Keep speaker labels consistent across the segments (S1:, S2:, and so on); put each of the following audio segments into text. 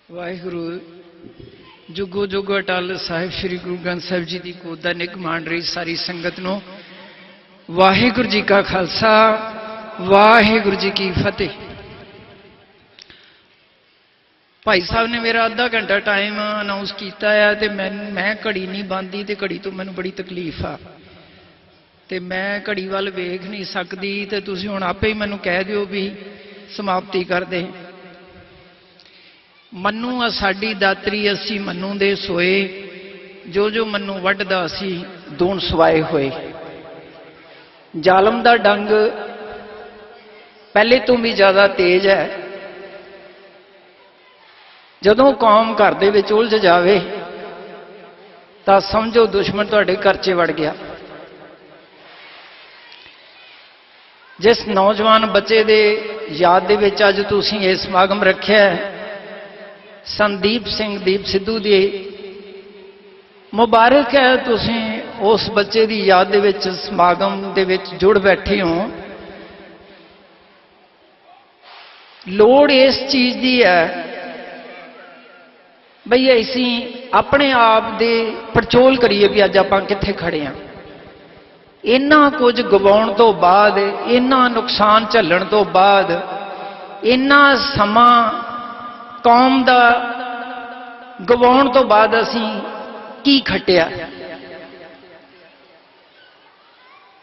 S1: वाहिगुरु जुगो जुगो अटल साहिब श्री गुरु ग्रंथ साहिब जी की गोद का निग मान रही सारी संगत नूं वाहिगुरु जी का खालसा वाहिगुरु जी की फतेह। भाई साहब ने मेरा आधा घंटा टाइम अनाउंस किया है तो मैं घड़ी नहीं बांधी तो घड़ी तो मैनूं बड़ी तकलीफ आ ते मैं घड़ी वाल वेख नहीं सकती तो तुसीं हुण आपे ही मैनूं कह दिओ भी समाप्ति कर दे। मनु आ साडी दातरी असी मनु दे सोए जो जो मनु वड्डदा असी दूण सवाए होए। जालम दा डंग पहले तो भी ज़्यादा तेज है। जदों कौम घर दे विच उलझ जावे तां समझो दुश्मन तुहाडे घर च वड़ गया। जिस नौजवान बच्चे दे याद दे विच अज तुसीं इह समागम रखिआ है संदीप सिंह दीप सिद्धू दी मुबारक है। तुसीं उस बच्चे की याद दे विच समागम दे विच जुड़ बैठे हो। लोड़ इस चीज़ की है बई असी अपने आप दे पड़चोल करिए भी अज आपां कित्थे खड़े हैं। इन्ना कुछ गवाउण तो बाद इन्ना नुकसान झल्लण तो बाद इन्ना समा कौम दा गवाउण तो बाद असी की खटिया।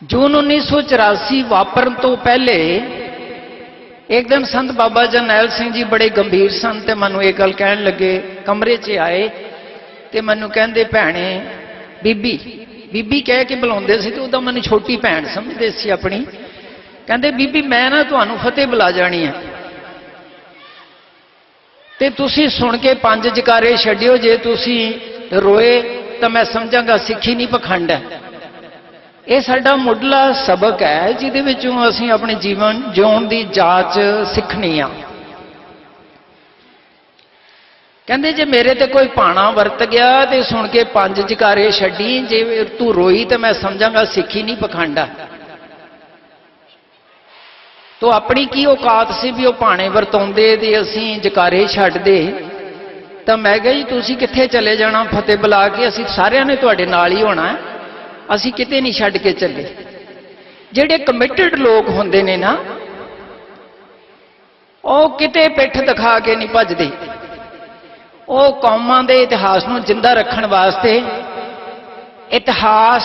S1: जून 1984 वापरन तो पहले एक दिन संत बाबा जरनैल सिंह जी बड़े गंभीर सन ते मैनूं ये गल कहण लगे। कमरे च आए ते मैनूं कहंदे भैणे बीबी बीबी कह के बुलाउंदे सी ते उदा मैनूं छोटी भैण समझदे सी अपनी। कहंदे बीबी मैं ना तुहानूं फतेह बुला जानी है ते तुसी सुन के 5 जकारे छड्डिओ। जे तुसी रोए तो मैं समझांगा सिक्खी नहीं पखंड है। ये साडा मुढ़ला सबक है जिहदे विचों असीं अपने जीवन जिउण दी जाच सिखनी आ। कहंदे जे मेरे ते कोई भाणा वरत गया तो सुन के 5 जकारे छड्डी। जे तू रोई तो मैं समझांगा सिक्खी नहीं पखंड है। तो अपनी की औकात सी भी वह भाणे वरताउंदे ते असीं जकारे छड्डदे। तो मैं कहा जी तुसीं कित्थे चले जाना फतेह बुला के असीं सारिआं ने तुहाडे नाल ही होना है। असीं किते नहीं छड्ड के चले। जिहड़े कमिटेड लोग हुंदे ने ना वो किते पिठ दिखा के नहीं भजदे। वो कौमां दे इतिहास नूं जिंदा रखण वास्ते इतिहास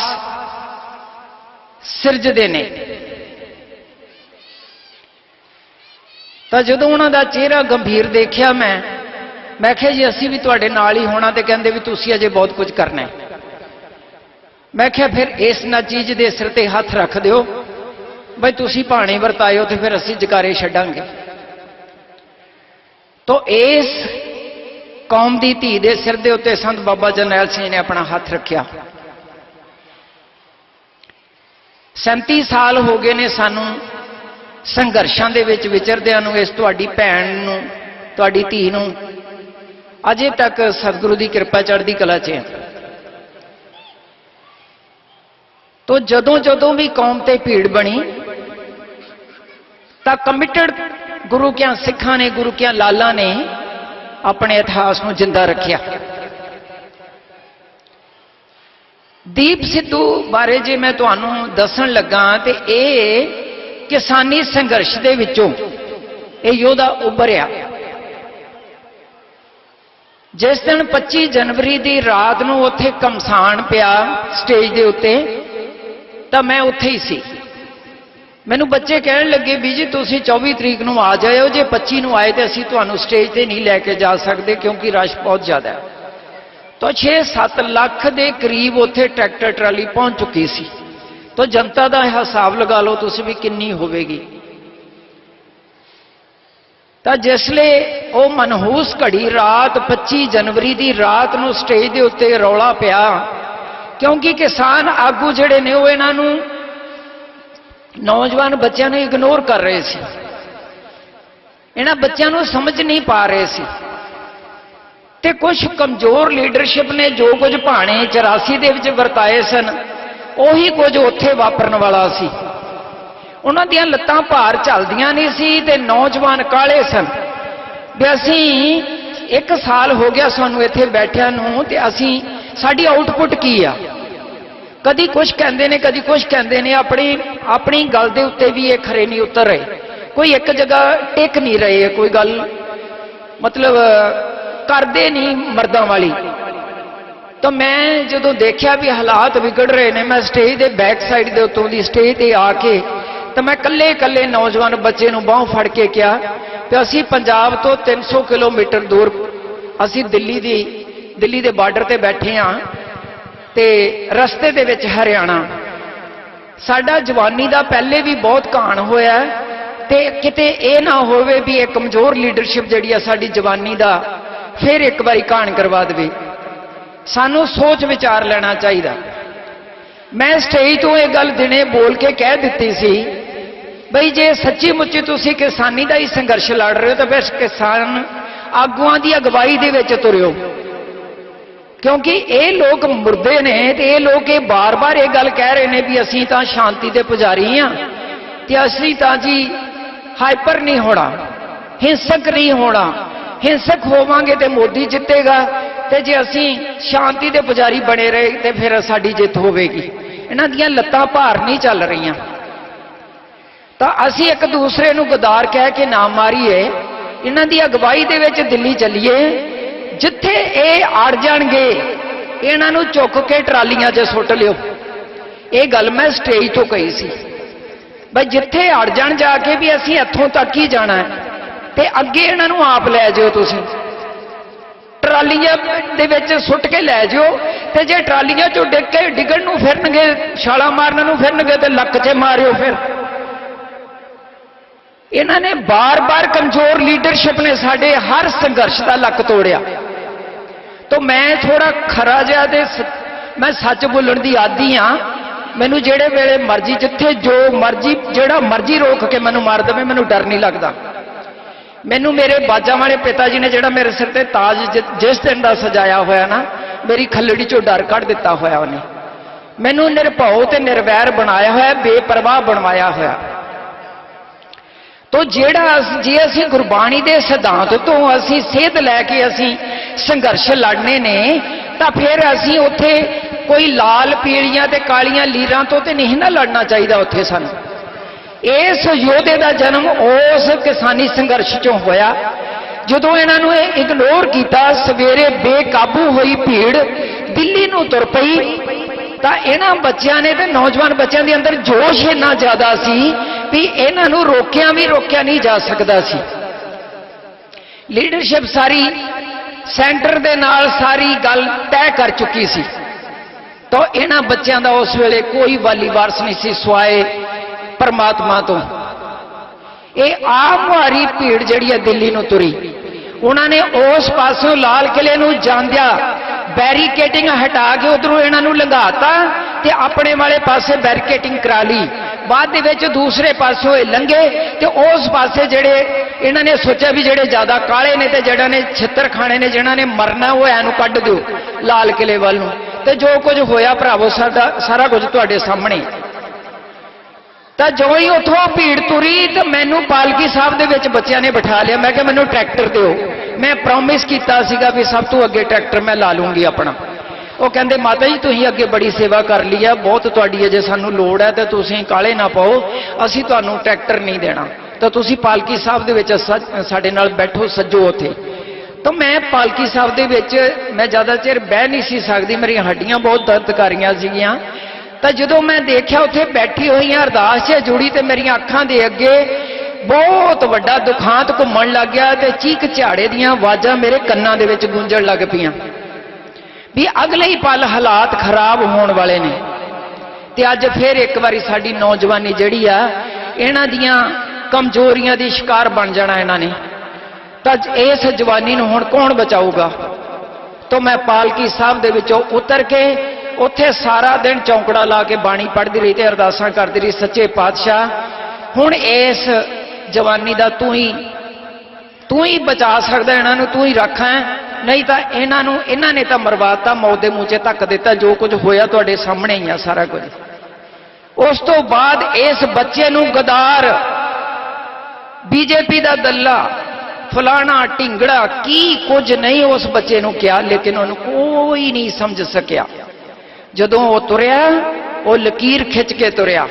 S1: सिरजदे ने। तो जदों उन्हां दा चेहरा गंभीर देखिया मैं कहा जी असीं भी तुहाडे नाल ही होना। तो कहंदे भी तुसीं अजे बहुत कुछ करना है। मैं कहा फिर इस नतीजे दे सिर ते हथ रख दिओ बई तुसीं भाणे वरतायो तो फिर असीं जकारे छड्डांगे। तो इस कौम दी धी दे सिर दे उत्ते संत बाबा जरनैल सिंह ने अपना हथ रखिया। 37 साल हो गए ने सानू संघर्षां दे विच विचरदिआं नूं। इस तुहाडी भैण नूं तुहाडी धी नूं अजे तक सतगुरु की कृपा चढ़दी कला च है। तो जदों जदों भी कौम ते भीड़ बनी तो कमिटेड गुरु क्या सिखा ने गुरु क्या लाला ने अपने इतिहास को जिंदा रखिया। दीप सिद्धू बारे जे मैं तुहानूं दसन लगा तो ये किसानी संघर्ष दे विचों ये योद्धा उभरिया। जिस दिन 25 जनवरी की रात नूं उत्थे घमसान पिया स्टेज के उत्ते तो मैं उत्थे ही सी। मैनूं बच्चे कहण लगे भी जी तुसीं 24 तरीक नूं आ जाओ जे 25 नूं आए तो असीं तुहानूं स्टेज ते नहीं लैके जा सकते क्योंकि रश बहुत ज़्यादा है। तो 6-7 लाख के करीब उत्थे ट्रैक्टर ट्राली पहुंच चुकी सी। तो जनता का हिसाब लगा लो तुसीं भी किन्नी होवेगी। तो जिसले वो मनहूस घड़ी रात 25 जनवरी की रात नूं स्टेज के उत्ते रौला पिया क्योंकि किसान आगू जिहड़े ने वो इन्हां नूं नौजवान बच्चों ने इग्नोर कर रहे थे। इन्हां बच्चों नूं समझ नहीं पा रहे सी। ते कुछ कमजोर लीडरशिप ने जो कुछ भाणे 84 दे विच वरताए सन उही कुछ उत्थे वापरन वाला सी। उन्हां दीयां लत्तां भार चलदियां नहीं सी ते नौजवान काले सन भी असीं 1 साल हो गया सानू इत्थे बैठिया नूं ते असीं साडी आउटपुट की आ। कदी कुछ कहंदे ने कदी कुछ कहंदे ने, अपनी अपनी गल दे उत्ते भी ये खरे नहीं उतर रहे, कोई एक जगह टिक नहीं रहे, कोई गल मतलब करदे नहीं मर्दां वाली। तो मैं जो देखा भी हालात बिगड़ रहे ने, मैं स्टेज के बैक साइड के उत्तों की स्टेज पर आके तो मैं कल्ले कल्ले नौजवान बच्चे नूं बांह फड़ के कहा कि असी पंजाब तो 300 किलोमीटर दूर असी दिल्ली के बार्डर ते बैठे हाँ, ते रस्ते दे विच हरियाणा, साडा जवानी का पहले भी बहुत घाण होया ते किते ये ना होवे भी एक कमजोर लीडरशिप जिहड़ी आ साडी जवानी का फिर एक बारी घाण करवा देवे। सानू सोच विचार लेना चाहिए। मैं स्टेज तो यह गल दिने बोल के कह दी सी बई जे सच्ची मुच्ची तुसी किसानी का ही संघर्ष लड़ रहे हो तो फिर किसान आगुआं की अगवाई दे विच तुरियो, क्योंकि ये लोग मुर्दे ने ते ये लोग ये बार बार ये गल कह रहे हैं भी असीं तां शांति के पुजारी हाँ ते असीं तां जी हाइपर नहीं होना, हिंसक नहीं होना, हिंसक होवांगे तो मोदी जितेगा ते जे असीं शांति के पुजारी बने रहे तो फिर साडी जित होवेगी। इन्हां दीयां लत्तां भार नहीं चल रही, तो असीं एक दूसरे नूं गदार कह के ना मारीए, इन्हां दी अगवाई दे विच दिल्ली चलीए, जिथे ये अड़ जाणगे इन्हां नूं चुक के ट्रालियां 'च सुट लिओ। ये गल मैं स्टेज तो कही सी बई जिथे अड़ जाण जाके भी असीं इत्थों तक ही जाना है ते अगे इन्हां नूं आप लै जाओ, तुसीं ट्रालियां दे विच सुट के लै जाओ, ते जे ट्रालियां चों डिग के डिगण नूं फिरनगे, छाला मारन नूं फिरनगे ते लक 'च मारिओ। फिर इन्हां ने बार बार कमजोर लीडरशिप ने साडे हर संघर्ष का लक तोड़िया। तो मैं थोड़ा खरा जिहा ते मैं सच बोलण दी आदी हाँ, मैनू जेड़े वेले मर्जी जिथे जो मर्जी जेड़ा मर्जी रोक के मैनू मार देवे, मैनू डर नहीं लगता। मैनू मेरे बाजा वाले पिता जी ने जेड़ा मेरे सिर ते ताज जिस दिन का सजाया होया ना, मेरी खलड़ी चो डर कढ़ दिता होया उन्हें, मैनू निरभौ ते निर्वैर बनाया होया, बेपरवाह बनवाया होया। तो जेड़ा जे असीं गुरबाणी दे सिद्धांत तो असीं सेध लैके असीं संघर्ष लड़ने ने, तो फिर असीं उत्थे कोई लाल पीलियां ते कालियां लीरां तो ते नहीं ना लड़ना चाहिए। उत्थे सानू इस योधे का जन्म उस किसानी संघर्ष चों होया जदों इन्हां नूं इग्नोर किया। सवेरे बेकाबू हुई भीड़ दिल्ली नूं तुर पई, तो इन्हां बच्चों ने ते नौजवान बच्चों के अंदर जोश इन्ना ज्यादा सी भी इन्हां नूं रोकिया भी रोकिया नहीं जा सकता सी। लीडरशिप सारी सेंटर दे नाल सारी गल तय कर चुकी सी, तो इन्हां बच्चों का उस वेले कोई वाली वारस नहीं सी सिवाए परमात्मा तो। ये आम भारी भीड़ जिहड़ी दिल्ली नूं तुरी, उन्होंने उस पासों लाल किले नूं जांदिया बैरीकेटिंग हटा के उधरों इन्हां नूं लंघाता ते अपने वाले पासे बैरीकेटिंग करा ली। बाद दे विच दूसरे पासों ये लंघे ते उस पासे जिहड़े इन्हां ने सोचा भी जिहड़े ज्यादा काले ने ते जिहड़े ने छित्तर खाने ने, जिन्हां ने मरना वो ऐनूं कढ दिओ लाल किले वाल नूं। ते जो कुछ होया भरावो सारा कुछ तुहाडे सामने। तो जो ही उतों भीड़ तुरी तो मैनू पालकी साहब दे विच बच्चों ने बिठा लिया। मैं कहा मैनू ट्रैक्टर दिओ, मैं प्रॉमिस किया सीगा भी सब तो अगे ट्रैक्टर मैं ला लूँगी अपना। वो कहते माता जी तुसीं अगे बड़ी सेवा कर ली है, बहुत तुहाडी अजे सानू लोड़ है, तो तुसीं काले ना पाओ, असीं तुहानू ट्रैक्टर नहीं देना, तो तुसीं पालकी साहब दे विच साडे नाल बैठो सज्जो उत्थे। तो मैं पालकी साहब दे विच मैं ज़्यादा चिर बह नहीं सी सकदी, मेरी हड्डियां बहुत दर्द कर रही सीगियां। तो जो मैं देखा उत्थे बैठी हुई अरदास से जुड़ी तो मेरी अखां दे अगे बहुत वड्डा दुखांत घुमण लग गया, तो चीक झाड़े दियां आवाज़ां मेरे कन्नां दे विच गूंजण लग पईयां भी अगले ही पल हालात खराब होने वाले ने। ते अज फिर एक बारी साडी नौजवानी जिहड़ी आ इन्हां दियां कमजोरियां दी शिकार बन जाना इन्हां ने। तो इस जवानी नूं हुण कौन बचाऊगा। तो मैं पालकी साहब दे विचों उतर के उत्थे सारा दिन चौंकड़ा ला के बाणी पढ़ती रही ते अरदासां करती रही, सच्चे पातशाह हुण इस जवानी दा तू ही बचा सकदा, इन्हां नूं तू ही रख है, नहीं तो इन्हां ने तो मरवाता, मौत दे मूँह च धक्क दिता। जो कुछ होया तुहाडे सामने ही आ सारा कुछ। उस तो बाद इस बच्चे नूं गदार बीजेपी दा दल्ला फलाना ढिंगड़ा की कुछ नहीं उस बच्चे नूं किया, लेकिन उन्होंने कोई नहीं समझ सकिया। जदों वो तुरया वो लकीर खिंच के तुरया।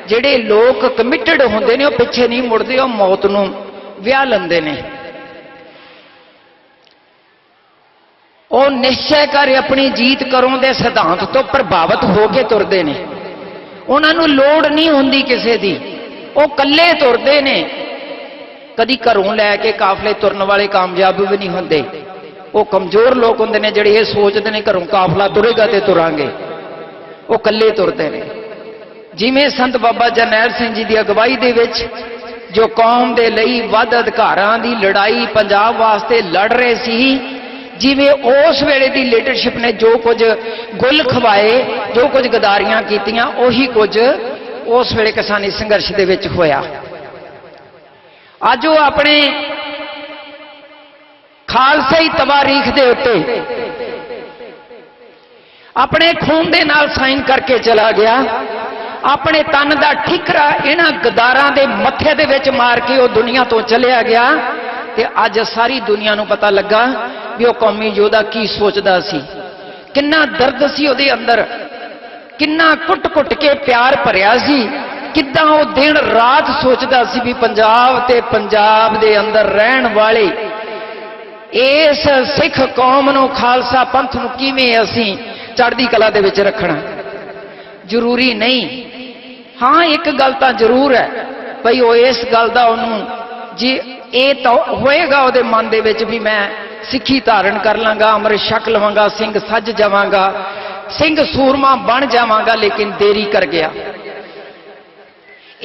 S1: जिहड़े लोग कमिटेड होंदे ने वो पिछे नहीं मुड़दे, वो मौत नूं विआह लैंदे ने। वो निश्चय कर अपनी जीत करों दे सिद्धांत तो प्रभावित होकर तुरदे ने। उन्होंने लोड़ नहीं होंदी किसी दी, वो कल्ले तुरदे ने। कदी घरों लैके काफले तुरन वाले कामयाब भी नहीं होंदे। वो कमजोर लोग होंदे ने जिहड़े ये सोचते हैं घरों काफला तुरेगा तो तुरांगे, वो कल्ले तुरदे ने। जिवें संत बाबा जरनैल सिंह जी की अगवाई दे विच जो कौम दे लई वध अधिकारां दी लड़ाई पंजाब वास्ते लड़ रहे सी, जिवें उस वेले दी लीडरशिप ने जो कुछ गुल खवाए, जो कुछ गदारियां कीतियां, उही कुछ उस वेले किसानी संघर्ष दे विच होया। अज वो अपने खालसाई तवारीख दे उत्ते अपने खून दे नाल साइन करके चला गया। अपने तन का ठिकरा इन्हां गदारां दे मत्थे दे विच मार के वो दुनिया तो चलिया गया। ते अज सारी दुनिया नूं पता लगा भी वो कौमी योद्धा की सोचदा सी, किन्ना दर्द सी उहदे अंदर, किन्ना कुट कुट के प्यार भरिया सी, किद्दां वो दिन रात सोचदा सी भी पंजाब ते पंजाब दे अंदर रहन वाले इस सिख कौम नूं खालसा पंथ नूं किवें असीं चढ़दी कला दे विच रखना। जरूरी नहीं, हाँ एक गल तां जरूर है भाई वो इस गल दा उहनूं जी ये तो होएगा उहदे मन दे विच भी मैं सिक्खी धारण कर लांगा, अमृत छक लवांगा, सिंह सज जावांगा, सिंह सूरमा बन जावांगा, लेकिन देरी कर गया।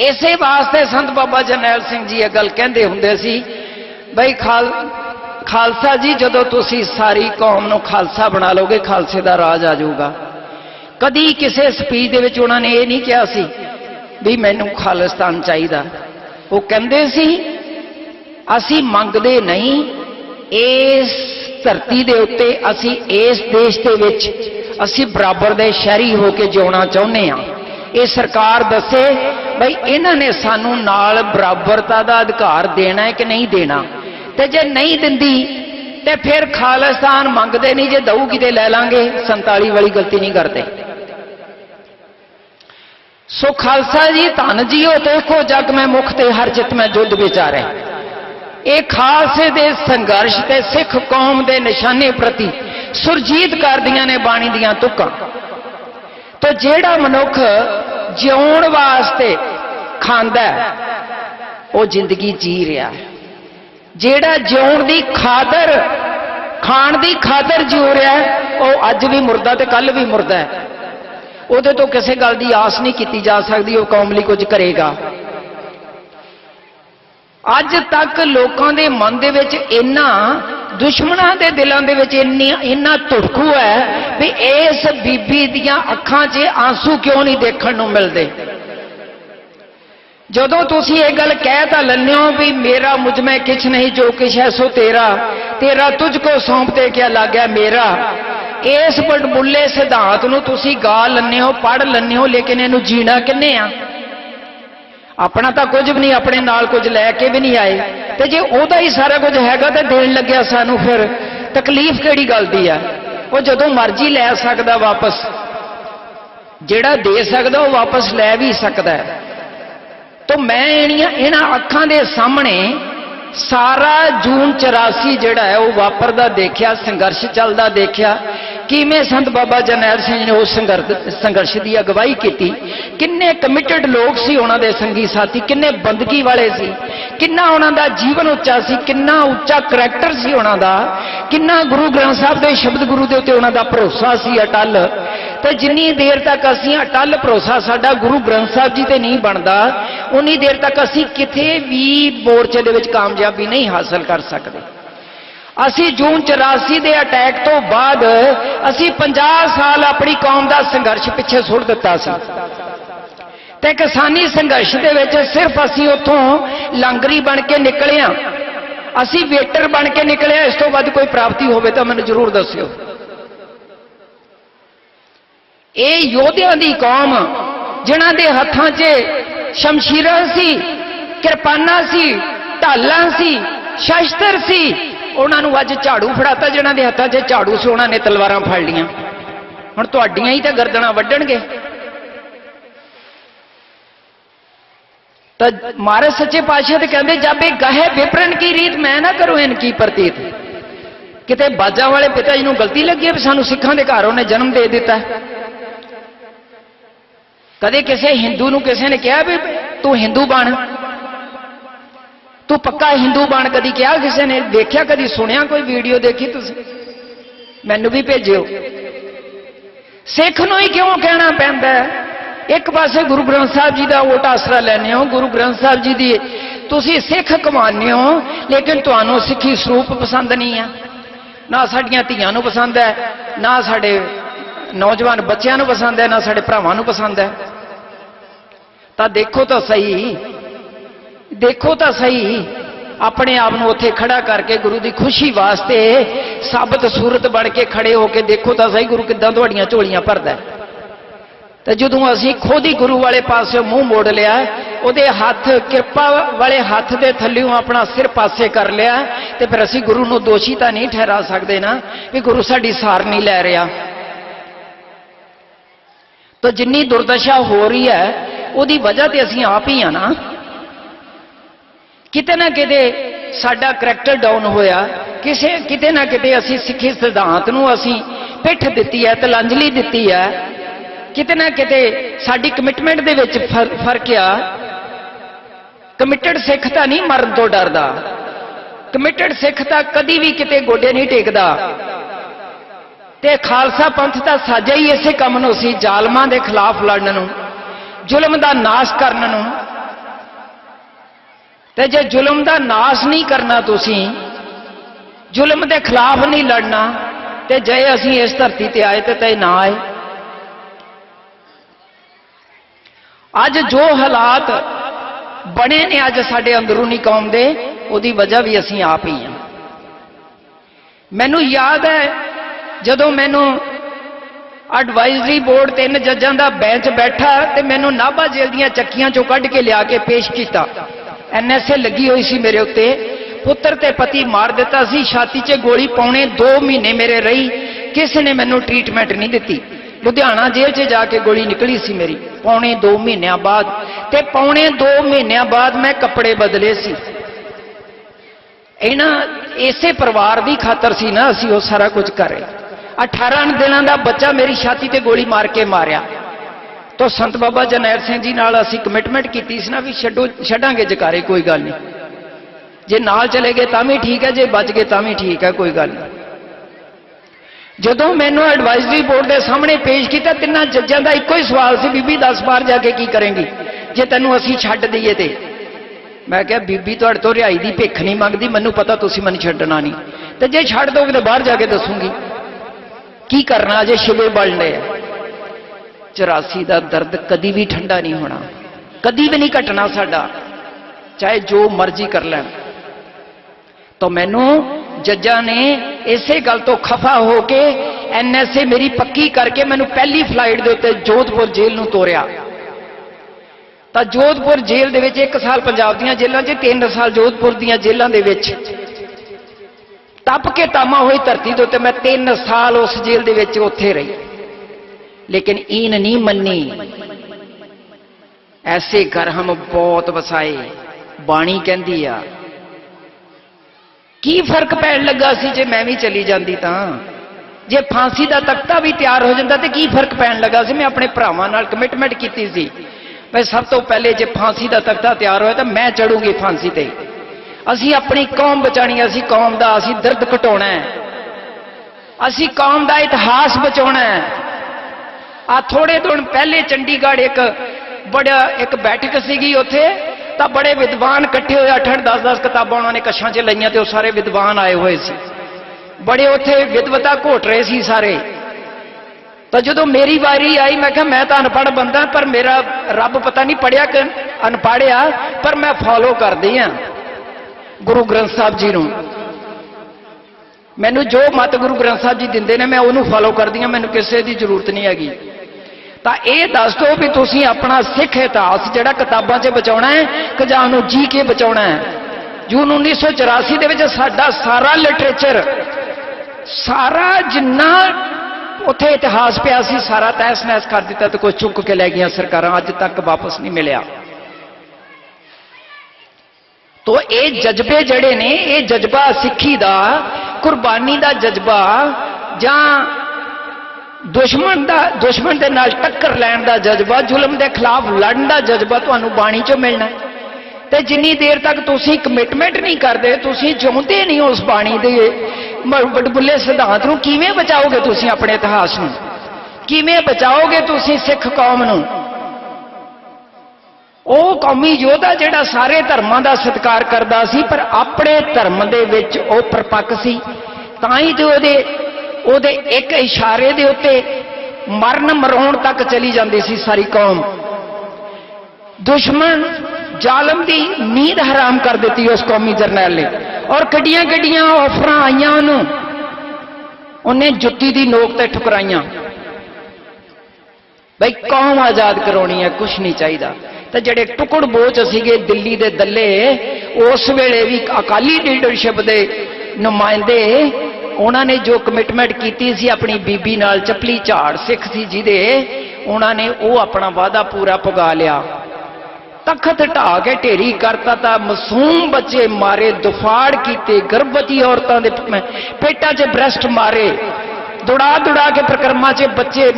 S1: इसे वास्ते संत बाबा जरनैल सिंह जी ये गल कहंदे हुंदे सी भाई खालसा जी जदों तुसीं सारी कौम नूं खालसा बना लोगे, खालसे दा राज आ जाऊगा। कदी किसी स्पीच दे विच उन्हां ने ये नहीं कहा सी भी मैनूं खालिस्तान चाहिदा। वो कहंदे सी असीं मंगदे नहीं, इस धरती दे उत्ते असीं इस देश दे विच असीं बराबर दे शहरी होके जिउणा चाहुंदे हां। ये सरकार दसे भाई इन्हां ने सानूं नाल बराबरता दा अधिकार देना है कि नहीं देना, ते जे नहीं दिंदी ते फिर खालिस्तान मंगदे नहीं, जे दऊगी ते लै लांगे, 47 वाली गलती नहीं करते। सो खालसा जी धन जियो देखो जग में मुख ते हर जित में युद्ध विचारे। ये खालसे दे संघर्ष ते सिख कौम दे निशाने प्रति सुरजीत करदियां ने बाणी दियां तुकां। तो जेड़ा मनुख जिउण वास्ते खांदा वो जिंदगी जी रहा है, जेड़ा जिउण दी खातर खाण दी खातर जिउ रहा है वो अज भी मुर्दा ते कल भी मुर्दा है। उहदे तो किसी गल की आस नहीं की जा सकती वो कौम लई कुछ करेगा। अज तक लोगों के मन दे विच इन्ना दुश्मनां दे दिलां दे विच इन्ना धुड़कू है भी इस बीबी दियां अखां 'च आंसू क्यों नहीं देखण नूं मिलदे। जदों तुसीं ये गल कह तां लैंदे हो भी मेरा मुझ में किछ नहीं जो किछ है सो तेरा, तेरा तुझको सौंपते क्या लाग्या मेरा। इस बड़बुले सिद्धांत नूं तुसीं गा लैंदे हो, पढ़ लैंदे हो, लेकिन इहनूं जीना किन्ने आ? अपना तो कुछ भी नहीं, अपने नाल कुछ लैके भी नहीं आए। तो जे उहदा ही सारा कुछ हैगा तो देण लग्या सानूं फिर तकलीफ किहड़ी गल दी आ? वो जदों मर्जी लै सकदा वापस, जिहड़ा दे सकदा वो वापस लै भी सकदा है। तो मैं इन्हां अखां दे सामने सारा जून 84 जिहड़ा है वो वापरदा देखिया, संघर्ष चलदा देखिया, किवें संत बाबा जरनैल सिंह ने उस संघर्ष की अगवाई की, किन्ने कमिटेड लोग सी उन्हां दे संगी साथी, किन्ने बंदगी वाले सी, किन्ना उन्हां दा जीवन उच्चा सी, किन्ना उच्चा करैक्टर सी उन्हां दा, किन्ना गुरु ग्रंथ साहब दे शब्द गुरु दे उत्ते उन्हां दा भरोसा सी अटल। ते जिन्नी देर तक असीं अटल भरोसा साडा गुरु ग्रंथ साहब जी ते नहीं बनदा, उन्नी देर तक असीं किथे भी मोर्चे दे विच कामयाबी नहीं हासिल कर सकदे। असी जून 84 के अटैक तो बाद असी 50 साल अपनी कौम का संघर्ष पिछे सुट दिता सी। ते किसानी संघर्ष दे विच सिर्फ असी उत्थों लांगरी बन के निकले हां, असी वेटर बन के निकले। इस तो वध कोई प्राप्ति होवे तो मैनूं जरूर दस्सिओ। ये योद्धियां दी कौम जिन्हां दे हत्थां 'च शमशीरां सी, किरपानां सी, ढालां सी, शस्त्र सी, उन्होंने अज झाड़ू फड़ाता, जिन्होंने हत्थों 'च झाड़ू से उन्होंने तलवारां फड़ लियां। हुण तुहाडीआं ही तो गर्दनां वड्डणगे। तो महाराज सच्चे पातशाह तो कहते, जब एक गहे विपरन की रीत मैं ना करूं इनकी प्रतीत। किते बाजा वाले पिता जी को गलती लगी है भी सानू सिखां दे घर उन्हें जन्म दे दिता। कदे किसी हिंदू नूं किसी ने कहा भी तू हिंदू बन, तू पक्का हिंदू बन, कदी कहा किसी ने? देखिया कदी सुनिया कोई वीडियो देखी तुसीं? मैनू भी भेजियो। सिख नूं ही क्यों कहना पैंदा है? एक पासे गुरु ग्रंथ साहब जी का वोट आसरा लैने हो, गुरु ग्रंथ साहब जी की तुसीं सिख कमाने हो, लेकिन तुहानूं सिੱਖੀ स्वरूप पसंद नहीं है, ना साडियां धीआं नूं पसंद है, ना साडे नौजवान बच्चों नूं पसंद है, ना साडे भरावां नूं पसंद है। तो देखो तो सही, देखो तो सही, अपने आप को उत्थे खड़ा करके गुरु की खुशी वास्ते साबित सूरत बन के खड़े होके देखो तो सही गुरु किदां तुहाडीआं झोलियां भरदा है। तो जदों असीं खुद ही गुरु वाले पासे मूँह मोड़ लिया, उहदे हाथ किरपा वाले हाथ के थल्लों अपना सिर पासे कर लिया, तो फिर असीं गुरु नूं दोषी तो नहीं ठहरा सकते ना भी गुरु साडी सार नहीं लै रहा। तो जिन्नी दुर्दशा हो रही है उहदी वजह तो असीं आप ही हाँ ना। किते ना किते साडा करैक्टर डाउन होया, किते ना किते असीं सिੱਖੀ सिद्धांत नूं असीं पिठ दित्ती है, तिलांजलि दित्ती है। किते ना किते साडी कमिटमेंट दे विच फर्क आ। कमिटेड सिख तां नहीं मरण तो डरदा, कमिटेड सिख तां कदी भी किते गोडे नहीं टेकदा। ते खालसा पंथ दा साजा ही इसे काम नूं सी, जालमां दे खिलाफ लड़न नूं, जुल्म दा नाश करन नूं। ते जे जुल्म दा नाश नहीं करना, तुसीं जुल्म दे खिलाफ नहीं लड़ना, ते जे असीं इस धरती ते आए ते ना आए। अज जो हालात बने ने अज साडे अंदरूनी कौम दे, उहदी वजह भी असीं आप ही हां। मैनूं याद है जदों मैनूं एडवाइजरी बोर्ड 3 जजां दा बेंच बैठा ते मैनूं नाभा जेल दीआं चक्कियां चों कढ के लिया के पेश कीता। NSA लगी हुई सी मेरे उत्ते, पुत्र ते पति मार दिता सी, छाती 'च गोली पौने 2 महीने मेरे रही, किसी ने मैनूं ट्रीटमेंट नहीं दिती। लुधियाना जेल 'च जाके गोली निकली सी मेरी पौने 2 महीनों बाद, ते पौने 2 महीनों बाद मैं कपड़े बदले सी। इन्हां इसे परिवार की खातर सी ना असीं वो सारा कुछ कर रहे। 18 दिनों का बच्चा मेरी छाती ते गोली मार के मारिया। तो संत बाबा जरनैल सिंह जी नाल असीं कमिटमेंट कीती सी ना भी छड्डांगे जकारे, कोई गल नहीं, जे नाल चले गए तां भी ठीक है, जे बच गए तां भी ठीक है, कोई गल नहीं। जदों मैनूं एडवाइजरी बोर्ड के सामने पेश किया, 3 जजां दा इक्को ही सवाल सी, बीबी 10 बार जाके की करेंगी जे तैनूं असीं छड्ड दईए ते? मैं कहा बीबी तुहाडे तो रिहाई दी भिख नहीं मंगदी, मैनूं पता तुसीं मैनूं छड्डना नहीं, ते जे छड्ड दोगे तो बाहर जाके दसूंगी की करना, अजे शिवे बलने। 84 का दर्द कदी भी ठंडा नहीं होना, कदी भी नहीं घटना साडा, चाहे जो मर्जी कर लैण। तो मैनू जज्जा ने इसे गल तो खफा होके NSA मेरी पक्की करके मैनू पहली फ्लाइट के उत्ते जोधपुर जेल नूं तोरिया। तो जोधपुर जेल दे विच 1 साल पंजाब दीआं जेलां 'च, 3 साल जोधपुर दीआं जेलां दे विच तप के तामा हुई धरती के उत्ते मैं 3 साल उस जेल दे विच उत्थे रही, लेकिन ईन नहीं मन्नी। ऐसे घर हम बहुत वसाए, बाणी कहंदी आ। की फर्क पैण लगा सी जे मैं भी चली जाती, तां जे फांसी का तख्ता भी तैयार हो जाता तो की फर्क पैण लगा सी? मैं अपने भरावां नाल कमिटमेंट की सी, मैं सब तो पहले जे फांसी का तख्ता तैयार होया तो मैं चढ़ूंगी फांसी ते। असीं अपनी कौम बचानी, असीं कौम का असीं दर्द घटाउणा है, असीं कौम का इतिहास बचाउणा है। आ थोड़े दिन पहले चंडीगढ़ एक बैठक सीगी, उत्थे तो बड़े विद्वान इकट्ठे हुए, 8-10 किताबां उन्होंने कच्छां 'च लईआं ते सारे विद्वान आए हुए सी, बड़े उत्थे विद्वता घोट रहे सी सारे। तो जदों मेरी वारी आई मैं कहा मैं तो अनपढ़ बंदा, पर मेरा रब पता नहीं पढ़िया कि अनपढ़िया, पर मैं फॉलो करदी हाँ गुरु ग्रंथ साहब जी नूं। मैनू जो मत गुरु ग्रंथ साहब जी दिंदे ने मैं उन्होंने फॉलो करदी हाँ, मैनू किसी की जरूरत नहीं हैगी। तो यह दस दो भी तुसीं अपना सिख इतिहास जिहड़ा किताबां 'च बचाउणा है कि जां उहनूं जी के बचाउणा है? जून 1984 ਦੇ ਵਿੱਚ ਸਾਡਾ ਸਾਰਾ ਲਿਟਰੇਚਰ, ਸਾਰਾ ਜਿੰਨਾ ਉੱਥੇ ਇਤਿਹਾਸ ਪਿਆ ਸੀ, ਸਾਰਾ ਤਹਿਸ ਨਹਿਸ ਕਰ ਦਿੱਤਾ ਤੇ ਕੋਈ ਚੁੱਕ ਕੇ ਲੈ ਗਈਆਂ ਸਰਕਾਰਾਂ, ਅੱਜ ਤੱਕ ਵਾਪਸ ਨਹੀਂ ਮਿਲਿਆ। ਤੋ ਇਹ ਜਜ਼ਬੇ ਜਿਹੜੇ ਨੇ, ਇਹ ਜਜ਼ਬਾ ਸਿੱਖੀ ਦਾ, ਕੁਰਬਾਨੀ ਦਾ ਜਜ਼ਬਾ, ਜਾਂ ਦੁਸ਼ਮਣ ਦੇ ਨਾਲ ਟੱਕਰ ਲੈਣ ਦਾ ਜਜ਼ਬਾ, ਜ਼ੁਲਮ ਦੇ ਖਿਲਾਫ ਲੜਨ ਦਾ ਜਜ਼ਬਾ ਤੁਹਾਨੂੰ ਬਾਣੀ ਚੋਂ ਮਿਲਣਾ। ਤੇ ਜਿੰਨੀ ਦੇਰ ਤੱਕ ਤੁਸੀਂ ਕਮਿਟਮੈਂਟ ਨਹੀਂ ਕਰਦੇ, ਤੁਸੀਂ ਚਾਹੁੰਦੇ ਨਹੀਂ ਉਸ ਬਾਣੀ ਦੇ ਬੜਬੁੱਲੇ ਸਿਧਾਂਤ ਨੂੰ, ਕਿਵੇਂ ਬਚਾਓਗੇ ਤੁਸੀਂ ਆਪਣੇ ਇਤਿਹਾਸ ਨੂੰ? ਕਿਵੇਂ ਬਚਾਓਗੇ ਤੁਸੀਂ ਸਿੱਖ ਕੌਮ ਨੂੰ? ਉਹ ਕੌਮੀ ਯੋਧਾ ਜਿਹੜਾ ਸਾਰੇ ਧਰਮਾਂ ਦਾ ਸਤਿਕਾਰ ਕਰਦਾ ਸੀ, ਪਰ ਆਪਣੇ ਧਰਮ ਦੇ ਵਿੱਚ ਉਹ ਪਰਪੱਕ ਸੀ। ਤਾਂ ਹੀ ਤੇ ਉਹਦੇ ਇੱਕ ਇਸ਼ਾਰੇ ਦੇ ਉੱਤੇ ਮਰਨ ਮਰਾਉਣ ਤੱਕ ਚਲੀ ਜਾਂਦੀ ਸੀ ਸਾਰੀ ਕੌਮ। ਦੁਸ਼ਮਣ ਜ਼ਾਲਮ ਦੀ ਨੀਂਦ ਹਰਾਮ ਕਰ ਦਿੱਤੀ ਉਸ ਕੌਮੀ ਜਰਨੈਲ ਨੇ, ਔਰ ਕਿੱਡੀਆਂ ਕਿੱਡੀਆਂ ਆਫਰਾਂ ਆਈਆਂ ਉਹਨੂੰ, ਉਹਨੇ ਜੁੱਤੀ ਦੀ ਨੋਕ ਤੇ ਠੁਕਰਾਈਆਂ। ਬਈ ਕੌਮ ਆਜ਼ਾਦ ਕਰਾਉਣੀ ਹੈ, ਕੁਛ ਨਹੀਂ ਚਾਹੀਦਾ। ਤੇ ਜਿਹੜੇ ਟੁਕੜ ਬੋਝ ਸੀਗੇ ਦਿੱਲੀ ਦੇ ਦੱਲੇ, ਉਸ ਵੇਲੇ ਵੀ ਅਕਾਲੀ ਲੀਡਰਸ਼ਿਪ ਦੇ ਨੁਮਾਇੰਦੇ, ਉਹਨਾਂ ਨੇ ਜੋ ਕਮਿਟਮੈਂਟ ਕੀਤੀ ਸੀ ਆਪਣੀ ਬੀਬੀ ਨਾਲ, ਚੱਪਲੀ ਝਾੜ ਸਿੱਖ ਸੀ ਜਿਹਦੇ, ਉਹਨਾਂ ਨੇ ਉਹ ਆਪਣਾ ਵਾਅਦਾ ਪੂਰਾ ਪੁਗਾ ਲਿਆ। ਤਖਤ ਢਾਹ ਕੇ ਢੇਰੀ ਕਰਤਾ, ਤਾਂ ਮਾਸੂਮ ਬੱਚੇ ਮਾਰੇ, ਦੁਫਾੜ ਕੀਤੇ, ਗਰਭਵਤੀ ਔਰਤਾਂ ਦੇ ਪੇਟਾਂ 'ਚ ਬ੍ਰੈਸਟ ਮਾਰੇ, ਦੁੜਾ ਕੇ ਪ੍ਰਕਰਮਾਂ 'ਚ ਬੱਚੇ,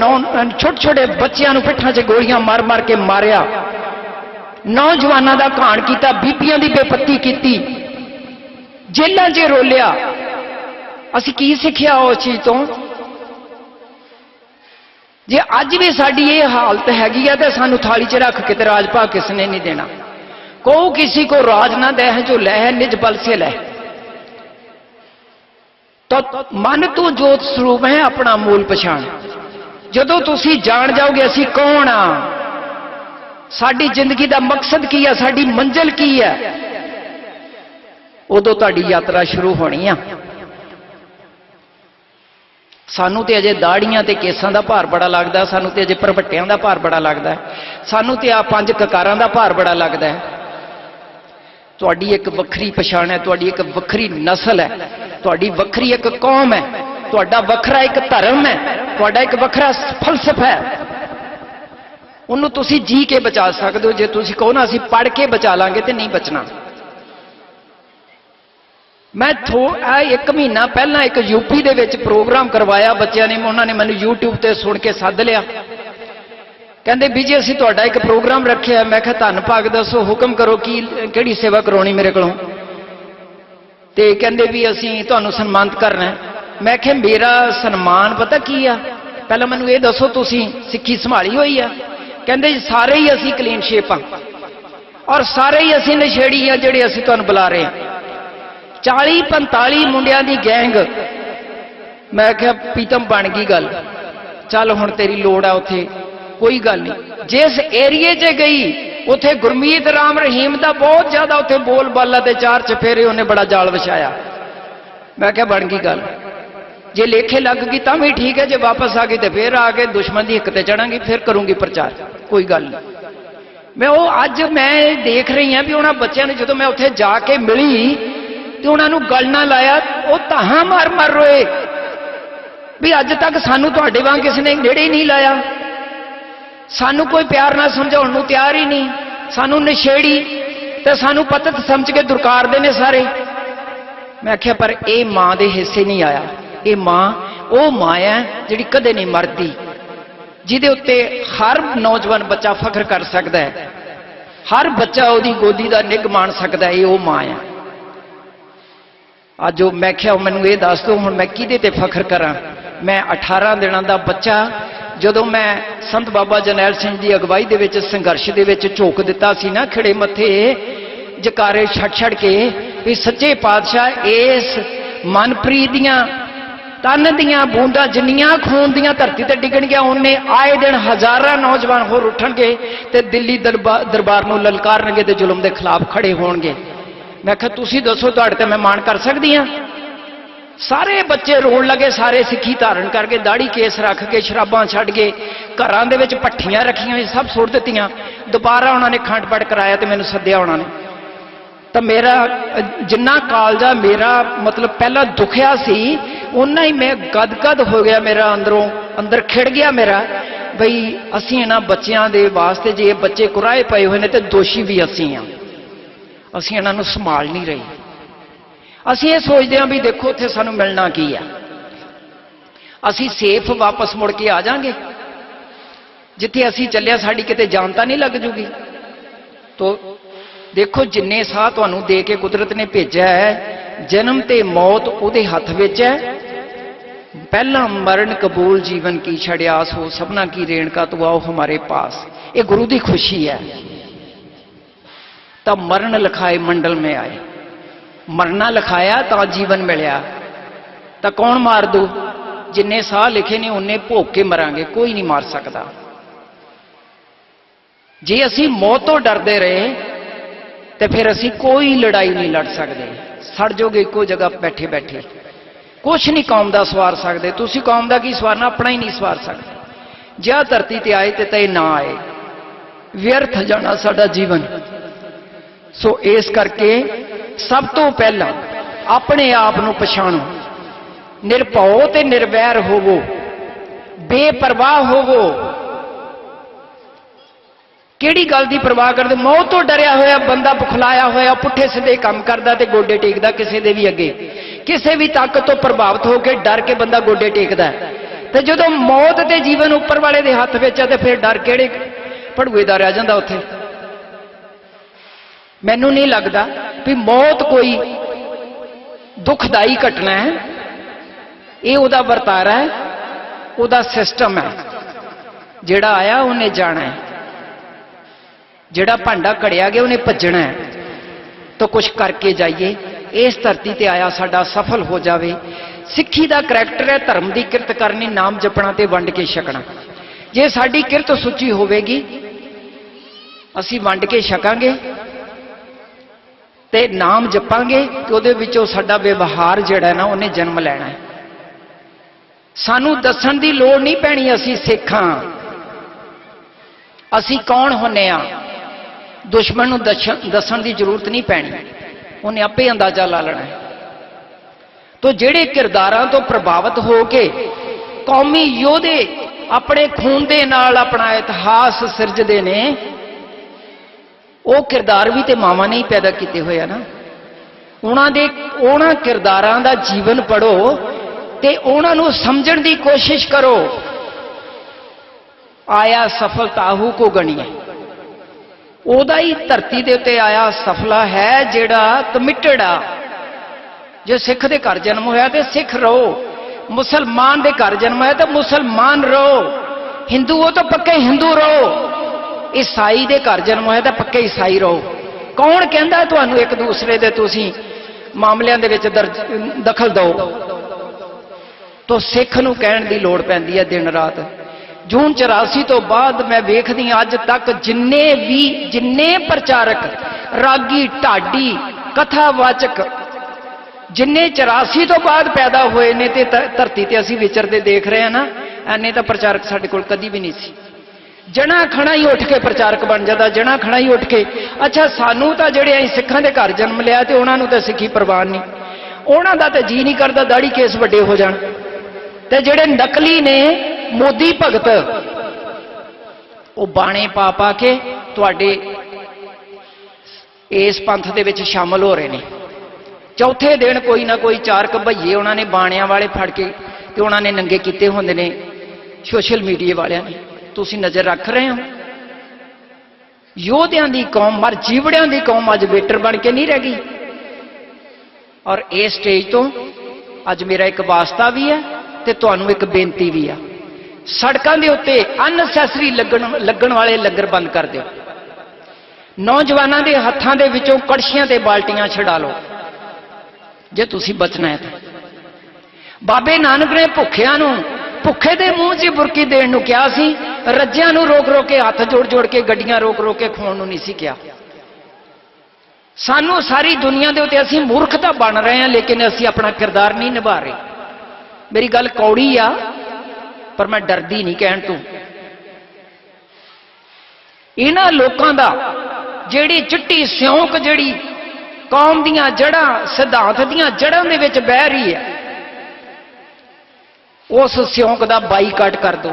S1: ਛੋਟੇ ਛੋਟੇ ਬੱਚਿਆਂ ਨੂੰ ਪਿੱਠਾਂ 'ਚ ਗੋਲੀਆਂ ਮਾਰ ਮਾਰ ਕੇ ਮਾਰਿਆ, ਨੌਜਵਾਨਾਂ ਦਾ ਘਾਣ ਕੀਤਾ, ਬੀਬੀਆਂ ਦੀ ਬੇਪੱਤੀ ਕੀਤੀ, ਜੇਲ੍ਹਾਂ 'ਚ ਰੋਲਿਆ। ਅਸੀਂ ਕੀ ਸਿੱਖਿਆ ਉਸ ਚੀਜ਼ ਤੋਂ? ਜੇ ਅੱਜ ਵੀ ਸਾਡੀ ਇਹ ਹਾਲਤ ਹੈਗੀ ਹੈ ਤਾਂ ਸਾਨੂੰ ਥਾਲੀ 'ਚ ਰੱਖ ਕੇ ਤੇ ਰਾਜ ਭਾਗ ਕਿਸ ਨੇ ਨਹੀਂ ਦੇਣਾ। ਕਹੋ ਕਿਸੇ ਕੋ ਰਾਜ ਨਾ ਦੇ ਹੈ ਜੋ ਲੈ ਹੈ ਨਿਜ ਬਲ ਸੇ ਲੈ। ਤਾਂ ਮਨ ਤੋਂ ਜੋਤ ਸਰੂਪ ਹੈ ਆਪਣਾ ਮੂਲ ਪਛਾਣ। ਜਦੋਂ ਤੁਸੀਂ ਜਾਣ ਜਾਓਗੇ ਅਸੀਂ ਕੌਣ ਆ, ਸਾਡੀ ਜ਼ਿੰਦਗੀ ਦਾ ਮਕਸਦ ਕੀ ਹੈ, ਸਾਡੀ ਮੰਜ਼ਿਲ ਕੀ ਹੈ, ਉਦੋਂ ਤੁਹਾਡੀ ਯਾਤਰਾ ਸ਼ੁਰੂ ਹੋਣੀ ਆ। ਸਾਨੂੰ ਤੇ ਅਜੇ ਦਾੜੀਆਂ ਤੇ ਕੇਸਾਂ ਦਾ ਭਾਰ ਬੜਾ ਲੱਗਦਾ, ਸਾਨੂੰ ਤੇ ਅਜੇ ਭਰਵੱਟਿਆਂ ਦਾ ਭਾਰ ਬੜਾ ਲੱਗਦਾ, ਸਾਨੂੰ ਤੇ ਆ 5 ਕਕਾਰਾਂ ਦਾ ਭਾਰ ਬੜਾ ਲੱਗਦਾ। ਤੁਹਾਡੀ ਇੱਕ ਵੱਖਰੀ ਪਛਾਣ ਹੈ, ਤੁਹਾਡੀ ਇੱਕ ਵੱਖਰੀ ਨਸਲ ਹੈ, ਤੁਹਾਡੀ ਵੱਖਰੀ ਇੱਕ ਕੌਮ ਹੈ, ਤੁਹਾਡਾ ਵੱਖਰਾ ਇੱਕ ਧਰਮ ਹੈ, ਤੁਹਾਡਾ ਇੱਕ ਵੱਖਰਾ ਫਲਸਫਾ ਹੈ। ਉਹਨੂੰ ਤੁਸੀਂ ਜੀ ਕੇ ਬਚਾ ਸਕਦੇ ਹੋ। ਜੇ ਤੁਸੀਂ ਕਹੋ ਨਾ ਅਸੀਂ ਪੜ੍ਹ ਕੇ ਬਚਾ ਲਾਂਗੇ ਤੇ ਨਹੀਂ ਬਚਣਾ। ਮੈਂ 1 ਮਹੀਨਾ ਪਹਿਲਾਂ ਇੱਕ ਯੂਪੀ ਦੇ ਵਿੱਚ ਪ੍ਰੋਗਰਾਮ ਕਰਵਾਇਆ ਬੱਚਿਆਂ ਨੇ, ਉਹਨਾਂ ਨੇ ਮੈਨੂੰ YouTube ਤੇ ਸੁਣ ਕੇ ਸੱਦ ਲਿਆ, ਕਹਿੰਦੇ ਵੀ ਜੀ ਅਸੀਂ ਤੁਹਾਡਾ ਇੱਕ ਪ੍ਰੋਗਰਾਮ ਰੱਖਿਆ। ਮੈਂ ਕਿਹਾ ਧੰਨ ਭਾਗ ਦੱਸੋ, ਹੁਕਮ ਕਰੋ, ਕਿਹੜੀ ਸੇਵਾ ਕਰਾਉਣੀ ਮੇਰੇ ਕੋਲੋਂ? ਤੇ ਕਹਿੰਦੇ ਵੀ ਅਸੀਂ ਤੁਹਾਨੂੰ ਸਨਮਾਨਿਤ ਕਰਨਾ। ਮੈਂ ਕਿਹਾ ਮੇਰਾ ਸਨਮਾਨ ਪਤਾ ਕੀ ਆ, ਪਹਿਲਾਂ ਮੈਨੂੰ ਇਹ ਦੱਸੋ ਤੁਸੀਂ ਸਿੱਖੀ ਸੰਭਾਲੀ ਹੋਈ ਆ? ਕਹਿੰਦੇ ਜੀ ਸਾਰੇ ਹੀ ਅਸੀਂ ਕਲੀਨ ਸ਼ੇਪ ਆ, ਔਰ ਸਾਰੇ ਹੀ ਅਸੀਂ ਨਸ਼ੇੜੀ ਆ ਜਿਹੜੇ ਅਸੀਂ ਤੁਹਾਨੂੰ ਬੁਲਾ ਰਹੇ ਹਾਂ। 40-45 ਮੁੰਡਿਆਂ ਦੀ ਗੈਂਗ। ਮੈਂ ਕਿਹਾ ਪੀਤਮ ਬਣ ਗਈ ਗੱਲ, ਚੱਲ ਹੁਣ ਤੇਰੀ ਲੋੜ ਆ ਉੱਥੇ, ਕੋਈ ਗੱਲ ਨਹੀਂ। ਜਿਸ ਏਰੀਏ 'ਚ ਗਈ ਉੱਥੇ ਗੁਰਮੀਤ ਰਾਮ ਰਹੀਮ ਦਾ ਬਹੁਤ ਜ਼ਿਆਦਾ ਉੱਥੇ ਬੋਲ ਬਾਲਾ ਤੇ 4 ਚਫੇਰੇ ਉਹਨੇ ਬੜਾ ਜਾਲ ਵਿਛਾਇਆ। ਮੈਂ ਕਿਹਾ ਬਣ ਗਈ ਗੱਲ, ਜੇ ਲੇਖੇ ਲੱਗ ਗਈ ਤਾਂ ਵੀ ਠੀਕ ਹੈ, ਜੇ ਵਾਪਸ ਆ ਗਈ ਤੇ ਫਿਰ ਆ ਕੇ ਦੁਸ਼ਮਣ ਦੀ ਹਿੱਕ ਤੇ ਚੜਾਂਗੀ, ਫਿਰ ਕਰੂੰਗੀ ਪ੍ਰਚਾਰ, ਕੋਈ ਗੱਲ ਨਹੀਂ। ਮੈਂ ਉਹ ਅੱਜ ਮੈਂ ਦੇਖ ਰਹੀ ਹਾਂ ਵੀ ਉਹਨਾਂ ਬੱਚਿਆਂ ਨੂੰ ਜਦੋਂ ਮੈਂ ਉੱਥੇ ਜਾ ਕੇ ਮਿਲੀ ਤੇ ਉਹਨਾਂ ਨੂੰ ਗੱਲ ਨਾ ਲਾਇਆ, ਉਹ ਤਾਹਾਂ ਮਾਰ ਮਾਰ ਰੋਏ ਵੀ ਅੱਜ ਤੱਕ ਸਾਨੂੰ ਤੁਹਾਡੇ ਵਾਂਗ ਕਿਸੇ ਨੇ ਨੇੜੇ ਹੀ ਨਹੀਂ ਲਾਇਆ, ਸਾਨੂੰ ਕੋਈ ਪਿਆਰ ਨਾਲ ਸਮਝਾਉਣ ਨੂੰ ਤਿਆਰ ਹੀ ਨਹੀਂ, ਸਾਨੂੰ ਨਸ਼ੇੜੀ ਤੇ ਸਾਨੂੰ ਪਤਤ ਸਮਝ ਕੇ ਦੁਰਕਾਰਦੇ ਨੇ ਸਾਰੇ। ਮੈਂ ਆਖਿਆ ਪਰ ਇਹ ਮਾਂ ਦੇ ਹਿੱਸੇ ਨਹੀਂ ਆਇਆ। ਇਹ ਮਾਂ ਉਹ ਮਾਂ ਹੈ ਜਿਹੜੀ ਕਦੇ ਨਹੀਂ ਮਰਦੀ, ਜਿਹਦੇ ਉੱਤੇ ਹਰ ਨੌਜਵਾਨ ਬੱਚਾ ਫਖਰ ਕਰ ਸਕਦਾ ਹੈ, ਹਰ ਬੱਚਾ ਉਹਦੀ ਗੋਦੀ ਦਾ ਨਿੱਘ ਮਾਣ ਸਕਦਾ ਹੈ। ਇਹ ਉਹ ਮਾਂ ਹੈ। ਅੱਜ ਉਹ ਮੈਂ ਕਿਹਾ ਮੈਨੂੰ ਇਹ ਦੱਸ ਦਿਓ ਹੁਣ ਮੈਂ ਕਿਹਦੇ ਤੇ ਫਖਰ ਕਰਾਂ? ਮੈਂ 18 ਦਿਨਾਂ ਦਾ ਬੱਚਾ ਜਦੋਂ ਮੈਂ ਸੰਤ ਬਾਬਾ ਜਰਨੈਲ ਸਿੰਘ ਦੀ ਅਗਵਾਈ ਦੇ ਵਿੱਚ ਸੰਘਰਸ਼ ਦੇ ਵਿੱਚ ਝੋਕ ਦਿੱਤਾ ਸੀ ਨਾ, ਖਿੜੇ ਮੱਥੇ ਜਕਾਰੇ ਛੱਡ ਕੇ ਵੀ ਸੱਚੇ ਪਾਤਸ਼ਾਹ ਇਸ ਮਨਪ੍ਰੀਤ ਦੀਆਂ ਤਨ ਦੀਆਂ ਬੂੰਦਾਂ ਜਿੰਨੀਆਂ ਖੂਨ ਦੀਆਂ ਧਰਤੀ ਤੇ ਡਿੱਗਣਗੀਆਂ, ਉਹਨੇ ਆਏ ਦਿਨ ਹਜ਼ਾਰਾਂ ਨੌਜਵਾਨ ਹੋਰ ਉੱਠਣਗੇ ਤੇ ਦਿੱਲੀ ਦਰਬਾਰ ਨੂੰ ਲਲਕਾਰਨਗੇ ਤੇ ਜ਼ੁਲਮ ਦੇ ਖਿਲਾਫ ਖੜੇ ਹੋਣਗੇ। ਮੈਂ ਕਿਹਾ ਤੁਸੀਂ ਦੱਸੋ ਤੁਹਾਡੇ ਤੇ ਮੈਂ ਮਾਣ ਕਰ ਸਕਦੀ ਹਾਂ? ਸਾਰੇ ਬੱਚੇ ਰੋਣ ਲੱਗੇ, ਸਾਰੇ ਸਿੱਖੀ ਧਾਰਨ ਕਰਕੇ ਦਾੜੀ ਕੇਸ ਰੱਖ ਕੇ ਸ਼ਰਾਬਾਂ ਛੱਡ ਕੇ ਘਰਾਂ ਦੇ ਵਿੱਚ ਭੱਠੀਆਂ ਰੱਖੀਆਂ ਸਭ ਸੁੱਟ ਦਿੱਤੀਆਂ। ਦੁਬਾਰਾ ਉਹਨਾਂ ਨੇ ਖੰਡ ਪਾਠ ਕਰਾਇਆ ਤੇ ਮੈਨੂੰ ਸੱਦਿਆ ਉਹਨਾਂ ਨੇ। तो मेरा जिन्ना कालजा मेरा मतलब पहला दुखिया सी उन्ना ही मैं गदगद हो गया, मेरा अंदरों अंदर खिड़ गया मेरा बई असी इन्हां बच्चों के वास्ते जे बच्चे कुराए पए हुए ने तो दोषी भी असी हाँ, असी इन्हां नूं संभाल नहीं रहे। असी ये सोचते हैं भी देखो उत्थे सानूं मिलना की है, असी सेफ वापस मुड़ के आ जाएंगे, जिथे असी चलिया साड़ी किते जान तां नहीं लग जूगी। तो देखो जिन्ने साह तुहानूं दे के कुदरत ने भेजा है, जन्म ते मौत उहदे हथ विच है। पहला मरण कबूल जीवन की छड़ियास हो सबना की रेणका तो आओ हमारे पास, ये गुरु की खुशी है। तब मरण लिखाए मंडल में आए, मरना लिखाया तो जीवन मिलया, तो कौन मार दू? जिन्ने साह लिखे ने उन्ने भोग के मरांगे, कोई नहीं मार सकता। जे असी मौत तो डरते रहे तो फिर असी कोई लड़ाई नहीं लड़ सकते, सड़ जोगे एको जगह बैठे बैठे, कुछ नहीं कौम का सवार सकते। तुसी कौम का की सवारना, अपना ही नहीं सवार सकते। जा धरती ते आए ते ना आए, व्यर्थ जाना साडा जीवन। सो इस करके सब तो पहला अपने आप नूं पछाणो, निरभौ ते निर्वैर होवो, बेपरवाह होवो। किहड़ी गल दी परवाह करदे? मौत तो डरिया होया बंदा, बुखलाया होया, पुठे सीधे काम करदा ते गोडे टेकदा किसी दे भी अगे, किसी भी ताकत तो प्रभावित होकर डर के बंदा गोडे टेकदा है। ते जदों मौत ते जीवन उपर वाले दे हथ विच है ते फिर डर किहड़े भड़ूए दा रह जांदा उत्थे। मैनूं नहीं लगदा भी मौत कोई दुखदाई घटना है, ये उहदा वरतारा है, उहदा सिस्टम है। जिहड़ा आया उन्हें जाना है, जिहड़ा भांडा घड़िया गया उन्हें भज्जना है। तो कुछ करके जाइए, इस धरती ते आया साडा सफल हो जावे। सिੱਖੀ ਦਾ करैक्टर है धर्म की किरत करनी, नाम जपना ते वंड के छकना। जे साडी किरत सुची होवेगी, असी वंड के छकांगे ते नाम जपांगे, तो उहदे विचों साडा व्यवहार जिहड़ा ना उन्हें जन्म लैना है। सानू दस्सण दी लोड़ नहीं पैनी असी सिੱਖ हां, असी कौन हुन्ने आ, दुश्मन नूं दस्सण दी जरूरत नहीं पैनी, उन्हें आपे अंदाजा ला लेना है। तो जिहड़े किरदारां तो प्रभावित हो के कौमी योधे अपने खून दे नाल अपना इतिहास सिरजदे ने, वो किरदार भी तो मावां ने ही पैदा किए हुए ना। उन्हां किरदारां दा जीवन पढ़ो ते उन्हां नूं समझण दी कोशिश करो। आया सफल ताहू को गणिए, ओदा ही धरती दे उत्ते आया सफला है जिहड़ा कमिटेड आ। जे सिख दे घर जन्म होया तो सिख रहो, मुसलमान दे घर जन्म होया तो मुसलमान रहो, हिंदू हो तो पक्के हिंदू रहो, ईसाई दे घर जन्म होया तो पक्के ईसाई रहो। कौन कहंदा तुहानूं एक दूसरे दे तुसीं मामलिਆਂ ਦੇ ਵਿੱਚ दखल दो? तो सिख नूं कहण दी लोड़ पैंदी है दिन रात। जून 84 तो बाद मैं वेखदी अज तक जिन्ने प्रचारक, रागी, ढाडी, कथावाचक जिन्ने 84 तो बाद पैदा हुए ने ते धरती ते असीं विचरदे देख रहे हैं ना, ऐने तो प्रचारक साडे कोल कदी भी नहीं सी। जना खड़ा ही उठ के प्रचारक बन जाता, जना खड़ा ही उठ के। अच्छा सानू तो जिहड़े असीं सिखां दे घर जन्म लिया ते उन्हां नूं तां सिੱਖੀ प्रवान नहीं, उन्हां दा तां जी नहीं करदा दाढ़ी केस वड्डे हो जाण। ते जिहड़े नकली ने मोदी भगत, वो बाणे पा पा के तुहाडे इस पंथ दे विच शामिल हो रहे हैं। चौथे दिन कोई ना कोई चार भईए उन्होंने बाणियां वाले फड़ के ते उन्होंने नंगे किते होंदे ने सोशल मीडिया वालियां ने। तुसीं नज़र रख रहे हो? योधियां दी कौम, मर जीवड़ियां दी कौम अज वेटर बन के नहीं रह गई। और इस स्टेज तो अज मेरा एक वास्ता भी है ते तुहानूं एक बेनती भी है। सड़कों के उत्ते अनसैसरी लगन वाले लंगर बंद कर दो। नौजवानों के हत्थों के विचों कड़छियां ते बाल्टियां छड़ा लो जे तुसी बचना है। तो बाबे नानक ने भुखियां नूं भुखे दे मूँह च बुरकी देण नूं कहा सी, रज्जियां नूं रोक रोक के हथ जोड़ जोड़ के गड्डियां रोक रोक के खाण नूं नहीं सी कहा। सानू सारी दुनिया के उत्ते असीं मूर्खता बन रहे हैं, लेकिन असीं अपना किरदार नहीं निभा रहे। मेरी गल कौड़ी आ पर मैं डरदी नहीं कहण तों। इन्हां लोकां दा जिहड़ी चिट्टी सिਉਂक जिहड़ी कौम दीयां जड़ां सिद्धांत दीयां जड़ां दे विच बह रही है, उस सिਉਂਕ का बाईकाट कर दो।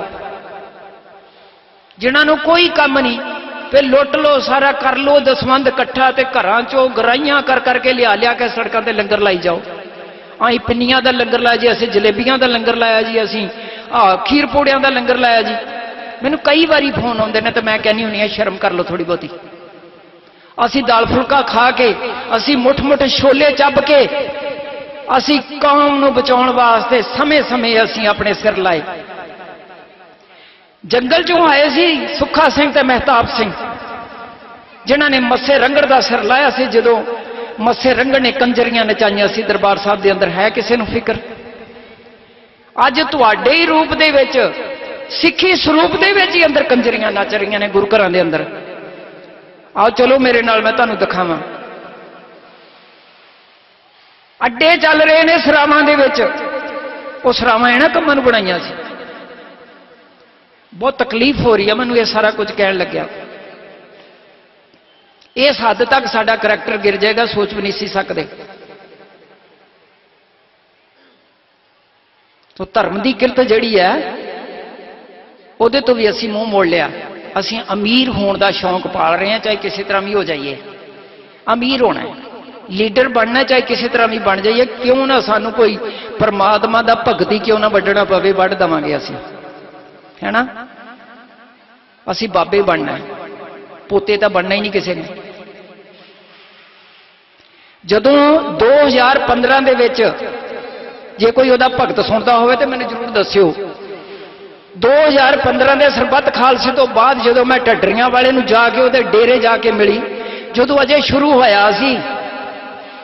S1: जिन्होंने कोई काम नहीं, फिर लुट लो, सारा कर लो, दसवंध इकट्ठा, तो घरां चों गराइयां कर करके लिया के सड़कों पर लंगर लाई जाओ। अं पिन्नियां का लंगर लाया जी, असीं जलेबियां का लंगर लाया जी, असीं खीर पूड़ियां का लंगर लाया जी। मैनूं कई बारी फोन आउंदे ने, तो मैं कहनी हुंदी हां शर्म कर लो थोड़ी बहुती। असीं दाल फुलका खा के, असीं मुठ मुठ छोले चब के, असीं कौम नूं बचाउण वास्ते समय समय असीं अपने सिर लाए। जंगल चों आए सी सुखा सिंह ते महताब सिंह, जिन्हां ने मस्से रंगड़ का सिर लाया सी। जदों मस्से रंगड़ ने कंजरियां नचाइयां सी दरबार साहब के अंदर, है किसी नूं फिक्र? अज तुहाडे ही रूप दे विच, सिੱਖੀ स्वरूप दे विच ही अंदर कंजरियां नच रही ने गुरु घरां दे अंदर। आओ चलो मेरे नाल, मैं तुहानूं दिखावां। अड्डे चल रहे ने सरावां दे विच, वो सरावां इन्हां कंमां नूं बनाईयां सी। बहुत तकलीफ हो रही है मैनूं ये सारा कुछ कहण लग्या। इस हद तक साडा करैक्टर गिर जाएगा, सोच भी नहीं सी सकदे। तो धर्म की किरत जिहड़ी है, उहदे तो भी असीं मूँह मोड़ लिया। असीं अमीर होने का शौक पाल रहे हैं, चाहे किसी तरह भी हो जाइए। अमीर होना है, लीडर बनना, चाहे किसी तरह भी बन जाइए। क्यों ना सानू कोई परमात्मा का भगती क्यों ना वड्डना पवे, वड्ड देवांगे असीं, है ना। असीं बाबे बनना है, पोते तो बनना ही नहीं किसी ने। जदों 2015 दे विच जे कोई उहदा भगत सुनता होवे तो मैनूं जरूर दस्सिओ। 2015 के सरबत खालसे तो बाद जदों मैं ढड्डरियां वाले नूं जाके उहदे डेरे जाके मिली, जदों अजे शुरू होया सी,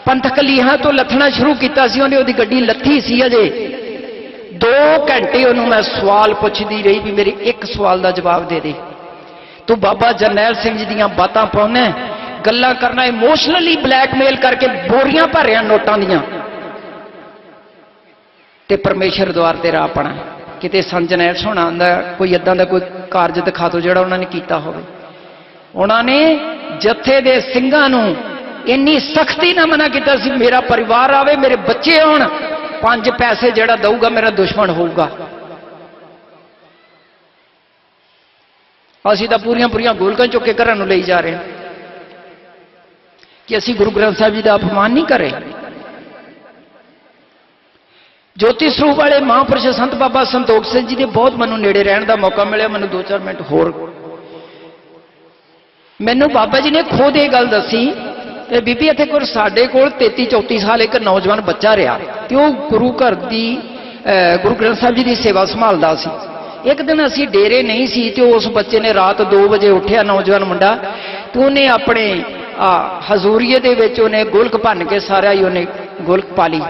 S1: पंथक लीहां तो लथना शुरू किया सी, उहने उहदी गड्डी लथी सी। अजे 2 घंटे उहनूं मैं सवाल पुछदी रही भी मेरे एक सवाल का जवाब दे दे। तू बाबा जरनैल सिंह जी दीयां बातां पाउणा, गल्लां करना, इमोशनली ब्लैकमेल करके बोरियां भरियां नोटां दीयां, ते परमेश्वर द्वार ते राह पाना। किते संत जरनैल सोहणा दा कोई इदां दा कोई कारज दिखा दो जिहड़ा उन्होंने कीता होवे। उन्होंने जत्थे दे सिंघां नूं इन्नी सख्ती ना मना किया सी, मेरा परिवार आवे, मेरे बच्चे आउण, 5 पैसे जिहड़ा दऊगा मेरा दुश्मन होऊगा। असीं तां पूरियां पूरियां गोलकां चुक के घरां नूं लई जा रहे हैं कि असीं गुरु ग्रंथ साहिब जी का अपमान नहीं करे। ज्योति स्वरूप वाले महापुरुष संत बाबा संतोख सिंह जी के बहुत मैनूं नेड़े रहण का मौका मिलिया। मैनूं 2-4 मिनट होर, मैनूं बाबा जी ने खुद ये गल दसी, बीबी इत्थे कोल साडे कोल 33-34 साल एक नौजवान बच्चा रहा, तो वह गुरु घर की गुरु ग्रंथ साहिब जी की सेवा संभालदा सी। एक दिन असीं डेरे नहीं सी, तो उस बच्चे ने रात 2 बजे उठिया, नौजवान मुंडा, तो उन्हें अपने हजूरीए दे विच उन्हें गुलक भन के सारा ही उन्हें गुलक पा ली,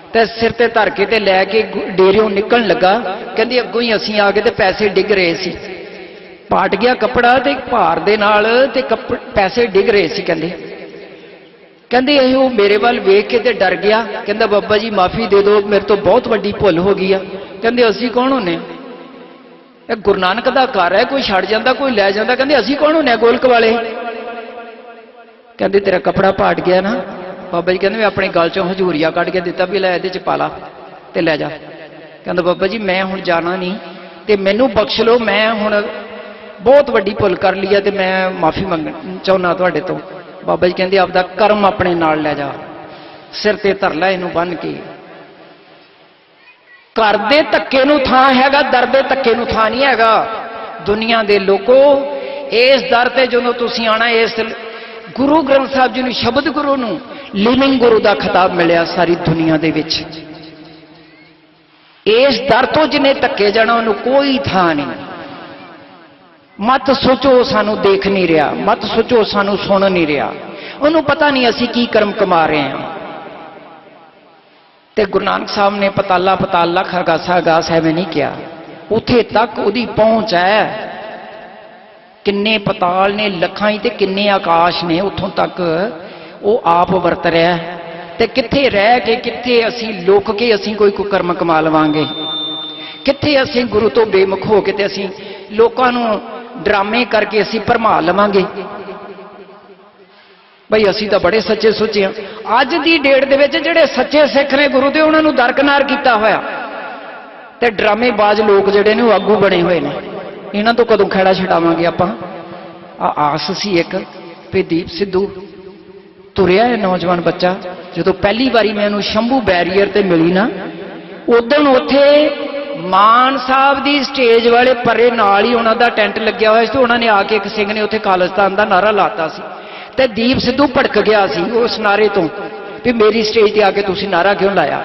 S1: तो सिर ते धर के ते लैके डेरियों निकलण लगा। कहंदी अगों ही असीं आ गए ते पैसे डिग रहे सी, पाट गया कपड़ा ते भार दे नाल ते पैसे डिग रहे सी। कहंदे वो मेरे वाल वेख के ते डर गया। कहंदा बाबा जी माफ़ी दे दो, मेरे तो बहुत वड्डी भुल हो गई है। कहंदे असीं कौन होने, गुरु नानक दा घर है, कोई छड़ जांदा कोई लै जांदा। कहंदे असीं कौन होने गोलक वाले। कहंदे तेरा कपड़ा पाट गया ना। बाबा जी कहते मैं अपने गल चों हजूरिया कढ़ के दिता भी लै इहदे च पा ला ते लै जा। कहंदा बाबा जी मैं हुण जाना नहीं, ते मैनू बख्श लो, मैं हुण बहुत वड्डी भुल कर ली है, ते मैं माफ़ी मंग चाहुंदा तुहाडे तो। बाबा जी कहंदे आपदा कर्म अपने नाल लै जा, सिर ते धर लै इहनूं बन के। घर दे धक्के नूं थां हैगा, दर दे धक्के नूं थां नहीं हैगा। दुनिया दे लोको इस दर ते जदों तुसीं आना, इस गुरु ग्रंथ साहिब जी नूं शब्द गुरु नूं लिविंग गुरु का खिताब मिलिया सारी दुनिया दे विच। इस दर तो जिन्हें धक्के जाना उन्होंने कोई थां नहीं। मत सोचो सानू देख नहीं रहा, मत सोचो सानू सुन नहीं रहा, उन्होंने पता नहीं असी की कर्म कमा रहे हैं। ते गुरु नानक साहब ने पताला पताल लख अगासा अगास है, मैं नहीं किया, उथे तक उहदी पहुंच है। किन्ने पताल ने लखां ते किन्ने आकाश ने, उतों तक वो आप वरत रहा है। ते कित्थे रह के कित्थे असी लुक के असी कोई कर्म कमा लवांगे, कित्थे असी गुरु तो बेमुख हो के ते असी लोकां नूं ड्रामे करके असी भरमा लवांगे। ਬਈ ਅਸੀਂ ਤਾਂ ਬੜੇ ਸੱਚੇ ਸੁੱਚੇ ਹਾਂ। ਅੱਜ ਦੀ ਡੇਟ ਦੇ ਵਿੱਚ ਜਿਹੜੇ ਸੱਚੇ ਸਿੱਖ ਨੇ ਗੁਰੂ ਦੇ, ਉਹਨਾਂ ਨੂੰ ਦਰਕਨਾਰ ਕੀਤਾ ਹੋਇਆ, ਤੇ ਡਰਾਮੇਬਾਜ਼ ਲੋਕ ਜਿਹੜੇ ਨੇ ਉਹ ਆਗੂ ਬਣੇ ਹੋਏ ਨੇ। ਇਹਨਾਂ ਤੋਂ ਕਦੋਂ ਖਹਿੜਾ ਛਡਾਵਾਂਗੇ ਆਪਾਂ? ਆਸ ਸੀ ਇੱਕ ਵੀ ਦੀਪ ਸਿੱਧੂ ਤੁਰਿਆ ਹੈ ਨੌਜਵਾਨ ਬੱਚਾ। ਜਦੋਂ ਪਹਿਲੀ ਵਾਰੀ ਮੈਂ ਉਹਨੂੰ ਸ਼ੰਭੂ ਬੈਰੀਅਰ ਤੇ ਮਿਲੀ ਨਾ, ਉਦੋਂ ਉੱਥੇ ਮਾਨ ਸਾਹਿਬ ਦੀ ਸਟੇਜ ਵਾਲੇ ਪਰੇ ਨਾਲ ਹੀ ਉਹਨਾਂ ਦਾ ਟੈਂਟ ਲੱਗਿਆ ਹੋਇਆ ਸੀ, ਤੇ ਉਹਨਾਂ ਨੇ ਆ ਕੇ, ਇੱਕ ਸਿੰਘ ਨੇ ਉੱਥੇ ਖਾਲਿਸਤਾਨ ਦਾ ਨਾਰਾ ਲਾਤਾ ਸੀ, ਤੇ ਦੀਪ ਸਿੱਧੂ ਭੜਕ ਗਿਆ ਸੀ ਉਸ ਨਾਰੇ ਤੋਂ ਵੀ ਮੇਰੀ ਸਟੇਜ ਤੇ ਆ ਕੇ ਤੁਸੀਂ ਨਾਰਾ ਕਿਉਂ ਲਾਇਆ।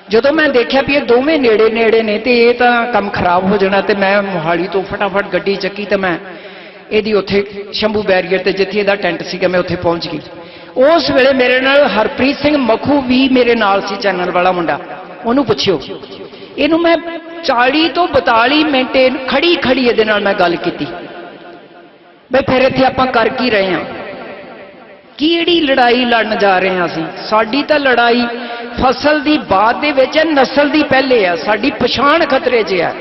S1: ਜਦੋਂ ਮੈਂ ਦੇਖਿਆ ਵੀ ਇਹ ਦੋਵੇਂ ਨੇੜੇ ਨੇੜੇ ਨੇ ਤੇ ਇਹ ਤਾਂ ਕੰਮ ਖਰਾਬ ਹੋ ਜਾਣਾ, ਤੇ ਮੈਂ ਮੋਹਾਲੀ ਤੋਂ ਫਟਾਫਟ ਗੱਡੀ ਚੱਕੀ ਤੇ ਮੈਂ ਇਹਦੀ ਉੱਥੇ ਸ਼ੰਭੂ ਬੈਰੀਅਰ ਤੇ ਜਿੱਥੇ ਇਹਦਾ ਟੈਂਟ ਸੀਗਾ ਮੈਂ ਉੱਥੇ ਪਹੁੰਚ ਗਈ। ਉਸ ਵੇਲੇ ਮੇਰੇ ਨਾਲ ਹਰਪ੍ਰੀਤ ਸਿੰਘ ਮਖੂ ਵੀ ਮੇਰੇ ਨਾਲ ਸੀ, ਚੈਨਲ ਵਾਲਾ ਮੁੰਡਾ। ਉਹਨੂੰ ਪੁੱਛਿਓ, ਇਹਨੂੰ ਮੈਂ 40 ਤੋਂ 42 ਮਿੰਟ ਖੜੀ ਖੜੀ ਇਹਦੇ ਨਾਲ ਮੈਂ ਗੱਲ ਕੀਤੀ ਬਈ ਫਿਰ ਇੱਥੇ ਆਪਾਂ ਕਰ ਕੀ ਰਹੇ ਹਾਂ, ਕਿਹੜੀ ਲੜਾਈ ਲੜਨ ਜਾ ਰਹੇ ਹਾਂ ਅਸੀਂ। ਸਾਡੀ ਤਾਂ ਲੜਾਈ ਫਸਲ ਦੀ ਬਾਅਦ ਦੇ ਵਿੱਚ ਹੈ, ਨਸਲ ਦੀ ਪਹਿਲੇ ਹੈ। ਸਾਡੀ ਪਛਾਣ ਖਤਰੇ 'ਚ ਹੈ,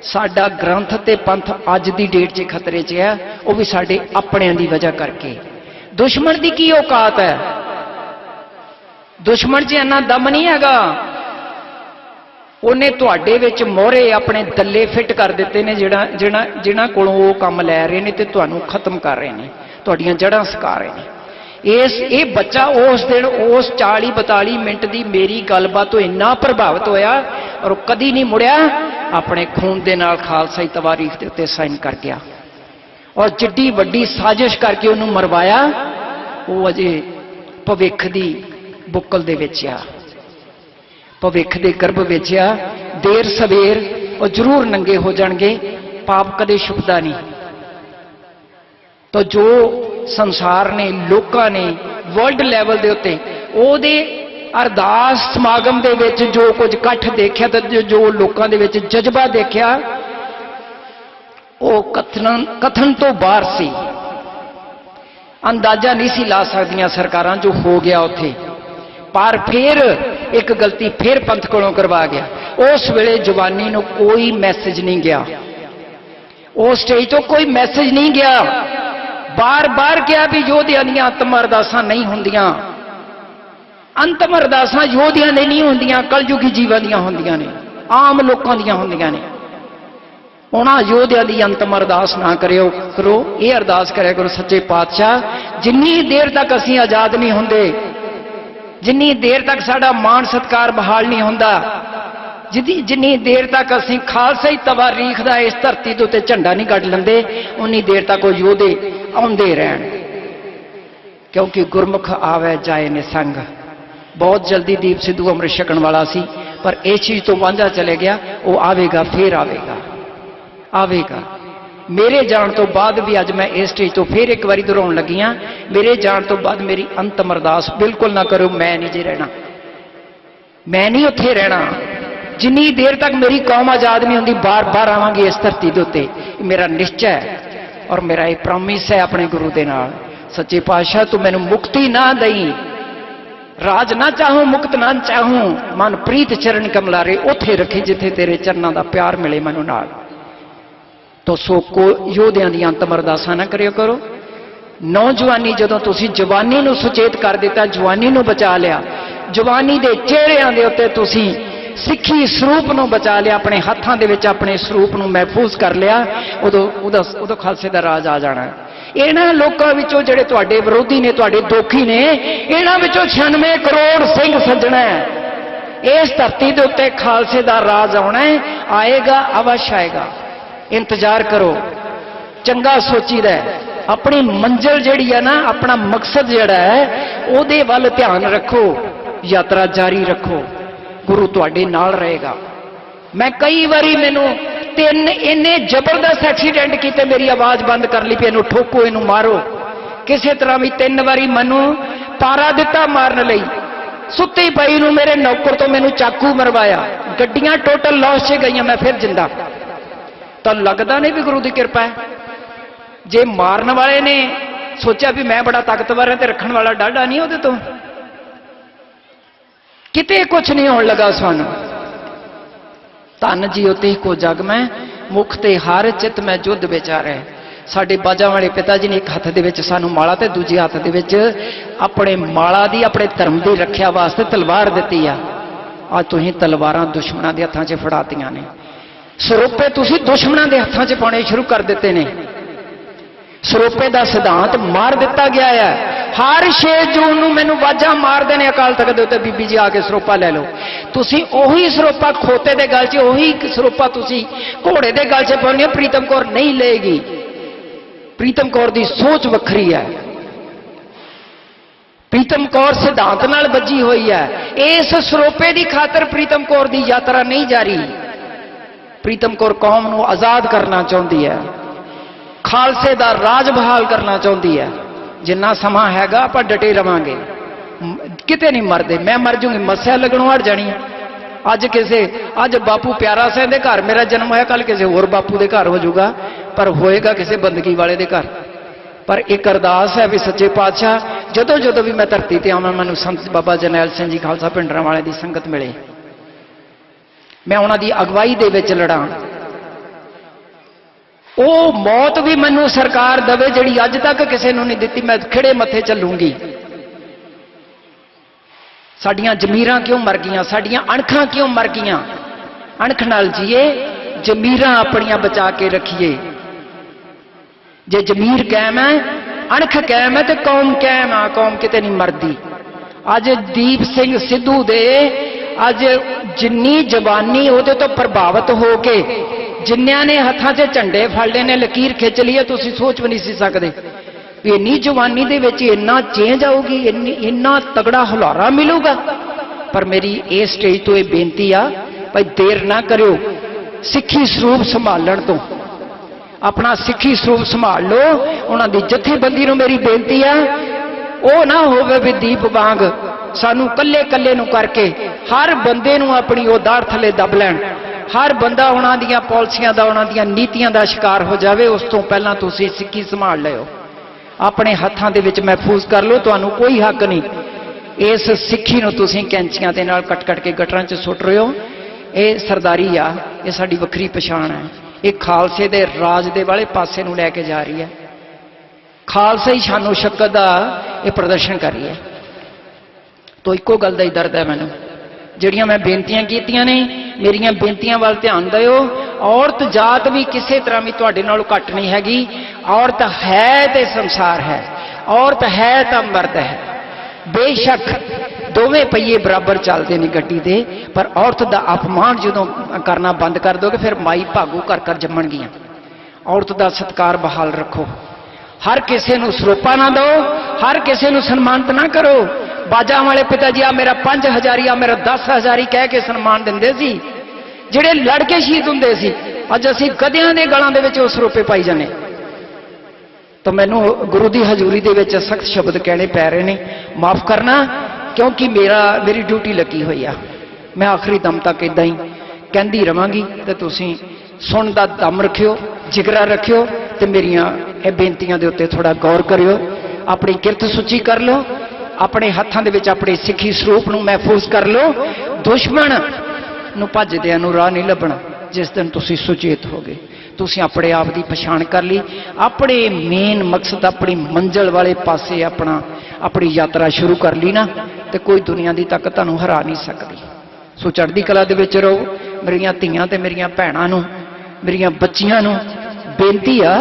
S1: ਸਾਡਾ ਗ੍ਰੰਥ ਤੇ ਪੰਥ ਅੱਜ ਦੀ ਡੇਟ 'ਚ ਖਤਰੇ 'ਚ ਹੈ, ਉਹ ਵੀ ਸਾਡੇ ਆਪਣਿਆਂ ਦੀ ਵਜ੍ਹਾ ਕਰਕੇ। ਦੁਸ਼ਮਣ ਦੀ ਕੀ ਔਕਾਤ ਹੈ? ਦੁਸ਼ਮਣ 'ਚ ਇੰਨਾ ਦਮ ਨਹੀਂ ਹੈਗਾ। ਉਹਨੇ ਤੁਹਾਡੇ ਵਿੱਚ ਮੋਹਰੇ ਆਪਣੇ ਦੱਲੇ ਫਿੱਟ ਕਰ ਦਿੱਤੇ ਨੇ, ਜਿਹਨਾਂ ਕੋਲੋਂ ਉਹ ਕੰਮ ਲੈ ਰਹੇ ਨੇ ਤੇ ਤੁਹਾਨੂੰ ਖਤਮ ਕਰ ਰਹੇ ਨੇ, ਤੁਹਾਡੀਆਂ ਜੜ੍ਹਾਂ ਸਕਾ ਰਹੇ ਨੇ। ਇਹ ਬੱਚਾ ਉਸ ਦਿਨ ਉਸ 40-42 ਮਿੰਟ ਦੀ ਮੇਰੀ ਗੱਲਬਾਤ ਤੋਂ ਇੰਨਾ ਪ੍ਰਭਾਵਿਤ ਹੋਇਆ ਔਰ ਕਦੀ ਨਹੀਂ ਮੁੜਿਆ, ਆਪਣੇ ਖੂਨ ਦੇ ਨਾਲ ਖਾਲਸਾਈ ਤਵਾਰੀਖ ਦੇ ਉੱਤੇ ਸਾਈਨ ਕਰ ਗਿਆ। ਔਰ ਜਿੱਡੀ ਵੱਡੀ ਸਾਜ਼ਿਸ਼ ਕਰਕੇ ਉਹਨੂੰ ਮਰਵਾਇਆ, ਉਹ ਅਜੇ ਭਵਿੱਖ ਦੀ ਬੁੱਕਲ ਦੇ ਵਿੱਚ ਆ, ਭਵਿੱਖ ਦੇ ਗਰਭ ਵਿੱਚ ਆ। ਦੇਰ ਸਵੇਰ ਉਹ ਜ਼ਰੂਰ ਨੰਗੇ ਹੋ ਜਾਣਗੇ, ਪਾਪ ਕਦੇ ਛੁਪਦਾ ਨਹੀਂ। ਤਾਂ ਜੋ ਸੰਸਾਰ ਨੇ, ਲੋਕਾਂ ਨੇ ਵਰਲਡ ਲੈਵਲ ਦੇ ਉੱਤੇ ਉਹਦੇ ਅਰਦਾਸ ਸਮਾਗਮ ਦੇ ਵਿੱਚ ਜੋ ਕੁਝ ਇਕੱਠ ਦੇਖਿਆ ਤੇ ਜੋ ਲੋਕਾਂ ਦੇ ਵਿੱਚ ਜਜ਼ਬਾ ਦੇਖਿਆ, ਉਹ ਕਥਨ ਤੋਂ ਬਾਹਰ ਸੀ। ਅੰਦਾਜ਼ਾ ਨਹੀਂ ਸੀ ਲਾ ਸਕਦੀਆਂ ਸਰਕਾਰਾਂ ਜੋ ਹੋ ਗਿਆ ਉੱਥੇ। ਪਰ ਫਿਰ ਇੱਕ ਗਲਤੀ ਫਿਰ ਪੰਥ ਕੋਲੋਂ ਕਰਵਾ ਗਿਆ। ਉਸ ਵੇਲੇ ਜਵਾਨੀ ਨੂੰ ਕੋਈ ਮੈਸੇਜ ਨਹੀਂ ਗਿਆ, ਉਸ ਸਟੇਜ ਤੋਂ ਕੋਈ ਮੈਸੇਜ ਨਹੀਂ ਗਿਆ। ਬਾਰ-ਬਾਰ ਕਿਹਾ ਵੀ ਯੋਧਿਆਂ ਦੀਆਂ ਅੰਤਮ ਅਰਦਾਸਾਂ ਨਹੀਂ ਹੁੰਦੀਆਂ, ਅੰਤਮ ਅਰਦਾਸਾਂ ਯੋਧਿਆਂ ਦੇ ਨਹੀਂ ਹੁੰਦੀਆਂ, ਕਲਯੁਗੀ ਜੀਵਾਂ ਦੀਆਂ ਹੁੰਦੀਆਂ ਨੇ, ਆਮ ਲੋਕਾਂ ਦੀਆਂ ਹੁੰਦੀਆਂ ਨੇ। ਉਹਨਾਂ ਯੋਧਿਆਂ ਦੀ ਅੰਤਮ ਅਰਦਾਸ ਨਾ ਕਰੋ, ਇਹ ਅਰਦਾਸ ਕਰਿਆ ਕਰੋ, ਸੱਚੇ ਪਾਤਸ਼ਾਹ ਜਿੰਨੀ ਦੇਰ ਤੱਕ ਅਸੀਂ ਆਜ਼ਾਦ ਨਹੀਂ ਹੁੰਦੇ, ਜਿੰਨੀ ਦੇਰ ਤੱਕ ਸਾਡਾ ਮਾਣ ਸਤਿਕਾਰ ਬਹਾਲ ਨਹੀਂ ਹੁੰਦਾ, ਜਿੰਨੀ ਦੇਰ ਤੱਕ ਅਸੀਂ ਖਾਲਸਾਈ ਤਵਾਰੀਖ ਦਾ ਇਸ ਧਰਤੀ ਦੇ ਉੱਤੇ ਝੰਡਾ ਨਹੀਂ ਕੱਢ ਲੈਂਦੇ, ਉਨੀ ਦੇਰ ਤੱਕ ਉਹ ਯੋਧੇ ਆਉਂਦੇ ਰਹਿਣ। ਕਿਉਂਕਿ ਗੁਰਮੁਖ ਆਵੇ ਜਾਏ ਨਿਸੰਗ। ਬਹੁਤ ਜਲਦੀ ਦੀਪ ਸਿੱਧੂ ਅੰਮ੍ਰਿਤ ਛਕਣ ਵਾਲਾ ਸੀ, ਪਰ ਇਸ ਚੀਜ਼ ਤੋਂ ਵਾਂਝਾ ਚਲੇ ਗਿਆ। ਉਹ ਆਵੇਗਾ, ਫੇਰ ਆਵੇਗਾ, ਆਵੇਗਾ। ਮੇਰੇ ਜਾਣ ਤੋਂ ਬਾਅਦ ਵੀ ਅੱਜ ਮੈਂ ਇਸ ਸਟੇਜ ਤੋਂ ਫੇਰ ਇੱਕ ਵਾਰੀ ਦੁਹਰਾਉਣ ਲੱਗੀ ਹਾਂ, ਮੇਰੇ ਜਾਣ ਤੋਂ ਬਾਅਦ ਮੇਰੀ ਅੰਤਮ ਅਰਦਾਸ ਬਿਲਕੁਲ ਨਾ ਕਰੋ, ਮੈਂ ਨਹੀਂ ਜੇ ਰਹਿਣਾ, ਮੈਂ ਨਹੀਂ ਉੱਥੇ ਰਹਿਣਾ। ਜਿੰਨੀ ਦੇਰ ਤੱਕ ਮੇਰੀ ਕੌਮ ਆਜ਼ਾਦ ਨਹੀਂ ਹੁੰਦੀ, ਬਾਰ-ਬਾਰ ਆਵਾਂਗੀ ਇਸ ਧਰਤੀ ਦੇ ਉੱਤੇ। ਮੇਰਾ ਨਿਸ਼ਚੈ ਹੈ ਔਰ ਮੇਰਾ ਇਹ ਪ੍ਰੋਮਿਸ ਹੈ ਆਪਣੇ ਗੁਰੂ ਦੇ ਨਾਲ। ਸੱਚੇ ਪਾਤਸ਼ਾਹ ਤੂੰ ਮੈਨੂੰ ਮੁਕਤੀ ਨਾ ਦਈ, ਰਾਜ ਨਾ ਚਾਹੂੰ, ਮੁਕਤ ਨਾ ਚਾਹੂੰ, ਮਨ ਪ੍ਰੀਤ ਚਰਨ ਕਮਲਾਰੇ, ਉੱਥੇ ਰੱਖੀ ਜਿੱਥੇ ਤੇਰੇ ਚਰਨਾਂ ਦਾ ਪਿਆਰ ਮਿਲੇ ਮੈਨੂੰ ਨਾਲ। ਤੋ ਸੋ ਕੋ ਯੋਧਿਆਂ ਦੀਆਂ ਅੰਤਮ ਅਰਦਾਸਾਂ ਨਾ ਕਰਿਓ ਕਰੋ। ਨੌਜਵਾਨੀ ਜਦੋਂ ਤੁਸੀਂ ਜਵਾਨੀ ਨੂੰ ਸੁਚੇਤ ਕਰ ਦਿੱਤਾ, ਜਵਾਨੀ ਨੂੰ ਬਚਾ ਲਿਆ, ਜਵਾਨੀ ਦੇ ਚਿਹਰਿਆਂ ਦੇ ਉੱਤੇ ਤੁਸੀਂ ਸਿੱਖੀ ਸਰੂਪ ਨੂੰ ਬਚਾ ਲਿਆ, ਆਪਣੇ ਹੱਥਾਂ ਦੇ ਵਿੱਚ ਆਪਣੇ ਸਰੂਪ ਨੂੰ ਮਹਿਫੂਜ਼ ਕਰ ਲਿਆ, ਉਦੋਂ ਖਾਲਸੇ ਦਾ ਰਾਜ ਆ ਜਾਣਾ। ਇਹਨਾਂ ਲੋਕਾਂ ਵਿੱਚੋਂ ਜਿਹੜੇ ਤੁਹਾਡੇ ਵਿਰੋਧੀ ਨੇ, ਤੁਹਾਡੇ ਦੋਖੀ ਨੇ, ਇਹਨਾਂ ਵਿੱਚੋਂ 96 ਕਰੋੜ ਸਿੰਘ ਸੱਜਣਾ ਇਸ ਧਰਤੀ ਦੇ ਉੱਤੇ ਖਾਲਸੇ ਦਾ ਰਾਜ ਆਉਣਾ ਹੈ, ਆਏਗਾ, ਅਵਸ਼ ਆਏਗਾ। ਇੰਤਜ਼ਾਰ ਕਰੋ। ਚੰਗਾ ਸੋਚੀਦਾ, ਆਪਣੀ ਮੰਜ਼ਿਲ ਜਿਹੜੀ ਹੈ ਨਾ, ਆਪਣਾ ਮਕਸਦ ਜਿਹੜਾ ਹੈ, ਉਹਦੇ ਵੱਲ ਧਿਆਨ ਰੱਖੋ, ਯਾਤਰਾ ਜਾਰੀ ਰੱਖੋ, ਗੁਰੂ ਤੁਹਾਡੇ ਨਾਲ ਰਹੇਗਾ। ਮੈਂ ਕਈ ਵਾਰੀ ਮੈਨੂੰ 3 ਇੰਨੇ ਜ਼ਬਰਦਸਤ ਐਕਸੀਡੈਂਟ ਕੀਤੇ, ਮੇਰੀ ਆਵਾਜ਼ ਬੰਦ ਕਰ ਲਈ, ਇਹਨੂੰ ਠੋਕੋ, ਇਹਨੂੰ ਮਾਰੋ, ਕਿਸੇ ਤਰ੍ਹਾਂ ਵੀ 3 ਵਾਰੀ ਮੈਨੂੰ ਪਾਰਾ ਦਿੱਤਾ ਮਾਰਨ ਲਈ। ਸੁੱਤੀ ਪਈ ਨੂੰ ਮੇਰੇ ਨੌਕਰ ਤੋਂ ਮੈਨੂੰ ਚਾਕੂ ਮਰਵਾਇਆ, ਗੱਡੀਆਂ ਟੋਟਲ ਲਾਸ 'ਚ ਗਈਆਂ, ਮੈਂ ਫਿਰ ਜਿੰਦਾ। ਤਾਂ ਲੱਗਦਾ ਨਹੀਂ ਵੀ ਗੁਰੂ ਦੀ ਕਿਰਪਾ ਹੈ। ਜੇ ਮਾਰਨ ਵਾਲੇ ਨੇ ਸੋਚਿਆ ਵੀ ਮੈਂ ਬੜਾ ਤਾਕਤਵਰ ਹਾਂ ਤੇ ਰੱਖਣ ਵਾਲਾ ਡਾਢਾ ਨਹੀਂ ਉਹਦੇ ਤੋਂ, ਕਿਤੇ ਕੁਛ ਨਹੀਂ ਹੋਣ ਲੱਗਾ ਸਾਨੂੰ। ਧੰਨ ਜੀਓ ਤੇ ਕੋ ਜਗ ਮੈਂ, ਮੁਖ ਤੇ ਹਰ ਚਿਤ ਮੈਂ ਜੁੱਧ ਵਿਚਾਰੈ, साडे बाजा वाले पिता जी ने एक हत्थ दे विच सानू माला ते दूजे हत्थ दे विच अपने माला दी अपने धर्म की रखिया वास्ते तलवार दिती आ। अज तुसीं तलवारां दुश्मनां दे हत्थां 'च फड़ातियां ने, सरोपे तुसीं दुश्मनां दे हत्थां 'च पाने शुरू कर दिते ने। सरोपे का सिद्धांत मार दिता गया है। हर 6 जून नूं मैनूं वाजा मारदे ने अकाल तख्त दे उत्ते, बीबी जी आके सरोपा लै लो। तुसीं ओही सरोपा खोते दे गल 'च, ओही सरोपा तुसीं घोड़े दे गल 'च पाउंदे हो। प्रीतम कौर नहीं लेगी। प्रीतम कौर दी सोच वखरी है। प्रीतम कौर सिद्धांत नाल बजी हुई है। इस सरोपे की खातर प्रीतम कौर की यात्रा नहीं जारी। प्रीतम कौर कौम नूं आज़ाद करना चाहती है, खालसे का राज बहाल करना चाहती है। जिन्ना समा हैगा आपां डटे रवांगे, किते नहीं मरदे। मैं मर जूंगी, मस्या लगणों हट जानी। अज बापू प्यारा सिंह दे घर मेरा जन्म होया, कल किसी होर बापू दे घर हो जाऊगा, पर होएगा किसी बंदगी वाले दे घर। पर एक अरदास है भी सच्चे पातशाह जदों जदों भी मैं धरती ते आवां, मैनूं संत बाबा जरनैल सिंह जी खालसा पिंडरां वाले दी संगत मिले, मैं उन्हां दी अगवाई दे विच लड़ां। वो मौत भी मैनू सरकार दवे जिहड़ी अज तक किसी नूं नहीं दित्ती। मैं खिड़े मत्थे चलूंगी। साडियां जमीरां क्यों मर गईयां, साडियां अणखां क्यों मर गईयां। अणख नाल जीए, जमीरां अपनियां बचा के रखिए। जे जमीर कायम है, अणख कायम है, तो कौम कायम आ। कौम किते नहीं मरदी। अज दीप सिंह सिद्धू दे अज जिन्नी जवानी उहदे तो प्रभावित हो के जिन्नियां ने हत्थां 'च झंडे फड़ लए ने, लकीर खिंच ली है, तुसीं सोच भी नहीं सी सकदे भी इन्नी जवानी दे विच इन्ना चेंज आऊगी, इन्ना तगड़ा हुलारा मिलूगा। पर मेरी इस स्टेज तो यह बेनती आ भाई देर ना करो, सिक्खी स्वरूप संभालण तो अपना सिक्खी स्वरूप संभाल लो। उन्हां दी जथेबंदी नूं मेरी बेनती आ, वो ना होवे भी दीप वांग सानू कल्ले कल्ले नूं करके हर बंदे नूं अपनी वो दाड़ थले दब लैण। हर बंदा उन्हां दियां पॉलिसियां दा, उन्हां दियां नीतियां दा शिकार हो जाए। उस तो पहलां तुसीं सिक्खी संभाल लिओ, अपने हत्थां दे विच महफूज कर लो। तुहानूं कोई हक नहीं इस सिक्खी नूं तुसीं कैंचियां दे नाल कट कट के गटरां 'च सुट रहे हो। ये सरदारी आ, ये साडी वखरी पछाण है। ये खालसे दे राज दे वाले पासे नूं लैके जा रही है। खालसा ही शानो शक्कत दा ये प्रदर्शन कर रही है। तो इक्को गल दा ही दर्द है मैनूं, जिहड़ियां मैं बेनतियां कीतियां ने, मेरियां बेनतियां वाल ध्यान दिओ। औरत जात भी किसी तरह भी तुहाडे नालों घट नहीं हैगी। औरत है तो संसार है, औरत है तो मर्द है। बेशक दोवें पहिए बराबर चलते हैं गड्डी दे, पर औरत का अपमान जो करना बंद कर दोगे फिर माई भागू घर घर जम्मण गियां। औरत का सत्कार बहाल रखो। हर किसी नूं सरोपा ना दो, हर किसी नूं सन्मानित ना करो। बाजा वाले पिता जी आ मेरा 5000 आ मेरा 10,000 कह के सन्मान दिंदे सी। जिहड़े लड़के शहीद हुंदे सी, अज असीं गधियां दे गलां दे विच उस सरोपे पाई जाने। तो मैनूं गुरु की हजूरी दे विच सख्त शब्द कहने पै रहे ने, माफ़ करना, क्योंकि मेरी ड्यूटी लगी हुई आ। मैं आखिरी दम तक इदां ही कहंदी रवांगी ते तुसीं सुण दा दम रखियो, जिगरा रखियो ते मेरियां ये बेनतियां दे उत्ते थोड़ा गौर करियो। अपनी किरत सुची कर लो, अपने हत्थां दे विच अपने सिੱਖੀ ਸਰੂਪ ਨੂੰ महफूज कर लो। दुश्मन नूं भजदिआं नूं राह नहीं लभना। जिस दिन तुसीं सुचेत हो गए, तुसीं अपने आप की पछाण कर ली, अपने मेन मकसद अपनी मंजिल वाले पासे अपनी यात्रा शुरू कर ली ना, तो कोई दुनिया की ताकत तुहानूं हरा नहीं सकती। सो चढ़दी कला दे विच रहो। मेरियां धीआं ते मेरियां भैणां नूं, मेरियां बच्चियां नूं बेनती आ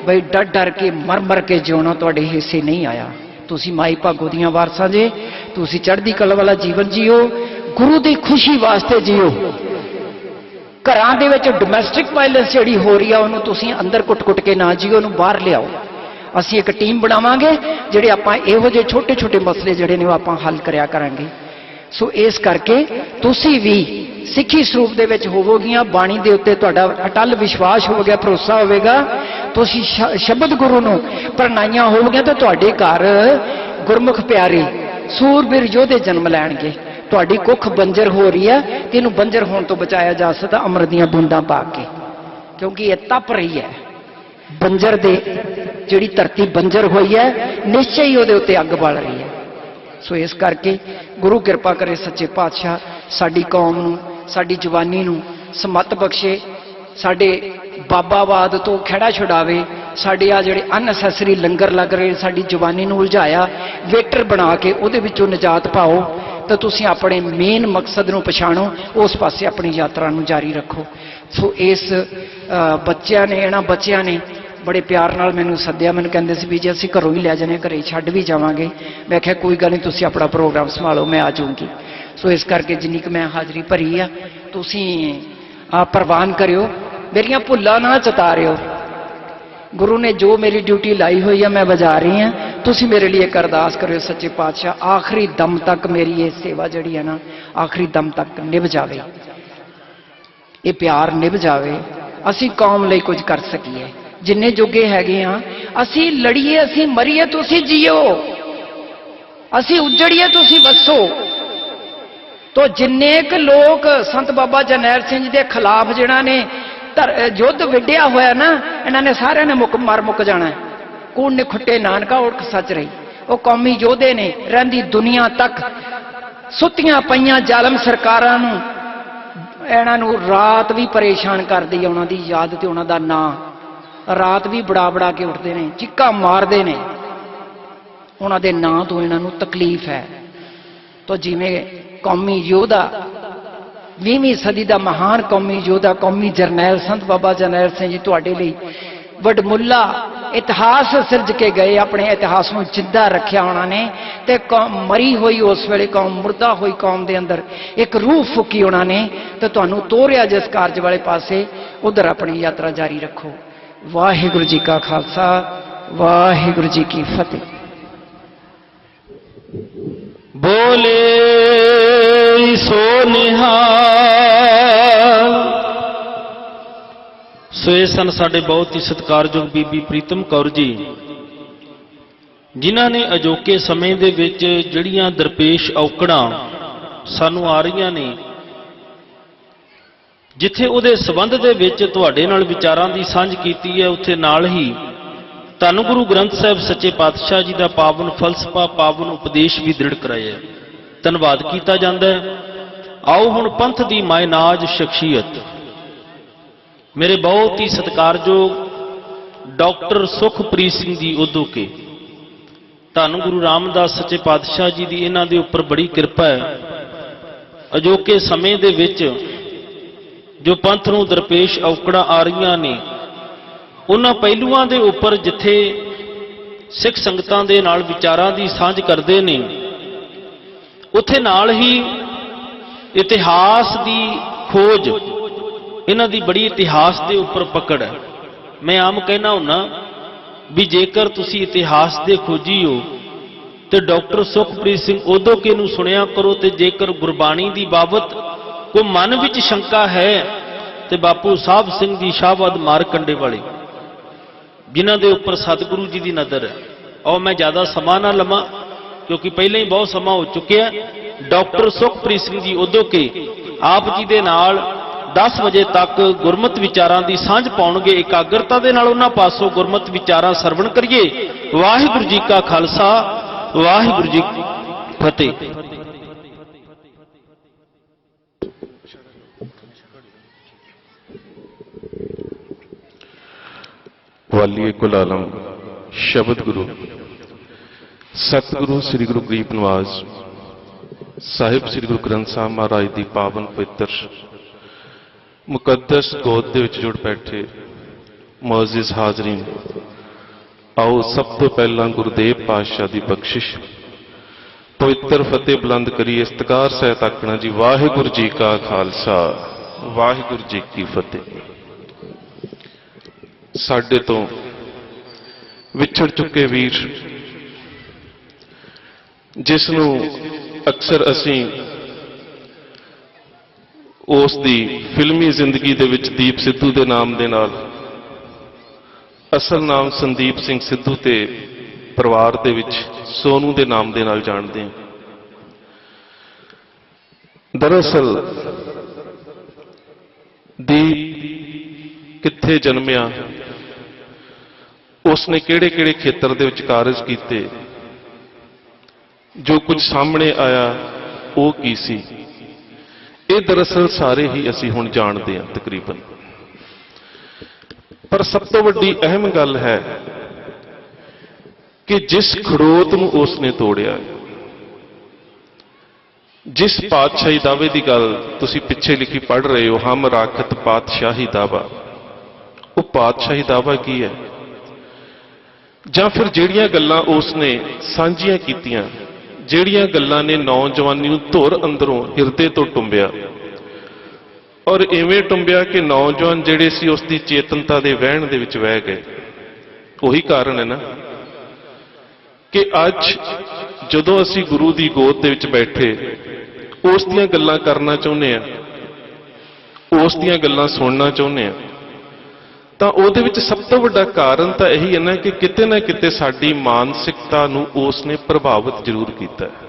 S1: बई डर डर के मर मर के जिउणा तुहाडे हिस्से नहीं आया। तुसीं माई भागो दियां वारसां जे, तुसीं चढ़दी कला वाला जीवन जियो, गुरु की खुशी वास्ते जियो। घरां दे विच डोमैसटिक वायलेंस जिहड़ी हो रही है उहनूं तुसीं अंदर कुट कुट के ना जियो, उहनूं बाहर लिआओ। असीं एक टीम बनावांगे जिहड़े आपां इहो ਜਿਹੇ छोटे छोटे मसले जिहड़े ने आपां हल करिया करांगे। सो इस करके तुसीं भी सिੱਖੀ ਸਰੂਪ ਦੇ ਵਿੱਚ ਹੋਵੋਗੀਆਂ। ਬਾਣੀ ਦੇ ਉੱਤੇ ਤੁਹਾਡਾ ਅਟਲ ਵਿਸ਼ਵਾਸ ਹੋਵੇਗਾ, ਭਰੋਸਾ ਹੋਵੇਗਾ। ਤੁਸੀਂ ਸ਼ਬਦ ਗੁਰੂ ਨੂੰ ਪ੍ਰਣਾਈਆਂ ਹੋਵੋਗੀਆਂ ਤਾਂ ਤੁਹਾਡੇ ਘਰ ਗੁਰਮੁਖ ਪਿਆਰੇ ਸੂਰਬੀਰ ਯੋਧੇ ਜਨਮ ਲੈਣਗੇ। ਤੁਹਾਡੀ ਕੁੱਖ ਬੰਜਰ ਹੋ ਰਹੀ ਹੈ ਤੇ ਇਹਨੂੰ ਬੰਜਰ ਹੋਣ ਤੋਂ ਬਚਾਇਆ ਜਾ ਸਕਦਾ ਅੰਮ੍ਰਿਤ ਦੀਆਂ ਬੂੰਦਾਂ ਪਾ ਕੇ, ਕਿਉਂਕਿ ਇਹ ਤਪ ਰਹੀ ਹੈ। ਬੰਜਰ ਦੇ ਜਿਹੜੀ ਧਰਤੀ ਬੰਜਰ ਹੋਈ ਹੈ, ਨਿਸ਼ਚੈ ਹੀ ਉਹਦੇ ਉੱਤੇ ਅੱਗ ਬਲ ਰਹੀ ਹੈ। सो इस करके गुरु कृपा करे सच्चे पातशाह साडी कौम नूं, साडी जवानी नूं समत बख्शे, साडे बाबावाद तो खड़ा छुड़ावे, साडे आ जिहड़े अननैसेसरी लंगर लग रहे साडी जवानी नूं उलझाया वेटर बना के उहदे विचों निजात पाओ तो तुसीं अपने मेन मकसद नूं पछाणो उस पासे अपनी यात्रा नूं जारी रखो। सो इस बच्चों ने इन्हां बच्चों ने बड़े प्यार नाल मैनूं सद्दिया, मैनूं कहंदे सी भी जी असीं घरों ही लै जाने, घरे छड्ड भी जावांगे। मैं कहा कोई गल नहीं, तुसीं अपना प्रोग्राम संभालो, मैं आ जाऊँगी। सो इस करके जिन्नी कि मैं हाज़री भरी आ तुसीं प्रवान करियो, मेरियां भुल्लां ना चतारियो। गुरु ने जो मेरी ड्यूटी लाई हुई है मैं बजा रही हाँ, तुसीं मेरे लिए एक अरदास करियो सच्चे पातशाह आखिरी दम तक मेरी ये सेवा जिहड़ी है ना आखिरी दम तक निभ जावे, ये प्यार निभ जावे, असीं कौम लई कुछ कर सकीए। जिन्ने जोगे हैगे हाँ असीं लड़ीए, असीं मरीए, तुसीं जियो, असीं उजड़िए, तुसीं वसो। तो जिन्ने क लोग संत बाबा जरनैल सिंह के खिलाफ जिन्हां ने युद्ध विढ़िया होया ना, इन्होंने सारे ने मर मुक जाना। कूड़ ने खुट्टे नानका उठ सच रही, वो कौमी योधे ने रहिंदी दुनिया तक सुत्तियां पईयां जालम सरकारां नूं इन्हां नूं रात भी परेशान करदी है। उन्हां दी याद ते उन्हां दा नां रात भी बड़ा बड़ा के उठते हैं, चिक्का मारते हैं, उन्हां दे नां तो इन्हां नूं तकलीफ है। तो जिवें कौमी योधा 20वीं सदी का महान कौमी योधा कौमी जरनैल संत बाबा जरनैल सिंह जी तुहाडे लई वडमुला इतिहास सिरज के गए, अपने इतिहास को जिंदा रखा उन्होंने, ते मरी हुई उस वेले कौम, मुर्दा हुई कौम के अंदर एक रूह फूकी उन्होंने, तो तुहानूं तोरिया जिस कारज वाले पासे उधर अपनी यात्रा जारी रखो। वाहिगुरू जी का खालसा, वाहिगुरू जी की फतेह।
S2: बोले सो निहाल। सो ये सन साडे बहुत ही सत्कारयोग बीबी प्रीतम कौर जी, जिन्हां ने अजोके समय दे विच जिहड़ियां दरपेश औकड़ां सानूं आ रहीआं ने, जिथे उहदे संबंध दे विच तुहाडे नाल विचारां दी सांझ कीती है, उत्थे नाल ही धन गुरु ग्रंथ साहिब सच्चे पातशाह जी का पावन फलसफा पावन उपदेश भी दृढ़ कराया है। धन्यवाद किया जाता है। आओ हुण पंथ की मायनाज शख्सियत मेरे बहुत ही सत्कारयोग डॉक्टर सुखप्रीत सिंह जी उदोके, धन गुरु रामदास सच्चे पातशाह जी की इन्हां दे उपर बड़ी कृपा है। अजोके समय दे विच जो पंथ नूं दरपेश औकड़ां आ रहीआं ने, उन्हां पहलुआं दे उपर जिथे सिख संगतां दे नाल विचारां दी सांझ करदे ने, उत्थे नाल ही इतिहास दी खोज, इन्हां दी बड़ी इतिहास दे उपर पकड़ है। मैं आम कहना हुन्ना भी जेकर तुसी इतिहास दे खोजी हो ते डॉक्टर सुखप्रीत सिंह उदोके नूं सुनिया करो, ते जेकर गुरबाणी दी बाबत कोई मन विच शंका है ते बापू साहब सिंह जी शाहबाद मारकंडे वाले, जिन्हां दे उपर सतगुरु जी की नज़र है। और मैं ज़्यादा समा ना लवां क्योंकि पहले ही बहुत समा हो चुके हैं। डॉक्टर सुखप्रीत सिंह जी उदोके आप जी दे नाल 10 वजे तक गुरमत विचारां की सांझ पाउणगे। एकाग्रता दे नाल उन्हां पासों गुरमत विचारां सरवण करिए। वाहिगुरू जी का खालसा, वाहिगुरू जी की फतेह।
S3: वालिए कुल आलम शब्द गुरु सतगुरु श्री गुरु गरीब नवाज साहिब श्री गुरु ग्रंथ साहब महाराज की पावन पवित्र मुकद्दस गोद दे विच जुड़ बैठे मोअज़्ज़िज़ हाज़रीन, आओ सब तो पहला गुरुदेव पातशाह की बख्शिश पवित्र फतेह बुलंद करिए। इस्तकार सहित आखना जी वाहिगुरू जी का खालसा, वाहिगुरू जी की फतेह। साडे तो विछड़ चुके वीर, जिसनों अक्सर असीं उस दी फिल्मी जिंदगी दे विच दीप सिद्धू दे नाम दे नाल, असल नाम संदीप सिंह सिद्धू ते परिवार दे विच सोनू दे नाम दे नाल जानदे हां। दरअसल दीप कित्थे जन्मिया, उसने किहड़े किहड़े खेतर दे विच कारज कीते, जो कुछ सामने आया वो की सी, ये दरअसल सारे ही असी हुण जानते हैं तकरीबन। ਪਰ ਸਭ ਤੋਂ ਵੱਡੀ ਅਹਿਮ ਗੱਲ ਹੈ ਕਿ ਜਿਸ ਖੜੋਤ ਨੂੰ ਉਸ ਨੇ ਤੋੜਿਆ, ਜਿਸ ਪਾਤਸ਼ਾਹੀ ਦਾਅਵੇ ਦੀ ਗੱਲ ਤੁਸੀਂ ਪਿੱਛੇ ਲਿਖੀ ਪੜ੍ਹ ਰਹੇ ਹੋ, ਹਮ ਰਾਖਤ ਪਾਤਸ਼ਾਹੀ ਦਾਵਾ, ਉਹ ਪਾਤਸ਼ਾਹੀ ਦਾਵਾ ਕੀ ਹੈ? ਜਾਂ ਫਿਰ ਜਿਹੜੀਆਂ ਗੱਲਾਂ ਉਸ ਨੇ ਸਾਂਝੀਆਂ ਕੀਤੀਆਂ, ਜਿਹੜੀਆਂ ਗੱਲਾਂ ਨੇ ਨੌਜਵਾਨੀ ਨੂੰ ਧੁਰ ਅੰਦਰੋਂ ਹਿਰਦੇ ਤੋਂ ਟੁੰਬਿਆ, ਔਰ ਇਵੇਂ ਟੁੰਬਿਆ ਕਿ ਨੌਜਵਾਨ ਜਿਹੜੇ ਸੀ ਉਸ ਦੀ ਚੇਤਨਤਾ ਦੇ ਵਹਿਣ ਦੇ ਵਿੱਚ ਵਹਿ ਗਏ। ਉਹੀ ਕਾਰਨ ਹੈ ਨਾ ਕਿ ਅੱਜ ਜਦੋਂ ਅਸੀਂ ਗੁਰੂ ਦੀ ਗੋਦ ਦੇ ਵਿੱਚ ਬੈਠੇ ਉਸ ਦੀਆਂ ਗੱਲਾਂ ਕਰਨਾ ਚਾਹੁੰਦੇ ਆ, ਉਸ ਦੀਆਂ ਗੱਲਾਂ ਸੁਣਨਾ ਚਾਹੁੰਦੇ ਆ, ਤਾਂ ਉਹਦੇ ਵਿੱਚ ਸਭ ਤੋਂ ਵੱਡਾ ਕਾਰਨ ਤਾਂ ਇਹੀ ਹੈ ਨਾ ਕਿ ਕਿਤੇ ਨਾ ਕਿਤੇ ਸਾਡੀ ਮਾਨਸਿਕਤਾ ਨੂੰ ਉਸ ਨੇ ਪ੍ਰਭਾਵਿਤ ਜ਼ਰੂਰ ਕੀਤਾ ਹੈ।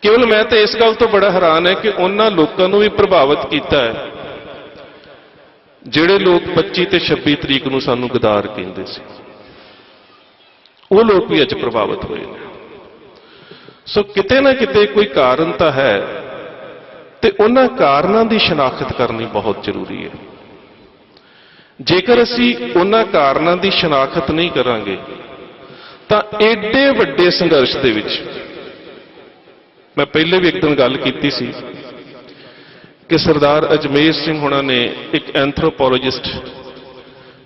S3: ਕੇਵਲ ਮੈਂ ਤਾਂ ਇਸ ਗੱਲ ਤੋਂ ਬੜਾ ਹੈਰਾਨ ਹੈ ਕਿ ਉਹਨਾਂ ਲੋਕਾਂ ਨੂੰ ਵੀ ਪ੍ਰਭਾਵਿਤ ਕੀਤਾ ਹੈ ਜਿਹੜੇ ਲੋਕ 25 ਤੇ 26 ਤਰੀਕ ਨੂੰ ਸਾਨੂੰ ਗਦਾਰ ਕਹਿੰਦੇ ਸੀ। ਉਹ ਲੋਕ ਵੀ ਅੱਜ ਪ੍ਰਭਾਵਿਤ ਹੋਏ ਨੇ। ਸੋ ਕਿਤੇ ਨਾ ਕਿਤੇ ਕੋਈ ਕਾਰਨ ਤਾਂ ਹੈ, ਤੇ ਉਹਨਾਂ ਕਾਰਨਾਂ ਦੀ ਸ਼ਨਾਖਤ ਕਰਨੀ ਬਹੁਤ ਜ਼ਰੂਰੀ ਹੈ। ਜੇਕਰ ਅਸੀਂ ਉਹਨਾਂ ਕਾਰਨਾਂ ਦੀ ਸ਼ਨਾਖਤ ਨਹੀਂ ਕਰਾਂਗੇ ਤਾਂ ਏਡੇ ਵੱਡੇ ਸੰਘਰਸ਼ ਦੇ ਵਿੱਚ, ਮੈਂ ਪਹਿਲੇ ਵੀ ਇੱਕ ਦਿਨ ਗੱਲ ਕੀਤੀ ਸੀ ਕਿ ਸਰਦਾਰ ਅਜਮੇਰ ਸਿੰਘ ਹੁਣਾਂ ਨੇ ਇੱਕ ਐਂਥਰੋਪੋਲੋਜਿਸਟ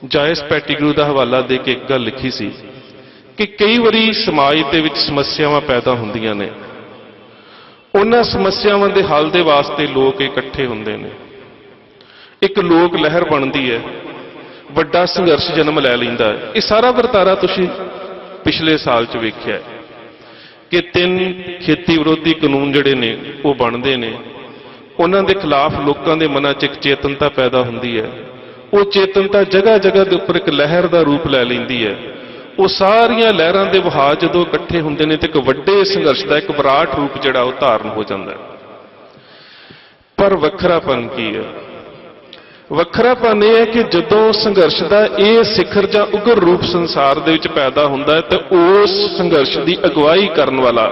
S3: ਜਾਇਸ ਪੈਟੀਗਰੂ ਦਾ ਹਵਾਲਾ ਦੇ ਕੇ ਇੱਕ ਗੱਲ ਲਿਖੀ ਸੀ ਕਿ ਕਈ ਵਾਰੀ ਸਮਾਜ ਦੇ ਵਿੱਚ ਸਮੱਸਿਆਵਾਂ ਪੈਦਾ ਹੁੰਦੀਆਂ ਨੇ, ਉਹਨਾਂ ਸਮੱਸਿਆਵਾਂ ਦੇ ਹੱਲ ਦੇ ਵਾਸਤੇ ਲੋਕ ਇਕੱਠੇ ਹੁੰਦੇ ਨੇ, ਇੱਕ ਲੋਕ ਲਹਿਰ ਬਣਦੀ ਹੈ, ਵੱਡਾ ਸੰਘਰਸ਼ ਜਨਮ ਲੈ ਲੈਂਦਾ ਹੈ। ਇਹ ਸਾਰਾ ਵਰਤਾਰਾ ਤੁਸੀਂ ਪਿਛਲੇ ਸਾਲ 'ਚ ਵੇਖਿਆ ਕਿ 3 ਖੇਤੀ ਵਿਰੋਧੀ ਕਾਨੂੰਨ ਜਿਹੜੇ ਨੇ ਉਹ ਬਣਦੇ ਨੇ, ਉਹਨਾਂ ਦੇ ਖਿਲਾਫ ਲੋਕਾਂ ਦੇ ਮਨਾਂ 'ਚ ਇੱਕ ਚੇਤਨਤਾ ਪੈਦਾ ਹੁੰਦੀ ਹੈ। ਉਹ ਚੇਤਨਤਾ ਜਗ੍ਹਾ ਜਗ੍ਹਾ ਦੇ ਉੱਪਰ ਇੱਕ ਲਹਿਰ ਦਾ ਰੂਪ ਲੈ ਲੈਂਦੀ ਹੈ। ਉਹ ਸਾਰੀਆਂ ਲਹਿਰਾਂ ਦੇ ਵਹਾਅ ਜਦੋਂ ਇਕੱਠੇ ਹੁੰਦੇ ਨੇ ਤੇ ਇੱਕ ਵੱਡੇ ਸੰਘਰਸ਼ ਦਾ ਇੱਕ ਵਿਰਾਟ ਰੂਪ ਜਿਹੜਾ ਉਹ ਧਾਰਨ ਹੋ ਜਾਂਦਾ ਹੈ। ਪਰ ਵੱਖਰਾਪਨ ਕੀ ਹੈ? ਵੱਖਰਾਪਨ ਇਹ ਹੈ ਕਿ ਜਦੋਂ ਸੰਘਰਸ਼ ਦਾ ਇਹ ਸਿਖਰ ਜਾਂ ਉਗਰ ਰੂਪ ਸੰਸਾਰ ਦੇ ਵਿੱਚ ਪੈਦਾ ਹੁੰਦਾ ਹੈ ਤਾਂ ਉਸ ਸੰਘਰਸ਼ ਦੀ ਅਗਵਾਈ ਕਰਨ ਵਾਲਾ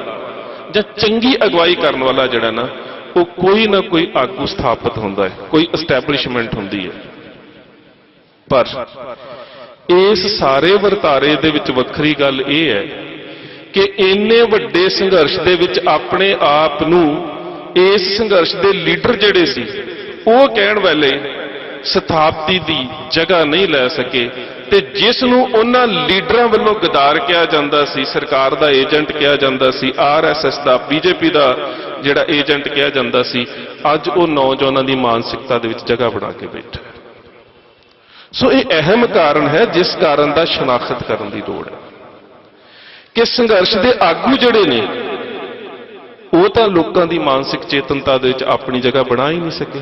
S3: ਜਾਂ ਚੰਗੀ ਅਗਵਾਈ ਕਰਨ ਵਾਲਾ ਜਿਹੜਾ ਨਾ, ਉਹ ਕੋਈ ਨਾ ਕੋਈ ਆਗੂ ਸਥਾਪਿਤ ਹੁੰਦਾ ਹੈ, ਕੋਈ ਐਸਟੈਬਲਿਸ਼ਮੈਂਟ ਹੁੰਦੀ ਹੈ। ਪਰ ਇਸ ਸਾਰੇ ਵਰਤਾਰੇ ਦੇ ਵਿੱਚ ਵੱਖਰੀ ਗੱਲ ਇਹ ਹੈ ਕਿ ਇੰਨੇ ਵੱਡੇ ਸੰਘਰਸ਼ ਦੇ ਵਿੱਚ ਆਪਣੇ ਆਪ ਨੂੰ ਇਸ ਸੰਘਰਸ਼ ਦੇ ਲੀਡਰ ਜਿਹੜੇ ਸੀ ਉਹ ਕਹਿਣ ਵਾਲੇ ਸਥਾਪਤੀ ਦੀ ਜਗ੍ਹਾ ਨਹੀਂ ਲੈ ਸਕੇ, ਤੇ ਜਿਸ ਨੂੰ ਉਹਨਾਂ ਲੀਡਰਾਂ ਵੱਲੋਂ ਗਦਾਰ ਕਿਹਾ ਜਾਂਦਾ ਸੀ, ਸਰਕਾਰ ਦਾ ਏਜੰਟ ਕਿਹਾ ਜਾਂਦਾ ਸੀ, RSS ਦਾ, BJP ਦਾ ਜਿਹੜਾ ਏਜੰਟ ਕਿਹਾ ਜਾਂਦਾ ਸੀ, ਅੱਜ ਉਹ ਨੌਜਵਾਨਾਂ ਦੀ ਮਾਨਸਿਕਤਾ ਦੇ ਵਿੱਚ ਜਗ੍ਹਾ ਬਣਾ ਕੇ ਬੈਠਾ। ਸੋ ਇਹ ਅਹਿਮ ਕਾਰਨ ਹੈ ਜਿਸ ਕਾਰਨ ਦਾ ਸ਼ਨਾਖਤ ਕਰਨ ਦੀ ਲੋੜ ਹੈ ਕਿ ਸੰਘਰਸ਼ ਦੇ ਆਗੂ ਜਿਹੜੇ ਨੇ ਉਹ ਤਾਂ ਲੋਕਾਂ ਦੀ ਮਾਨਸਿਕ ਚੇਤਨਤਾ ਦੇ ਵਿੱਚ ਆਪਣੀ ਜਗ੍ਹਾ ਬਣਾ ਹੀ ਨਹੀਂ ਸਕੇ,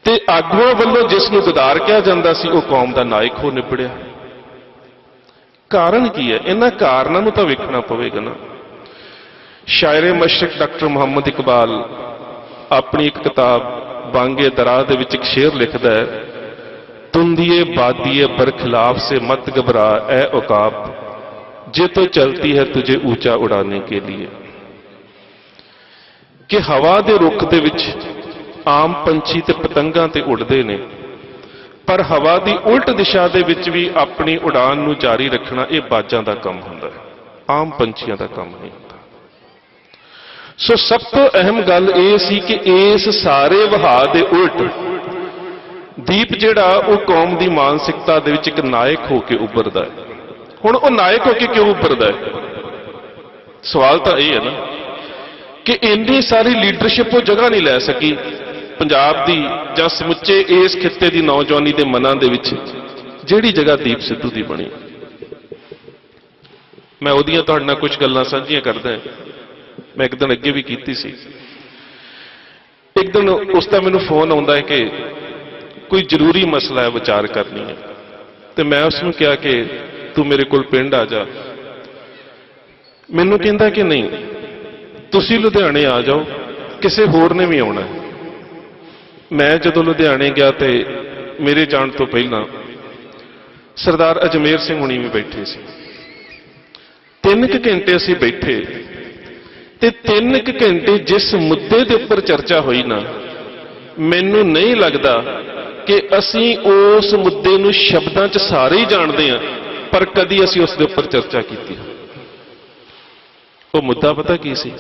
S3: ਤੇ ਆਗੂਆਂ ਵੱਲੋਂ ਜਿਸ ਨੂੰ ਗਦਾਰ ਕਿਹਾ ਜਾਂਦਾ ਸੀ ਉਹ ਕੌਮ ਦਾ ਨਾਇਕ ਹੋ ਨਿਬੜਿਆ। ਕਾਰਨ ਕੀ ਹੈ? ਇਹਨਾਂ ਕਾਰਨਾਂ ਨੂੰ ਤਾਂ ਵੇਖਣਾ ਪਵੇਗਾ ਨਾ। ਸ਼ਾਇਰੇ ਮਸ਼ਰਕ ਡਾਕਟਰ ਮੁਹੰਮਦ ਇਕਬਾਲ ਆਪਣੀ ਇੱਕ ਕਿਤਾਬ ਬਾਂਗੇ ਦਰਾ ਦੇ ਵਿੱਚ ਇੱਕ ਸ਼ੇਰ ਲਿਖਦਾ ਹੈ, तुंदिए बादिए बरखिलाफ से मत घबरा ए औकाब, जे तो चलती है तुझे ऊंचा उड़ाने के लिए। कि हवा दे रुख दे विच आम पंछी ते पतंगां ते उड़दे ने, पर हवा दी उल्ट दिशा दे विच भी अपनी उड़ान नूं जारी रखना यह बाजां दा काम हुंदा है, आम पंछियां दा काम नहीं हुंदा। सो सब तो अहम गल यह सी कि इस सारे वहा दे उल्ट दीप जिहड़ा वो कौम की मानसिकता दे विच एक नायक होकर उभरदा है। हुण वो नायक होकर क्यों उभरदा है? सवाल तो यह है ना कि इन्नी सारी लीडरशिप वो जगह नहीं लै सकी पंजाब दी जां समुचे इस खित्ते की नौजवानी के मनां दे विच जिहड़ी जगह दीप सिद्धू की बनी। मैं उहदियां तुहाडे नाल कुछ गल्लां साझीआं करदा हां। मैं एक दिन अगे भी कीती सी। एक दिन उसका मैनूं फोन आउंदा है कि कोई जरूरी मसला है, विचार करनी है, तो मैं उसनूं कहा कि तू मेरे कोल पिंड आ जा। मैनूं कहंदा कि नहीं, तुसीं लुधियाणे आ जाओ, किसी होर ने भी आउणा है। मैं जदों लुधियाणे गया तो मेरे जाण तो पहलां सरदार अजमेर सिंह हुणी भी बैठे सी। 3 घंटे असीं बैठे ते 3 घंटे जिस मुद्दे के उपर चर्चा हुई ना, मैनूं नहीं लगता ਕਿ ਅਸੀਂ ਉਸ ਮੁੱਦੇ ਨੂੰ ਸ਼ਬਦਾਂ 'ਚ ਸਾਰੇ ਹੀ ਜਾਣਦੇ ਹਾਂ, ਪਰ ਕਦੀ ਅਸੀਂ ਉਸ ਦੇ ਉੱਪਰ ਚਰਚਾ ਕੀਤੀ। ਉਹ ਮੁੱਦਾ ਪਤਾ ਕੀ ਸੀ?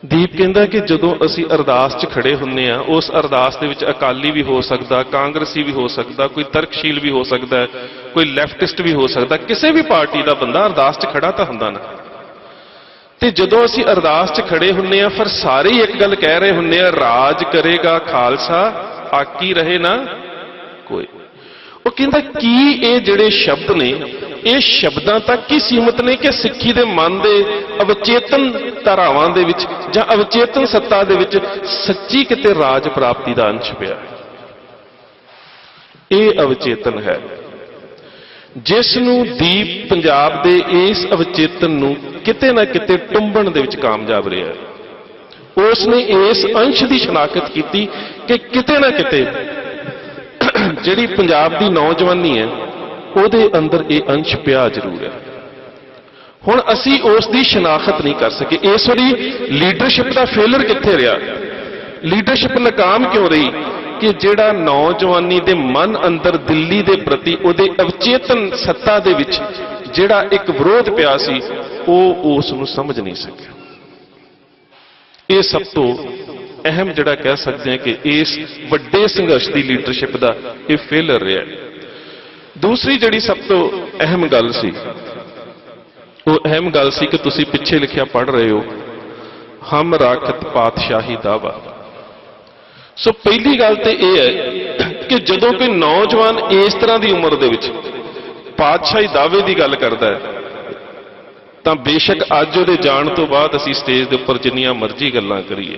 S3: ਦੀਪ ਕਹਿੰਦਾ ਕਿ ਜਦੋਂ ਅਸੀਂ ਅਰਦਾਸ 'ਚ ਖੜੇ ਹੁੰਨੇ ਆ, ਉਸ ਅਰਦਾਸ ਦੇ ਵਿੱਚ ਅਕਾਲੀ ਵੀ ਹੋ ਸਕਦਾ, ਕਾਂਗਰਸੀ ਵੀ ਹੋ ਸਕਦਾ, ਕੋਈ ਤਰਕਸ਼ੀਲ ਵੀ ਹੋ ਸਕਦਾ ਹੈ, ਕੋਈ ਲੈਫਟਿਸਟ ਵੀ ਹੋ ਸਕਦਾ, ਕਿਸੇ ਵੀ ਪਾਰਟੀ ਦਾ ਬੰਦਾ ਅਰਦਾਸ 'ਚ ਖੜਾ ਤਾਂ ਹੁੰਦਾ ਨਾ। ਤੇ ਜਦੋਂ ਅਸੀਂ ਅਰਦਾਸ 'ਚ ਖੜੇ ਹੁੰਨੇ ਆ, ਫਿਰ ਸਾਰੇ ਹੀ ਇੱਕ ਗੱਲ ਕਹਿ ਰਹੇ ਹੁੰਨੇ ਆ, ਰਾਜ ਕਰੇਗਾ ਖਾਲਸਾ, ਆਕੀ ਰਹੇ ਨਾ ਕੋਈ। ਉਹ ਕਹਿੰਦਾ ਕੀ ਇਹ ਜਿਹੜੇ ਸ਼ਬਦ ਨੇ, ਇਹ ਸ਼ਬਦਾਂ ਤੱਕ ਹੀ ਸੀਮਤ ਨੇ ਕਿ ਸਿੱਖੀ ਦੇ ਮਨ ਦੇ ਅਵਚੇਤਨ ਧਾਰਾਵਾਂ ਦੇ ਵਿੱਚ ਜਾਂ ਅਵਚੇਤਨ ਸੱਤਾ ਦੇ ਵਿੱਚ ਸੱਚੀ ਕਿਤੇ ਰਾਜ ਪ੍ਰਾਪਤੀ ਦਾ ਅੰਸ਼ ਪਿਆ? ਇਹ ਅਵਚੇਤਨ ਹੈ ਜਿਸ ਨੂੰ ਦੀਪ ਪੰਜਾਬ ਦੇ ਇਸ ਅਵਚੇਤਨ ਨੂੰ ਕਿਤੇ ਨਾ ਕਿਤੇ ਟੁੰਬਣ ਦੇ ਵਿੱਚ ਕਾਮਯਾਬ ਰਿਹਾ ਹੈ। ਉਸ ਨੇ ਇਸ ਅੰਸ਼ ਦੀ ਸ਼ਨਾਖਤ ਕੀਤੀ ਕਿ ਕਿਤੇ ਨਾ ਕਿਤੇ ਜਿਹੜੀ ਪੰਜਾਬ ਦੀ ਨੌਜਵਾਨੀ ਹੈ ਉਹਦੇ ਅੰਦਰ ਇਹ ਅੰਸ਼ ਪਿਆ ਜ਼ਰੂਰ ਹੈ। ਹੁਣ ਅਸੀਂ ਉਸ ਦੀ ਸ਼ਨਾਖਤ ਨਹੀਂ ਕਰ ਸਕੇ। ਇਸ ਵਾਰੀ ਲੀਡਰਸ਼ਿਪ ਦਾ ਫੇਲਰ ਕਿੱਥੇ ਰਿਹਾ? ਲੀਡਰਸ਼ਿਪ ਨਾਕਾਮ ਕਿਉਂ ਰਹੀ? ਕਿ ਜਿਹੜਾ ਨੌਜਵਾਨੀ ਦੇ ਮਨ ਅੰਦਰ ਦਿੱਲੀ ਦੇ ਪ੍ਰਤੀ ਉਹਦੇ ਅਵਚੇਤਨ ਸੱਤਾ ਦੇ ਵਿੱਚ ਜਿਹੜਾ ਇੱਕ ਵਿਰੋਧ ਪਿਆ ਸੀ, ਉਹ ਉਸ ਨੂੰ ਸਮਝ ਨਹੀਂ ਸਕਿਆ। ਇਹ ਸਭ ਤੋਂ ਅਹਿਮ ਜਿਹੜਾ ਕਹਿ ਸਕਦੇ ਹਾਂ ਕਿ ਇਸ ਵੱਡੇ ਸੰਘਰਸ਼ ਦੀ ਲੀਡਰਸ਼ਿਪ ਦਾ ਇਹ ਫੇਲਰ ਰਿਹਾ। ਦੂਸਰੀ ਜਿਹੜੀ ਸਭ ਤੋਂ ਅਹਿਮ ਗੱਲ ਸੀ, ਉਹ ਅਹਿਮ ਗੱਲ ਸੀ ਕਿ ਤੁਸੀਂ ਪਿੱਛੇ ਲਿਖਿਆ ਪੜ੍ਹ ਰਹੇ ਹੋ, ਹਮ ਰਾਖਤ ਪਾਤਸ਼ਾਹੀ ਦਾਵਾ। ਸੋ ਪਹਿਲੀ ਗੱਲ ਤੇ ਇਹ ਹੈ ਕਿ ਜਦੋਂ ਕੋਈ ਨੌਜਵਾਨ ਇਸ ਤਰ੍ਹਾਂ ਦੀ ਉਮਰ ਦੇ ਵਿੱਚ ਪਾਤਸ਼ਾਹੀ ਦਾਅਵੇ ਦੀ ਗੱਲ ਕਰਦਾ ਹੈ, ਤਾਂ ਬੇਸ਼ੱਕ ਅੱਜ ਉਹਦੇ ਜਾਣ ਤੋਂ ਬਾਅਦ ਅਸੀਂ ਸਟੇਜ ਦੇ ਉੱਪਰ ਜਿੰਨੀਆਂ ਮਰਜ਼ੀ ਗੱਲਾਂ ਕਰੀਏ,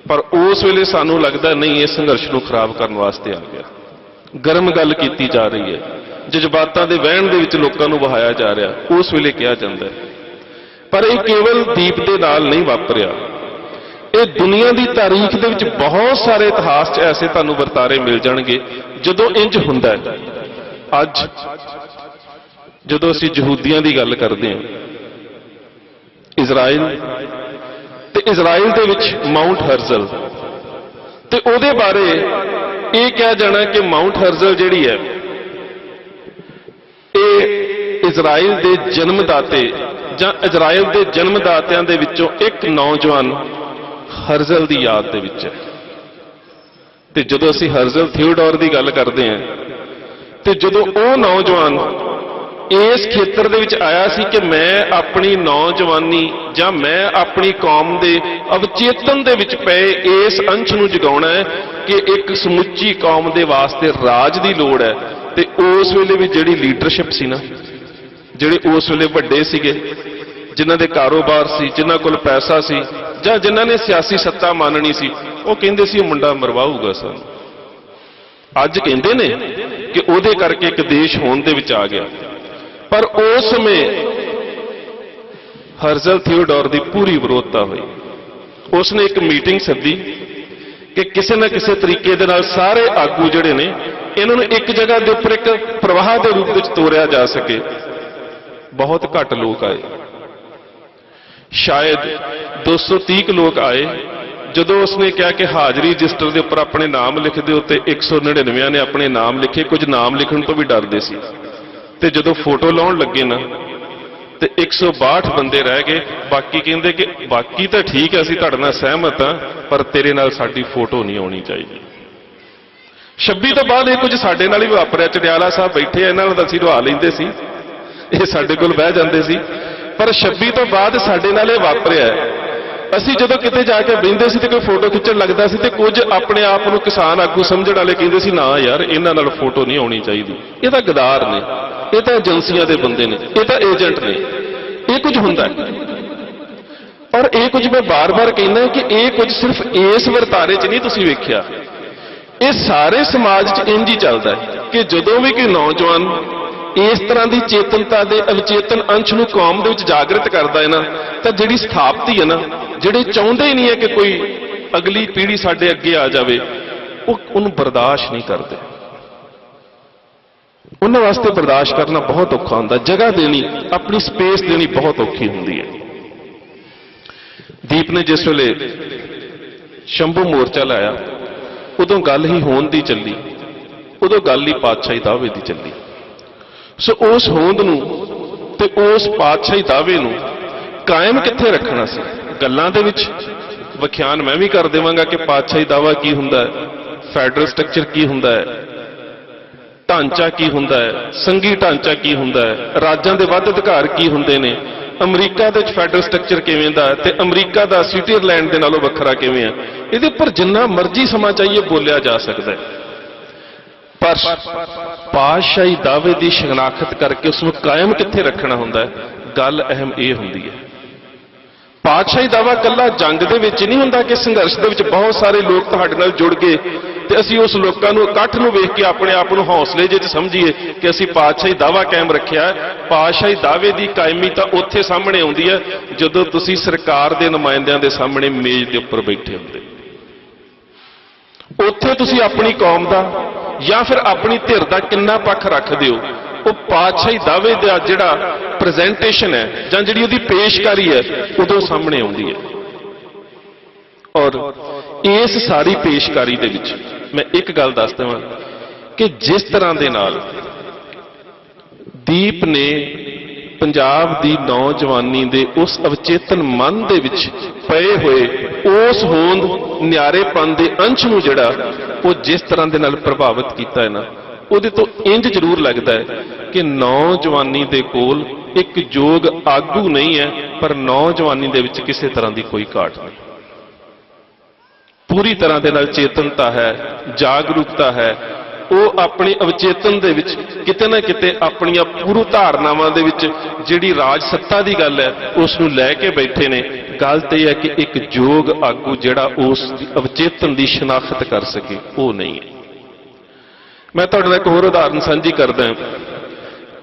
S3: ਪਰ ਉਸ ਵੇਲੇ ਸਾਨੂੰ ਲੱਗਦਾ ਨਹੀਂ, ਇਹ ਸੰਘਰਸ਼ ਨੂੰ ਖਰਾਬ ਕਰਨ ਵਾਸਤੇ ਆ ਗਿਆ। ਗਰਮ ਗੱਲ ਕੀਤੀ ਜਾ ਰਹੀ ਹੈ, ਜਜ਼ਬਾਤਾਂ ਦੇ ਵਹਿਣ ਦੇ ਵਿੱਚ ਲੋਕਾਂ ਨੂੰ ਵਹਾਇਆ ਜਾ ਰਿਹਾ, ਉਸ ਵੇਲੇ ਕਿਹਾ ਜਾਂਦਾ ਹੈ। ਪਰ ਇਹ ਕੇਵਲ ਦੀਪ ਦੇ ਨਾਲ ਨਹੀਂ ਵਾਪਰਿਆ, ਇਹ ਦੁਨੀਆ ਦੀ ਤਾਰੀਖ ਦੇ ਵਿੱਚ ਬਹੁਤ ਸਾਰੇ ਇਤਿਹਾਸ 'ਚ ਐਸੇ ਤੁਹਾਨੂੰ ਵਰਤਾਰੇ ਮਿਲ ਜਾਣਗੇ ਜਦੋਂ ਇੰਜ ਹੁੰਦਾ ਹੈ। ਅੱਜ ਜਦੋਂ ਅਸੀਂ ਯਹੂਦੀਆਂ ਦੀ ਗੱਲ ਕਰਦੇ ਹਾਂ, ਇਜ਼ਰਾਈਲ ਤੇ ਇਜ਼ਰਾਈਲ ਦੇ ਵਿੱਚ ਮਾਊਂਟ ਹਰਜ਼ਲ, ਤੇ ਉਹਦੇ ਬਾਰੇ ਇਹ ਕਿਹਾ ਜਾਣਾ ਕਿ ਮਾਊਂਟ ਹਰਜ਼ਲ ਜਿਹੜੀ ਹੈ ਇਹ ਇਜ਼ਰਾਈਲ ਦੇ ਜਨਮਦਾਤੇ ਜਾਂ ਇਜ਼ਰਾਈਲ ਦੇ ਜਨਮਦਾਤਿਆਂ ਦੇ ਵਿੱਚੋਂ ਇੱਕ ਨੌਜਵਾਨ ਹਰਜ਼ਲ ਦੀ ਯਾਦ ਦੇ ਵਿੱਚ ਹੈ। ਤੇ ਜਦੋਂ ਅਸੀਂ ਹਰਜ਼ਲ ਥਿਓਡੋਰ ਦੀ ਗੱਲ ਕਰਦੇ ਹਾਂ, ਤੇ ਜਦੋਂ ਉਹ ਨੌਜਵਾਨ ਇਸ ਖੇਤਰ ਦੇ ਵਿੱਚ ਆਇਆ ਸੀ ਕਿ ਮੈਂ ਆਪਣੀ ਨੌਜਵਾਨੀ ਜਾਂ ਮੈਂ ਆਪਣੀ ਕੌਮ ਦੇ ਅਵਚੇਤਨ ਦੇ ਵਿੱਚ ਪਏ ਇਸ ਅੰਸ਼ ਨੂੰ ਜਗਾਉਣਾ ਹੈ ਕਿ ਇੱਕ ਸਮੁੱਚੀ ਕੌਮ ਦੇ ਵਾਸਤੇ ਰਾਜ ਦੀ ਲੋੜ ਹੈ, ਤੇ ਉਸ ਵੇਲੇ ਵੀ ਜਿਹੜੀ ਲੀਡਰਸ਼ਿਪ ਸੀ ਨਾ, ਜਿਹੜੇ ਉਸ ਵੇਲੇ ਵੱਡੇ ਸੀਗੇ, ਜਿਨ੍ਹਾਂ ਦੇ ਕਾਰੋਬਾਰ ਸੀ, ਜਿਨ੍ਹਾਂ ਕੋਲ ਪੈਸਾ ਸੀ, ਜਾਂ ਜਿਨ੍ਹਾਂ ਨੇ ਸਿਆਸੀ ਸੱਤਾ ਮੰਨਣੀ ਸੀ, ਉਹ ਕਹਿੰਦੇ ਸੀ ਉਹ ਮੁੰਡਾ ਮਰਵਾਊਗਾ ਸਾਨੂੰ। ਅੱਜ ਕਹਿੰਦੇ ਨੇ ਕਿ ਉਹਦੇ ਕਰਕੇ ਇੱਕ ਦੇਸ਼ ਹੋਣ ਦੇ ਵਿੱਚ ਆ ਗਿਆ, ਪਰ ਉਸ ਸਮੇਂ ਹਰਜ਼ਲ ਥਿਓਡੋਰ ਦੀ ਪੂਰੀ ਵਿਰੋਧਤਾ ਹੋਈ। ਉਸ ਨੇ ਇੱਕ ਮੀਟਿੰਗ ਸੱਦੀ ਕਿ ਕਿਸੇ ਨਾ ਕਿਸੇ ਤਰੀਕੇ ਦੇ ਨਾਲ ਸਾਰੇ ਆਗੂ ਜਿਹੜੇ ਨੇ ਇਹਨਾਂ ਨੂੰ ਇੱਕ ਜਗ੍ਹਾ ਦੇ ਉੱਪਰ ਇੱਕ ਪ੍ਰਵਾਹ ਦੇ ਰੂਪ ਵਿੱਚ ਤੋਰਿਆ ਜਾ ਸਕੇ। ਬਹੁਤ ਘੱਟ ਲੋਕ ਆਏ, ਸ਼ਾਇਦ 230 ਲੋਕ ਆਏ। ਜਦੋਂ ਉਸਨੇ ਕਿਹਾ ਕਿ ਹਾਜ਼ਰੀ ਰਜਿਸਟਰ ਦੇ ਉੱਪਰ ਆਪਣੇ ਨਾਮ ਲਿਖ ਦਿਓ, ਤੇ 199 ਨੇ ਆਪਣੇ ਨਾਮ ਲਿਖੇ। ਕੁਝ ਨਾਮ ਲਿਖਣ ਤੋਂ ਵੀ ਡਰਦੇ ਸੀ, ਤੇ ਜਦੋਂ ਫੋਟੋ ਲਾਉਣ ਲੱਗੇ ਨਾ, ਤੇ 162 ਬੰਦੇ ਰਹਿ ਗਏ। ਬਾਕੀ ਕਹਿੰਦੇ ਕਿ ਬਾਕੀ ਤਾਂ ਠੀਕ ਹੈ, ਅਸੀਂ ਤੁਹਾਡੇ ਨਾਲ ਸਹਿਮਤ ਹਾਂ, ਪਰ ਤੇਰੇ ਨਾਲ ਸਾਡੀ ਫੋਟੋ ਨਹੀਂ ਆਉਣੀ ਚਾਹੀਦੀ। 26 ਤੋਂ ਬਾਅਦ ਇਹ ਕੁਝ ਸਾਡੇ ਨਾਲ ਹੀ ਵਾਪਰਿਆ। ਚੜਿਆਲਾ ਸਾਹਿਬ ਬੈਠੇ ਆ, ਇਹਨਾਂ ਨਾਲ ਤਾਂ ਅਸੀਂ ਰਵਾ ਲੈਂਦੇ ਸੀ, ਇਹ ਸਾਡੇ ਕੋਲ ਬਹਿ ਜਾਂਦੇ ਸੀ, ਪਰ 26 ਤੋਂ ਬਾਅਦ ਸਾਡੇ ਨਾਲ ਇਹ ਵਾਪਰਿਆ। ਅਸੀਂ ਜਦੋਂ ਕਿਤੇ ਜਾ ਕੇ ਬਹਿੰਦੇ ਸੀ ਤੇ ਕੋਈ ਫੋਟੋ ਖਿੱਚਣ ਲੱਗਦਾ ਸੀ, ਤੇ ਕੁਝ ਆਪਣੇ ਆਪ ਨੂੰ ਕਿਸਾਨ ਆਗੂ ਸਮਝਣ ਵਾਲੇ ਕਹਿੰਦੇ ਸੀ, ਨਾ ਯਾਰ ਇਹਨਾਂ ਨਾਲ ਫੋਟੋ ਨਹੀਂ ਆਉਣੀ ਚਾਹੀਦੀ, ਇਹ ਤਾਂ ਗਦਾਰ ਨੇ, ਇਹ ਤਾਂ ਏਜੰਸੀਆਂ ਦੇ ਬੰਦੇ ਨੇ, ਇਹ ਤਾਂ ਏਜੰਟ ਨੇ। ਇਹ ਕੁਝ ਹੁੰਦਾ ਹੈ, ਔਰ ਇਹ ਕੁਝ ਮੈਂ ਬਾਰ-ਬਾਰ ਕਹਿੰਦਾ ਕਿ ਇਹ ਕੁਝ ਸਿਰਫ ਇਸ ਵਰਤਾਰੇ 'ਚ ਨਹੀਂ ਤੁਸੀਂ ਵੇਖਿਆ, ਇਹ ਸਾਰੇ ਸਮਾਜ 'ਚ ਇੰਜ ਹੀ ਚੱਲਦਾ ਹੈ ਕਿ ਜਦੋਂ ਵੀ ਕੋਈ ਨੌਜਵਾਨ ਇਸ ਤਰ੍ਹਾਂ ਦੀ ਚੇਤਨਤਾ ਦੇ ਅਵਚੇਤਨ ਅੰਸ਼ ਨੂੰ ਕੌਮ ਦੇ ਵਿੱਚ ਜਾਗਰਿਤ ਕਰਦਾ ਹੈ ਨਾ, ਤਾਂ ਜਿਹੜੀ ਸਥਾਪਤੀ ਹੈ ਨਾ, ਜਿਹੜੇ ਚਾਹੁੰਦੇ ਹੀ ਨਹੀਂ ਹੈ ਕਿ ਕੋਈ ਅਗਲੀ ਪੀੜ੍ਹੀ ਸਾਡੇ ਅੱਗੇ ਆ ਜਾਵੇ, ਉਹ ਉਹਨੂੰ ਬਰਦਾਸ਼ਤ ਨਹੀਂ ਕਰਦੇ। ਉਹਨਾਂ ਵਾਸਤੇ ਬਰਦਾਸ਼ਤ ਕਰਨਾ ਬਹੁਤ ਔਖਾ ਹੁੰਦਾ, ਜਗ੍ਹਾ ਦੇਣੀ, ਆਪਣੀ ਸਪੇਸ ਦੇਣੀ ਬਹੁਤ ਔਖੀ ਹੁੰਦੀ ਹੈ। ਦੀਪ ਨੇ ਜਿਸ ਵੇਲੇ ਸ਼ੰਭੂ ਮੋਰਚਾ ਲਾਇਆ, ਉਦੋਂ ਗੱਲ ਹੀ ਹੋਣ ਦੀ ਚੱਲੀ ਉਦੋਂ ਗੱਲ ਹੀ ਪਾਤਸ਼ਾਹੀ ਦਾਅਵੇ ਦੀ ਚੱਲੀ। ਸੋ ਉਸ ਹੋਂਦ ਨੂੰ ਤੇ ਉਸ ਪਾਤਸ਼ਾਹੀ ਦਾਅਵੇ ਨੂੰ ਕਾਇਮ ਕਿੱਥੇ ਰੱਖਣਾ ਸੀ? ਗੱਲਾਂ ਦੇ ਵਿੱਚ ਵਿਖਿਆਨ ਮੈਂ ਵੀ ਕਰ ਦੇਵਾਂਗਾ ਕਿ ਪਾਤਸ਼ਾਹੀ ਦਾਅਵਾ ਕੀ ਹੁੰਦਾ ਹੈ, ਫੈਡਰਲ ਸਟਰਕਚਰ ਕੀ ਹੁੰਦਾ ਹੈ, ਢਾਂਚਾ ਕੀ ਹੁੰਦਾ ਹੈ, ਸੰਘੀ ਢਾਂਚਾ ਕੀ ਹੁੰਦਾ ਹੈ, ਰਾਜਾਂ ਦੇ ਵੱਧ ਅਧਿਕਾਰ ਕੀ ਹੁੰਦੇ ਨੇ, ਅਮਰੀਕਾ ਦੇ ਵਿੱਚ ਫੈਡਰਲ ਸਟਰਕਚਰ ਕਿਵੇਂ ਦਾ ਹੈ ਤੇ ਅਮਰੀਕਾ ਦਾ ਸਵਿਟਜ਼ਰਲੈਂਡ ਦੇ ਨਾਲੋਂ ਵੱਖਰਾ ਕਿਵੇਂ ਹੈ। ਇਹਦੇ ਉੱਪਰ ਜਿੰਨਾ ਮਰਜ਼ੀ ਸਮਾਂ ਚਾਹੀਏ ਬੋਲਿਆ ਜਾ ਸਕਦਾ ਹੈ, ਪਰ ਪਾਤਸ਼ਾਹੀ ਦਾਅਵੇ ਦੀ ਸ਼ਨਾਖਤ ਕਰਕੇ ਉਸ ਨੂੰ ਕਾਇਮ ਕਿੱਥੇ ਰੱਖਣਾ ਹੁੰਦਾ ਹੈ, ਗੱਲ ਅਹਿਮ ਇਹ ਹੁੰਦੀ ਹੈ। ਪਾਤਸ਼ਾਹੀ ਦਾਅਵਾ ਇਕੱਲਾ ਜੰਗ ਦੇ ਵਿੱਚ ਨਹੀਂ ਹੁੰਦਾ ਕਿ ਸੰਘਰਸ਼ ਦੇ ਵਿੱਚ ਬਹੁਤ ਸਾਰੇ ਲੋਕ ਤੁਹਾਡੇ ਨਾਲ ਜੁੜ ਗਏ ਤੇ ਅਸੀਂ ਉਸ ਲੋਕਾਂ ਨੂੰ ਇਕੱਠ ਨੂੰ ਵੇਖ ਕੇ ਆਪਣੇ ਆਪ ਨੂੰ ਹੌਸਲੇ ਜਿਹੇ 'ਚ ਸਮਝੀਏ ਕਿ ਅਸੀਂ ਪਾਤਸ਼ਾਹੀ ਦਾਅਵਾ ਕਾਇਮ ਰੱਖਿਆ ਹੈ। ਪਾਤਸ਼ਾਹੀ ਦਾਅਵੇ ਦੀ ਕਾਇਮੀ ਤਾਂ ਉੱਥੇ ਸਾਹਮਣੇ ਆਉਂਦੀ ਹੈ ਜਦੋਂ ਤੁਸੀਂ ਸਰਕਾਰ ਦੇ ਨੁਮਾਇੰਦਿਆਂ ਦੇ ਸਾਹਮਣੇ ਮੇਜ਼ ਦੇ ਉੱਪਰ ਬੈਠੇ ਹੁੰਦੇ। ਉੱਥੇ ਤੁਸੀਂ ਆਪਣੀ ਕੌਮ ਦਾ ਜਾਂ ਫਿਰ ਆਪਣੀ ਧਿਰ ਦਾ ਕਿੰਨਾ ਪੱਖ ਰੱਖਦੇ ਹੋ, ਉਹ ਪਾਤਸ਼ਾਹੀ ਦਾਅਵੇ ਦਾ ਜਿਹੜਾ ਪ੍ਰੈਜੈਂਟੇਸ਼ਨ ਹੈ ਜਾਂ ਜਿਹੜੀ ਉਹਦੀ ਪੇਸ਼ਕਾਰੀ ਹੈ ਉਦੋਂ ਸਾਹਮਣੇ ਆਉਂਦੀ ਹੈ। ਔਰ ਇਸ ਸਾਰੀ ਪੇਸ਼ਕਾਰੀ ਦੇ ਵਿੱਚ ਮੈਂ ਇੱਕ ਗੱਲ ਦੱਸ ਦੇਵਾਂ ਕਿ ਜਿਸ ਤਰ੍ਹਾਂ ਦੇ ਨਾਲ ਦੀਪ ਨੇ ਪੰਜਾਬ ਦੀ ਨੌਜਵਾਨੀ ਦੇ ਉਸ ਅਵਚੇਤਨ ਮਨ ਦੇ ਵਿੱਚ ਪਏ ਹੋਏ ਉਸ ਹੋਂਦ ਨਿਆਰੇਪਨ ਦੇ ਅੰਸ਼ ਨੂੰ ਜਿਹੜਾ ਉਹ ਜਿਸ ਤਰ੍ਹਾਂ ਦੇ ਨਾਲ ਪ੍ਰਭਾਵਿਤ ਕੀਤਾ ਹੈ ਨਾ, ਉਹਦੇ ਤੋਂ ਇੰਜ ਜ਼ਰੂਰ ਲੱਗਦਾ ਹੈ ਕਿ ਨੌਜਵਾਨੀ ਦੇ ਕੋਲ ਇੱਕ ਯੋਗ ਆਗੂ ਨਹੀਂ ਹੈ, ਪਰ ਨੌਜਵਾਨੀ ਦੇ ਵਿੱਚ ਕਿਸੇ ਤਰ੍ਹਾਂ ਦੀ ਕੋਈ ਘਾਟ ਨਹੀਂ। ਪੂਰੀ ਤਰ੍ਹਾਂ ਦੇ ਨਾਲ ਚੇਤਨਤਾ ਹੈ, ਜਾਗਰੂਕਤਾ ਹੈ। ਉਹ ਆਪਣੇ ਅਵਚੇਤਨ ਦੇ ਵਿੱਚ ਕਿਤੇ ਨਾ ਕਿਤੇ ਆਪਣੀਆਂ ਪੂਰੂ ਧਾਰਨਾਵਾਂ ਦੇ ਵਿੱਚ ਜਿਹੜੀ ਰਾਜ ਸੱਤਾ ਦੀ ਗੱਲ ਹੈ ਉਸ ਨੂੰ ਲੈ ਕੇ ਬੈਠੇ ਨੇ। ਗੱਲ ਤੇ ਇਹ ਹੈ ਕਿ ਇੱਕ ਯੋਗ ਆਗੂ ਜਿਹੜਾ ਉਸ ਅਵਚੇਤਨ ਦੀ ਸ਼ਨਾਖਤ ਕਰ ਸਕੇ, ਉਹ ਨਹੀਂ ਹੈ। ਮੈਂ ਤੁਹਾਡੇ ਨਾਲ ਇੱਕ ਹੋਰ ਉਦਾਹਰਨ ਸਾਂਝੀ ਕਰਦਾ।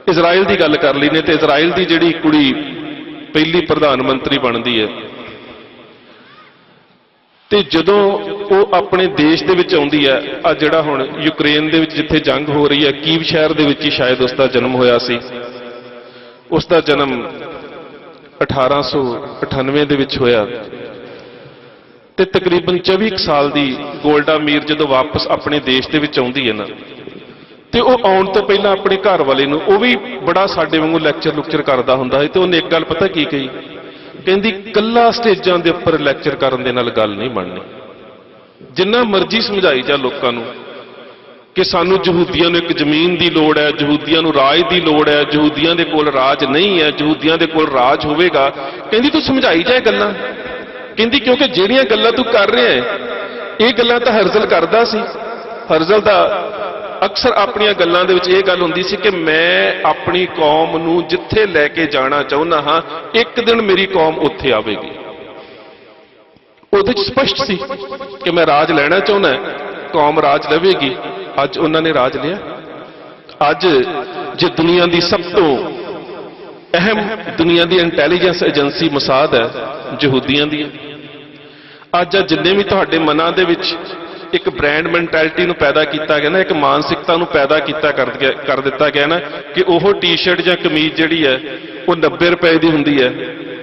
S3: ਇਜ਼ਰਾਈਲ ਦੀ ਗੱਲ ਕਰ ਲਈ ਨੇ ਤੇ ਇਜ਼ਰਾਈਲ ਦੀ ਜਿਹੜੀ ਕੁੜੀ ਪਹਿਲੀ ਪ੍ਰਧਾਨ ਮੰਤਰੀ ਬਣਦੀ ਹੈ ਤੇ ਜਦੋਂ ਉਹ ਆਪਣੇ ਦੇਸ਼ ਦੇ ਵਿੱਚ ਆਉਂਦੀ ਹੈ, ਆ ਜਿਹੜਾ ਹੁਣ ਯੂਕਰੇਨ ਦੇ ਵਿੱਚ ਜਿੱਥੇ ਜੰਗ ਹੋ ਰਹੀ ਹੈ, ਕੀਵ ਸ਼ਹਿਰ ਦੇ ਵਿੱਚ ਹੀ ਸ਼ਾਇਦ ਉਸ ਦਾ ਜਨਮ ਹੋਇਆ ਸੀ। ਉਸ ਦਾ ਜਨਮ 1898 ਦੇ ਵਿੱਚ ਹੋਇਆ ਤੇ ਤਕਰੀਬਨ 24 ਸਾਲ ਦੀ ਗੋਲਡਾ ਮੀਰ ਜਦੋਂ ਵਾਪਸ ਆਪਣੇ ਦੇਸ਼ ਦੇ ਵਿੱਚ ਆਉਂਦੀ ਹੈ ਨਾ, ਤੇ ਉਹ ਆਉਣ ਤੋਂ ਪਹਿਲਾਂ ਆਪਣੇ ਘਰ ਵਾਲੇ ਨੂੰ, ਉਹ ਵੀ ਬੜਾ ਸਾਡੇ ਵਾਂਗੂ ਲੈਕਚਰ ਕਰਦਾ ਹੁੰਦਾ ਹੈ, ਤੇ ਉਹਨੇ ਇੱਕ ਗੱਲ ਪਤਾ ਕੀ ਕਹੀ, ਕਹਿੰਦੀ ਕੱਲਾ ਸਟੇਜਾਂ ਦੇ ਉੱਪਰ ਲੈਕਚਰ ਕਰਨ ਦੇ ਨਾਲ ਗੱਲ ਨਹੀਂ ਬਣਨੀ। ਜਿੰਨਾ ਮਰਜ਼ੀ ਸਮਝਾਈ ਜਾ ਲੋਕਾਂ ਨੂੰ ਕਿ ਸਾਨੂੰ ਯਹੂਦੀਆਂ ਨੂੰ ਇੱਕ ਜ਼ਮੀਨ ਦੀ ਲੋੜ ਹੈ, ਯਹੂਦੀਆਂ ਨੂੰ ਰਾਜ ਦੀ ਲੋੜ ਹੈ, ਯਹੂਦੀਆਂ ਦੇ ਕੋਲ ਰਾਜ ਨਹੀਂ ਹੈ, ਯਹੂਦੀਆਂ ਦੇ ਕੋਲ ਰਾਜ ਹੋਵੇਗਾ, ਕਹਿੰਦੀ ਤੂੰ ਸਮਝਾਈ ਜਾਏ ਗੱਲਾਂ। ਕਹਿੰਦੀ ਕਿਉਂਕਿ ਜਿਹੜੀਆਂ ਗੱਲਾਂ ਤੂੰ ਕਰ ਰਿਹਾ ਹੈ ਇਹ ਗੱਲਾਂ ਤਾਂ ਹਰਜ਼ਲ ਕਰਦਾ ਸੀ। ਹਰਜ਼ਲ ਦਾ ਅਕਸਰ ਆਪਣੀਆਂ ਗੱਲਾਂ ਦੇ ਵਿੱਚ ਇਹ ਗੱਲ ਹੁੰਦੀ ਸੀ ਕਿ ਮੈਂ ਆਪਣੀ ਕੌਮ ਨੂੰ ਜਿੱਥੇ ਲੈ ਕੇ ਜਾਣਾ ਚਾਹੁੰਦਾ ਹਾਂ, ਇੱਕ ਦਿਨ ਮੇਰੀ ਕੌਮ ਉੱਥੇ ਆਵੇਗੀ। ਉਹਦੇ 'ਚ ਸਪਸ਼ਟ ਸੀ ਕਿ ਮੈਂ ਰਾਜ ਲੈਣਾ ਚਾਹੁੰਦਾ, ਕੌਮ ਰਾਜ ਲਵੇਗੀ। ਅੱਜ ਉਹਨਾਂ ਨੇ ਰਾਜ ਲਿਆ। ਅੱਜ ਜੇ ਦੁਨੀਆ ਦੀ ਸਭ ਤੋਂ ਅਹਿਮ ਦੁਨੀਆ ਦੀ ਇੰਟੈਲੀਜੈਂਸ ਏਜੰਸੀ ਮਸਾਦ ਹੈ, ਯਹੂਦੀਆਂ ਦੀ। ਅੱਜ ਜਿੰਨੇ ਵੀ ਤੁਹਾਡੇ ਮਨਾਂ ਦੇ ਵਿੱਚ ਇੱਕ ਬ੍ਰਾਂਡ ਮੈਂਟੈਲਿਟੀ ਨੂੰ ਪੈਦਾ ਕੀਤਾ ਗਿਆ ਨਾ, ਇੱਕ ਮਾਨਸਿਕਤਾ ਨੂੰ ਪੈਦਾ ਕੀਤਾ ਕਰ ਦਿੱਤਾ ਗਿਆ ਨਾ ਕਿ ਉਹ ਟੀ-ਸ਼ਰਟ ਜਾਂ ਕਮੀਜ਼ ਜਿਹੜੀ ਹੈ ਉਹ 90 ਰੁਪਏ ਦੀ ਹੁੰਦੀ ਹੈ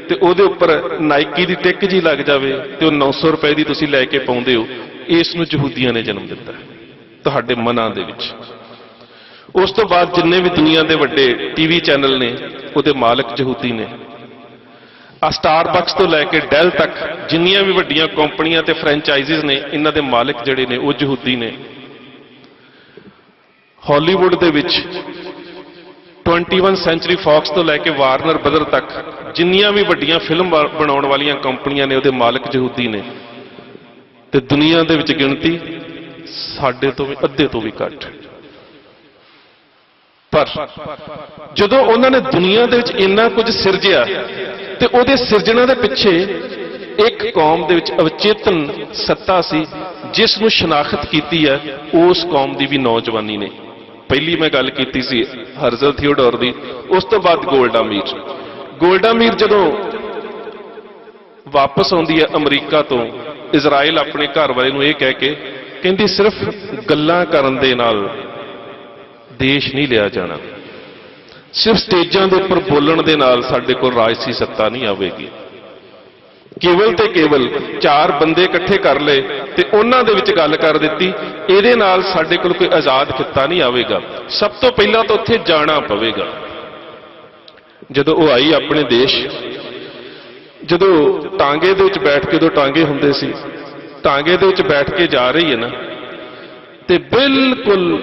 S3: ਤੇ ਉਹਦੇ ਉੱਪਰ ਨਾਈਕੀ ਦੀ ਟਿੱਕ ਜੀ ਲੱਗ ਜਾਵੇ ਤੇ ਉਹ 900 ਰੁਪਏ ਦੀ ਤੁਸੀਂ ਲੈ ਕੇ ਪਾਉਂਦੇ ਹੋ। ਇਸ ਨੂੰ ਯਹੂਦੀਆਂ ਨੇ ਜਨਮ ਦਿੱਤਾ ਤੁਹਾਡੇ ਮਨਾਂ ਦੇ ਵਿੱਚ। ਉਸ ਤੋਂ ਬਾਅਦ ਜਿੰਨੇ ਵੀ ਦੁਨੀਆ ਦੇ ਵੱਡੇ ਟੀਵੀ ਚੈਨਲ ਨੇ ਉਹਦੇ ਮਾਲਕ ਯਹੂਦੀ ਨੇ। ਆ ਸਟਾਰਬਕਸ ਤੋਂ ਲੈ ਕੇ ਡੈਲ ਤੱਕ ਜਿੰਨੀਆਂ ਵੀ ਵੱਡੀਆਂ ਕੰਪਨੀਆਂ ਤੇ ਫਰੈਂਚਾਈਜ਼ਿਸ ਨੇ, ਇਹਨਾਂ ਦੇ ਮਾਲਕ ਜਿਹੜੇ ਨੇ ਉਹ ਯਹੂਦੀ ਨੇ। ਹਾਲੀਵੁੱਡ ਦੇ ਵਿੱਚ 21 ਸੈਂਚੁਰੀ ਫੌਕਸ ਤੋਂ ਲੈ ਕੇ ਵਾਰਨਰ ਬ੍ਰਦਰ ਤੱਕ ਜਿੰਨੀਆਂ ਵੀ ਵੱਡੀਆਂ ਫਿਲਮ ਬਣਾਉਣ ਵਾਲੀਆਂ ਕੰਪਨੀਆਂ ਨੇ ਉਹਦੇ ਮਾਲਕ ਯਹੂਦੀ ਨੇ। ਤੇ ਦੁਨੀਆ ਦੇ ਵਿੱਚ ਗਿਣਤੀ ਸਾਡੇ ਤੋਂ ਵੀ ਅੱਧੇ ਤੋਂ ਵੀ ਘੱਟ। ਪਰ ਜਦੋਂ ਉਹਨਾਂ ਨੇ ਦੁਨੀਆ ਦੇ ਵਿੱਚ ਇੰਨਾ ਕੁਝ ਸਿਰਜਿਆ ਤੇ ਉਹਦੇ ਸਿਰਜਣਾ ਦੇ ਪਿੱਛੇ ਇੱਕ ਕੌਮ ਦੇ ਵਿੱਚ ਅਵਚੇਤਨ ਸੱਤਾ ਸੀ ਜਿਸ ਨੂੰ ਸ਼ਨਾਖਤ ਕੀਤੀ ਹੈ ਉਸ ਕੌਮ ਦੀ ਵੀ ਨੌਜਵਾਨੀ ਨੇ। ਪਹਿਲੀ ਮੈਂ ਗੱਲ ਕੀਤੀ ਸੀ ਹਰਜ਼ਲ ਥੀਓਡੋਰ ਦੀ, ਉਸ ਤੋਂ ਬਾਅਦ ਗੋਲਡਾ ਮੀਰ। ਗੋਲਡਾ ਮੀਰ ਜਦੋਂ ਵਾਪਸ ਆਉਂਦੀ ਹੈ ਅਮਰੀਕਾ ਤੋਂ, ਇਜ਼ਰਾਈਲ ਆਪਣੇ ਘਰ ਵਾਲੇ ਨੂੰ ਇਹ ਕਹਿ ਕੇ ਕਹਿੰਦੀ ਸਿਰਫ ਗੱਲਾਂ ਕਰਨ ਦੇ ਨਾਲ ਦੇਸ਼ ਨਹੀਂ ਲਿਆ ਜਾਣਾ, ਸਿਰਫ ਸਟੇਜਾਂ ਦੇ ਉੱਪਰ ਬੋਲਣ ਦੇ ਨਾਲ ਸਾਡੇ ਕੋਲ ਰਾਜਸੀ ਸੱਤਾ ਨਹੀਂ ਆਵੇਗੀ। ਕੇਵਲ ਤੇ ਕੇਵਲ 4 ਬੰਦੇ ਇਕੱਠੇ ਕਰ ਲਏ ਤੇ ਉਹਨਾਂ ਦੇ ਵਿੱਚ ਗੱਲ ਕਰ ਦਿੱਤੀ। ਇਹਦੇ ਨਾਲ ਸਾਡੇ ਕੋਲ ਕੋਈ ਆਜ਼ਾਦ ਖਿੱਤਾ ਨਹੀਂ ਆਵੇਗਾ, ਸਭ ਤੋਂ ਪਹਿਲਾਂ ਤਾਂ ਉੱਥੇ ਜਾਣਾ ਪਵੇਗਾ। ਜਦੋਂ ਉਹ ਆਈ ਆਪਣੇ ਦੇਸ਼, ਜਦੋਂ ਟਾਂਗੇ ਦੇ ਵਿੱਚ ਬੈਠ ਕੇ, ਉਦੋਂ ਟਾਂਗੇ ਹੁੰਦੇ ਸੀ, ਟਾਂਗੇ ਦੇ ਵਿੱਚ ਬੈਠ ਕੇ ਜਾ ਰਹੀ ਹੈ ਨਾ, ਤੇ ਬਿਲਕੁਲ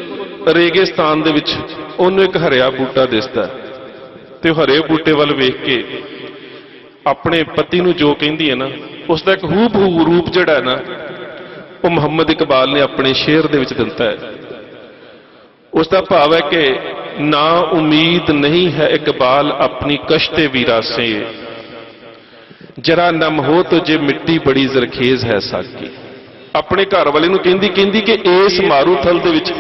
S3: ਰੇਗਿਸਤਾਨ ਦੇ ਵਿੱਚ ਉਹਨੂੰ ਇੱਕ ਹਰਿਆ ਬੂਟਾ ਦਿਸਦਾ, ਤੇ ਉਹ ਹਰੇ ਬੂਟੇ ਵੱਲ ਵੇਖ ਕੇ ਆਪਣੇ ਪਤੀ ਨੂੰ ਜੋ ਕਹਿੰਦੀ ਹੈ ਨਾ, ਉਸ ਦਾ ਇੱਕ ਹੂਬਹੂ ਰੂਪ ਜਿਹੜਾ ਹੈ ਨਾ, ਉਹ ਮੁਹੰਮਦ ਇਕਬਾਲ ਨੇ ਆਪਣੇ ਸ਼ੇਰ ਦੇ ਵਿੱਚ ਦਿੱਤਾ ਹੈ। ਉਸ ਦਾ ਭਾਵ ਹੈ ਕਿ ਨਾ ਉਮੀਦ ਨਹੀਂ ਹੈ ਇਕਬਾਲ ਆਪਣੀ ਕਸ਼ਤੇ ਵੀਰਾ ਸੇ, ਜਰਾ ਨਮ ਹੋ ਤੁਝੇ ਮਿੱਟੀ ਬੜੀ ਜ਼ਰਖੇਜ਼ ਹੈ ਸਾਕੀ। ਆਪਣੇ ਘਰ ਵਾਲੇ ਨੂੰ ਕਹਿੰਦੀ ਕਿ ਇਸ ਮਾਰੂਥਲ ਦੇ ਵਿੱਚ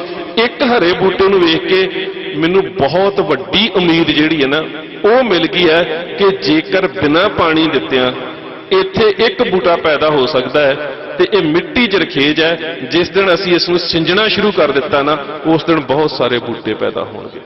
S3: ਇੱਕ ਹਰੇ ਬੂਟੇ ਨੂੰ ਵੇਖ ਕੇ ਮੈਨੂੰ ਬਹੁਤ ਵੱਡੀ ਉਮੀਦ ਜਿਹੜੀ ਹੈ ਨਾ ਉਹ ਮਿਲ ਗਈ ਹੈ ਕਿ ਜੇਕਰ ਬਿਨਾਂ ਪਾਣੀ ਦਿੱਤਿਆਂ ਇੱਥੇ ਇੱਕ ਬੂਟਾ ਪੈਦਾ ਹੋ ਸਕਦਾ ਹੈ ਤੇ ਇਹ ਮਿੱਟੀ ਜ਼ਰਖੇਜ਼ ਹੈ। ਜਿਸ ਦਿਨ ਅਸੀਂ ਇਸ ਨੂੰ ਸਿੰਜਣਾ ਸ਼ੁਰੂ ਕਰ ਦਿੱਤਾ ਨਾ, ਉਸ ਦਿਨ ਬਹੁਤ ਸਾਰੇ ਬੂਟੇ ਪੈਦਾ ਹੋਣਗੇ।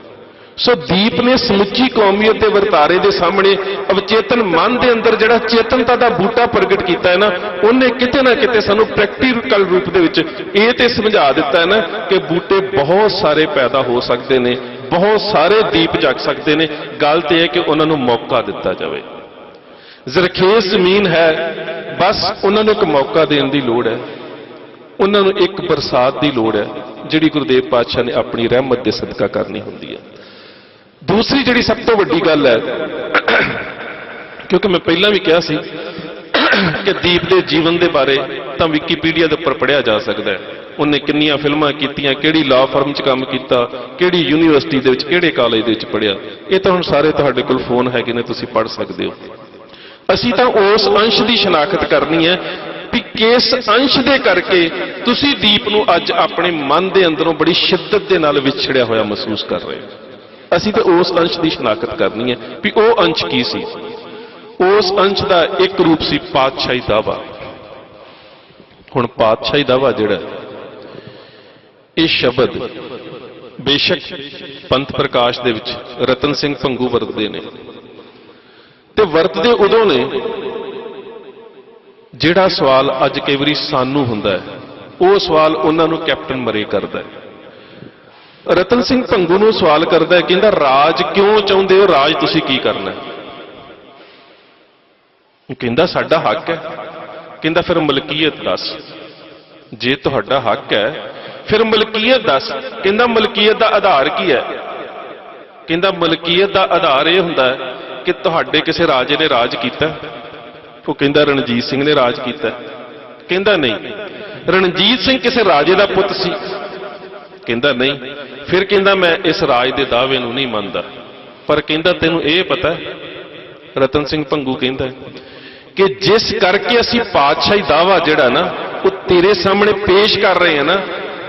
S3: ਸੋ ਦੀਪ ਨੇ ਸਮੁੱਚੀ ਕੌਮੀਅਤ ਦੇ ਵਰਤਾਰੇ ਦੇ ਸਾਹਮਣੇ ਅਵਚੇਤਨ ਮਨ ਦੇ ਅੰਦਰ ਜਿਹੜਾ ਚੇਤਨਤਾ ਦਾ ਬੂਟਾ ਪ੍ਰਗਟ ਕੀਤਾ ਹੈ ਨਾ, ਉਹਨੇ ਕਿਤੇ ਨਾ ਕਿਤੇ ਸਾਨੂੰ ਪ੍ਰੈਕਟੀਕਲ ਰੂਪ ਦੇ ਵਿੱਚ ਇਹ ਤੇ ਸਮਝਾ ਦਿੱਤਾ ਹੈ ਨਾ ਕਿ ਬੂਟੇ ਬਹੁਤ ਸਾਰੇ ਪੈਦਾ ਹੋ ਸਕਦੇ ਨੇ, ਬਹੁਤ ਸਾਰੇ ਦੀਪ ਜਗ ਸਕਦੇ ਨੇ। ਗੱਲ ਤੇ ਹੈ ਕਿ ਉਹਨਾਂ ਨੂੰ ਮੌਕਾ ਦਿੱਤਾ ਜਾਵੇ। ਜ਼ਰਖੇਜ਼ ਜ਼ਮੀਨ ਹੈ, ਬਸ ਉਹਨਾਂ ਨੂੰ ਇੱਕ ਮੌਕਾ ਦੇਣ ਦੀ ਲੋੜ ਹੈ, ਉਹਨਾਂ ਨੂੰ ਇੱਕ ਬਰਸਾਤ ਦੀ ਲੋੜ ਹੈ, ਜਿਹੜੀ ਗੁਰਦੇਵ ਪਾਤਸ਼ਾਹ ਨੇ ਆਪਣੀ ਰਹਿਮਤ ਦੇ ਸਦਕਾ ਕਰਨੀ ਹੁੰਦੀ ਹੈ। ਦੂਸਰੀ ਜਿਹੜੀ ਸਭ ਤੋਂ ਵੱਡੀ ਗੱਲ ਹੈ, ਕਿਉਂਕਿ ਮੈਂ ਪਹਿਲਾਂ ਵੀ ਕਿਹਾ ਸੀ ਕਿ ਦੀਪ ਦੇ ਜੀਵਨ ਦੇ ਬਾਰੇ ਤਾਂ ਵਿਕੀਪੀਡੀਆ ਦੇ ਉੱਪਰ ਪੜ੍ਹਿਆ ਜਾ ਸਕਦਾ ਹੈ। ਉਹਨੇ ਕਿੰਨੀਆਂ ਫਿਲਮਾਂ ਕੀਤੀਆਂ, ਕਿਹੜੀ ਲਾਅ ਫਰਮ 'ਚ ਕੰਮ ਕੀਤਾ, ਕਿਹੜੀ ਯੂਨੀਵਰਸਿਟੀ ਦੇ ਵਿੱਚ, ਕਿਹੜੇ ਕਾਲਜ ਦੇ ਵਿੱਚ ਪੜ੍ਹਿਆ, ਇਹ ਤਾਂ ਹੁਣ ਸਾਰੇ ਤੁਹਾਡੇ ਕੋਲ ਫੋਨ ਹੈਗੇ ਨੇ, ਤੁਸੀਂ ਪੜ੍ਹ ਸਕਦੇ ਹੋ। ਅਸੀਂ ਤਾਂ ਉਸ ਅੰਸ਼ ਦੀ ਸ਼ਨਾਖਤ ਕਰਨੀ ਹੈ ਵੀ ਕਿਸ ਅੰਸ਼ ਦੇ ਕਰਕੇ ਤੁਸੀਂ ਦੀਪ ਨੂੰ ਅੱਜ ਆਪਣੇ ਮਨ ਦੇ ਅੰਦਰੋਂ ਬੜੀ ਸ਼ਿੱਦਤ ਦੇ ਨਾਲ ਵਿਛੜਿਆ ਹੋਇਆ ਮਹਿਸੂਸ ਕਰ ਰਹੇ ਹੋ। ਅਸੀਂ ਤਾਂ ਉਸ ਅੰਸ਼ ਦੀ ਸ਼ਨਾਖਤ ਕਰਨੀ ਹੈ ਵੀ ਉਹ ਅੰਸ਼ ਕੀ ਸੀ। ਉਸ ਅੰਸ਼ ਦਾ ਇੱਕ ਰੂਪ ਸੀ ਪਾਤਸ਼ਾਹੀ ਦਾਵਾ। ਹੁਣ ਪਾਤਸ਼ਾਹੀ ਦਾਵਾ ਜਿਹੜਾ ਇਹ ਸ਼ਬਦ ਬੇਸ਼ੱਕ ਪੰਥ ਪ੍ਰਕਾਸ਼ ਦੇ ਵਿੱਚ ਰਤਨ ਸਿੰਘ ਭੰਗੂ ਵਰਤਦੇ ਨੇ, ਤੇ ਵਰਤਦੇ ਉਦੋਂ ਨੇ ਜਿਹੜਾ ਸਵਾਲ ਅੱਜ ਕਈ ਵਾਰੀ ਸਾਨੂੰ ਹੁੰਦਾ ਹੈ, ਉਹ ਸਵਾਲ ਉਹਨਾਂ ਨੂੰ ਕੈਪਟਨ ਮਰੇ ਕਰਦਾ ਹੈ। ਰਤਨ ਸਿੰਘ ਭੰਗੂ ਨੂੰ ਸਵਾਲ ਕਰਦਾ ਹੈ, ਕਹਿੰਦਾ ਰਾਜ ਕਿਉਂ ਚਾਹੁੰਦੇ ਹੋ, ਰਾਜ ਤੁਸੀਂ ਕੀ ਕਰਨਾ ਹੈ? ਉਹ ਕਹਿੰਦਾ ਸਾਡਾ ਹੱਕ ਹੈ। ਕਹਿੰਦਾ ਫਿਰ ਮਲਕੀਅਤ ਦੱਸ, ਜੇ ਤੁਹਾਡਾ ਹੱਕ ਹੈ ਫਿਰ ਮਲਕੀਅਤ ਦੱਸ। ਕਹਿੰਦਾ ਮਲਕੀਅਤ ਦਾ ਆਧਾਰ ਕੀ ਹੈ? ਕਹਿੰਦਾ ਮਲਕੀਅਤ ਦਾ ਆਧਾਰ ਇਹ ਹੁੰਦਾ ਹੈ ਕਿ ਤੁਹਾਡੇ ਕਿਸੇ ਰਾਜੇ ਨੇ ਰਾਜ ਕੀਤਾ। ਉਹ ਕਹਿੰਦਾ ਰਣਜੀਤ ਸਿੰਘ ਨੇ ਰਾਜ ਕੀਤਾ। ਕਹਿੰਦਾ ਨਹੀਂ। ਰਣਜੀਤ ਸਿੰਘ ਕਿਸੇ ਰਾਜੇ ਦਾ ਪੁੱਤ ਸੀ? ਕਹਿੰਦਾ ਨਹੀਂ। ਫਿਰ ਕਹਿੰਦਾ ਮੈਂ ਇਸ ਰਾਜ ਦੇ ਦਾਅਵੇ ਨੂੰ ਨਹੀਂ ਮੰਨਦਾ। ਪਰ ਕਹਿੰਦਾ ਤੈਨੂੰ ਇਹ ਪਤਾ, ਰਤਨ ਸਿੰਘ ਭੰਗੂ ਕਹਿੰਦਾ ਕਿ ਜਿਸ ਕਰਕੇ ਅਸੀਂ ਪਾਤਸ਼ਾਹੀ ਦਾਅਵਾ ਜਿਹੜਾ ਨਾ ਉਹ ਤੇਰੇ ਸਾਹਮਣੇ ਪੇਸ਼ ਕਰ ਰਹੇ ਹਾਂ ਨਾ,